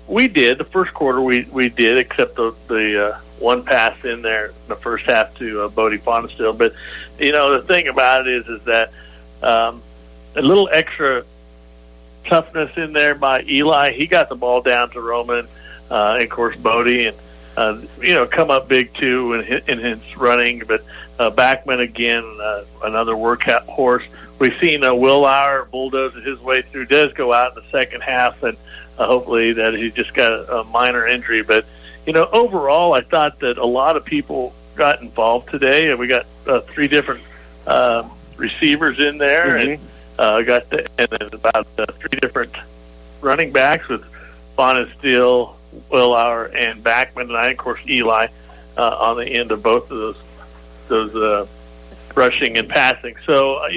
we did. The first quarter we did, except the one pass in there in the first half to Bodie Fonstill. But the thing about it is that a little extra toughness in there by Eli. He got the ball down to Roman, and of course Bodie, and come up big too in his running. But Backman again, another workhorse. We've seen Willauer bulldoze his way through. Does go out in the second half, and hopefully that he just got a minor injury. But overall, I thought that a lot of people got involved today, and we got 3 different receivers in there, and then about 3 different running backs with Fonstill, Willauer, and Backman, and of course Eli on the end of both of those rushing and passing. So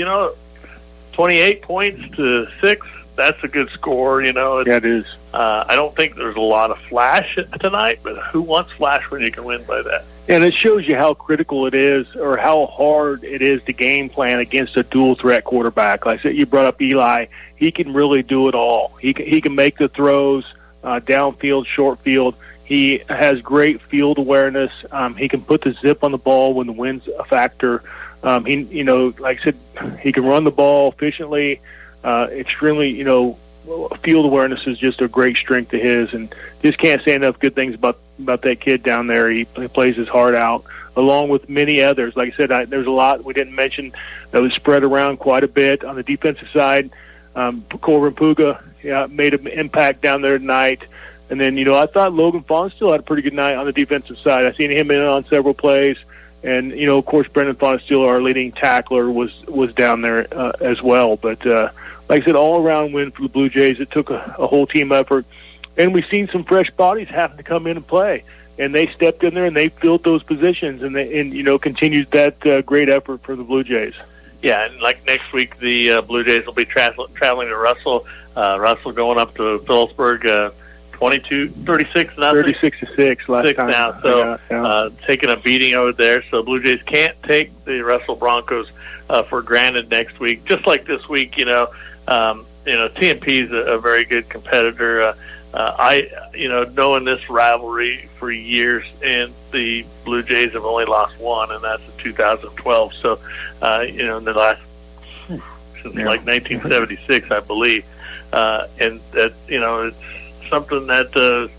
28 points to 6. That's a good score. Yeah, it is. I don't think there's a lot of flash tonight, but who wants flash when you can win by that? And it shows you how critical it is, or how hard it is to game plan against a dual threat quarterback. Like I said, you brought up Eli. He can really do it all. He can make the throws, downfield, short field. He has great field awareness. He can put the zip on the ball when the wind's a factor. Like I said, he can run the ball efficiently. Extremely, field awareness is just a great strength of his, and just can't say enough good things about that kid down there. He plays his heart out. along with many others. Like I said, there's a lot we didn't mention that was spread around quite a bit. On the defensive side, Corbin Puga made an impact down there tonight. And then, I thought Logan Fawn still had a pretty good night on the defensive side. I seen him in on several plays. And, of course, Brendan Fonesteel, our leading tackler, was down there as well. But, like I said, all-around win for the Blue Jays. It took a whole team effort. And we've seen some fresh bodies having to come in and play. And they stepped in there and they filled those positions and continued that great effort for the Blue Jays. Yeah, and like next week, the Blue Jays will be traveling to Russell. Russell going up to Phillipsburg, 36 nothing. 36-6 last time. Now, so taking a beating over there. So Blue Jays can't take the Russell Broncos for granted next week. Just like this week, TMP is a very good competitor. Knowing this rivalry for years, and the Blue Jays have only lost one, and that's in 2012. So, in the last since like 1976, I believe, and that it's something that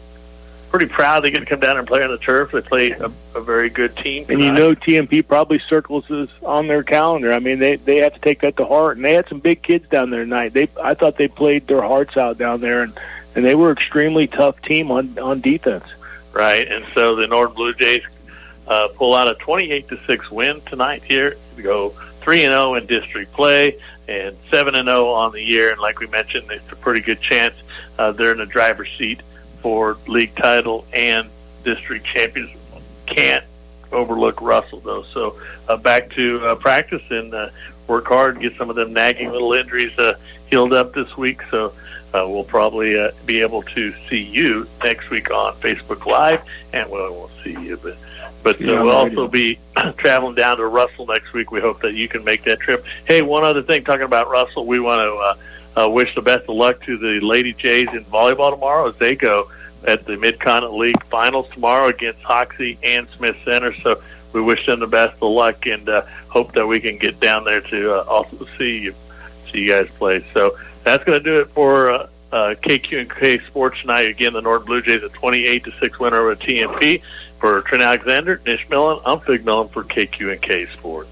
pretty proud they get to come down and play on the turf. They play a very good team tonight. And TMP probably circles this on their calendar. I mean, they have to take that to heart, and they had some big kids down there tonight. I thought they played their hearts out down there, and they were an extremely tough team on defense. Right, and so the Norton Blue Jays pull out a 28-6 win tonight here. We go 3-0 in district play and 7-0 on the year. And like we mentioned, it's a pretty good chance they're in the driver's seat for league title and district champions. Can't overlook Russell, though. So back to practice and work hard, get some of them nagging little injuries healed up this week. So we'll probably be able to see you next week on Facebook Live, and we won't see you, but we'll also be traveling down to Russell next week. We hope that you can make that trip. Hey, one other thing, talking about Russell, we want to wish the best of luck to the Lady Jays in volleyball tomorrow as they go at the Mid-Continent League Finals tomorrow against Hoxie and Smith Center. So we wish them the best of luck and hope that we can get down there to also see you guys play. So that's going to do it for KQ&K Sports tonight. Again, the Norton Blue Jays a 28-6 winner over TMP. For Trent Alexander, Nish Millen, I'm Fig Millen for KQ&K Sports.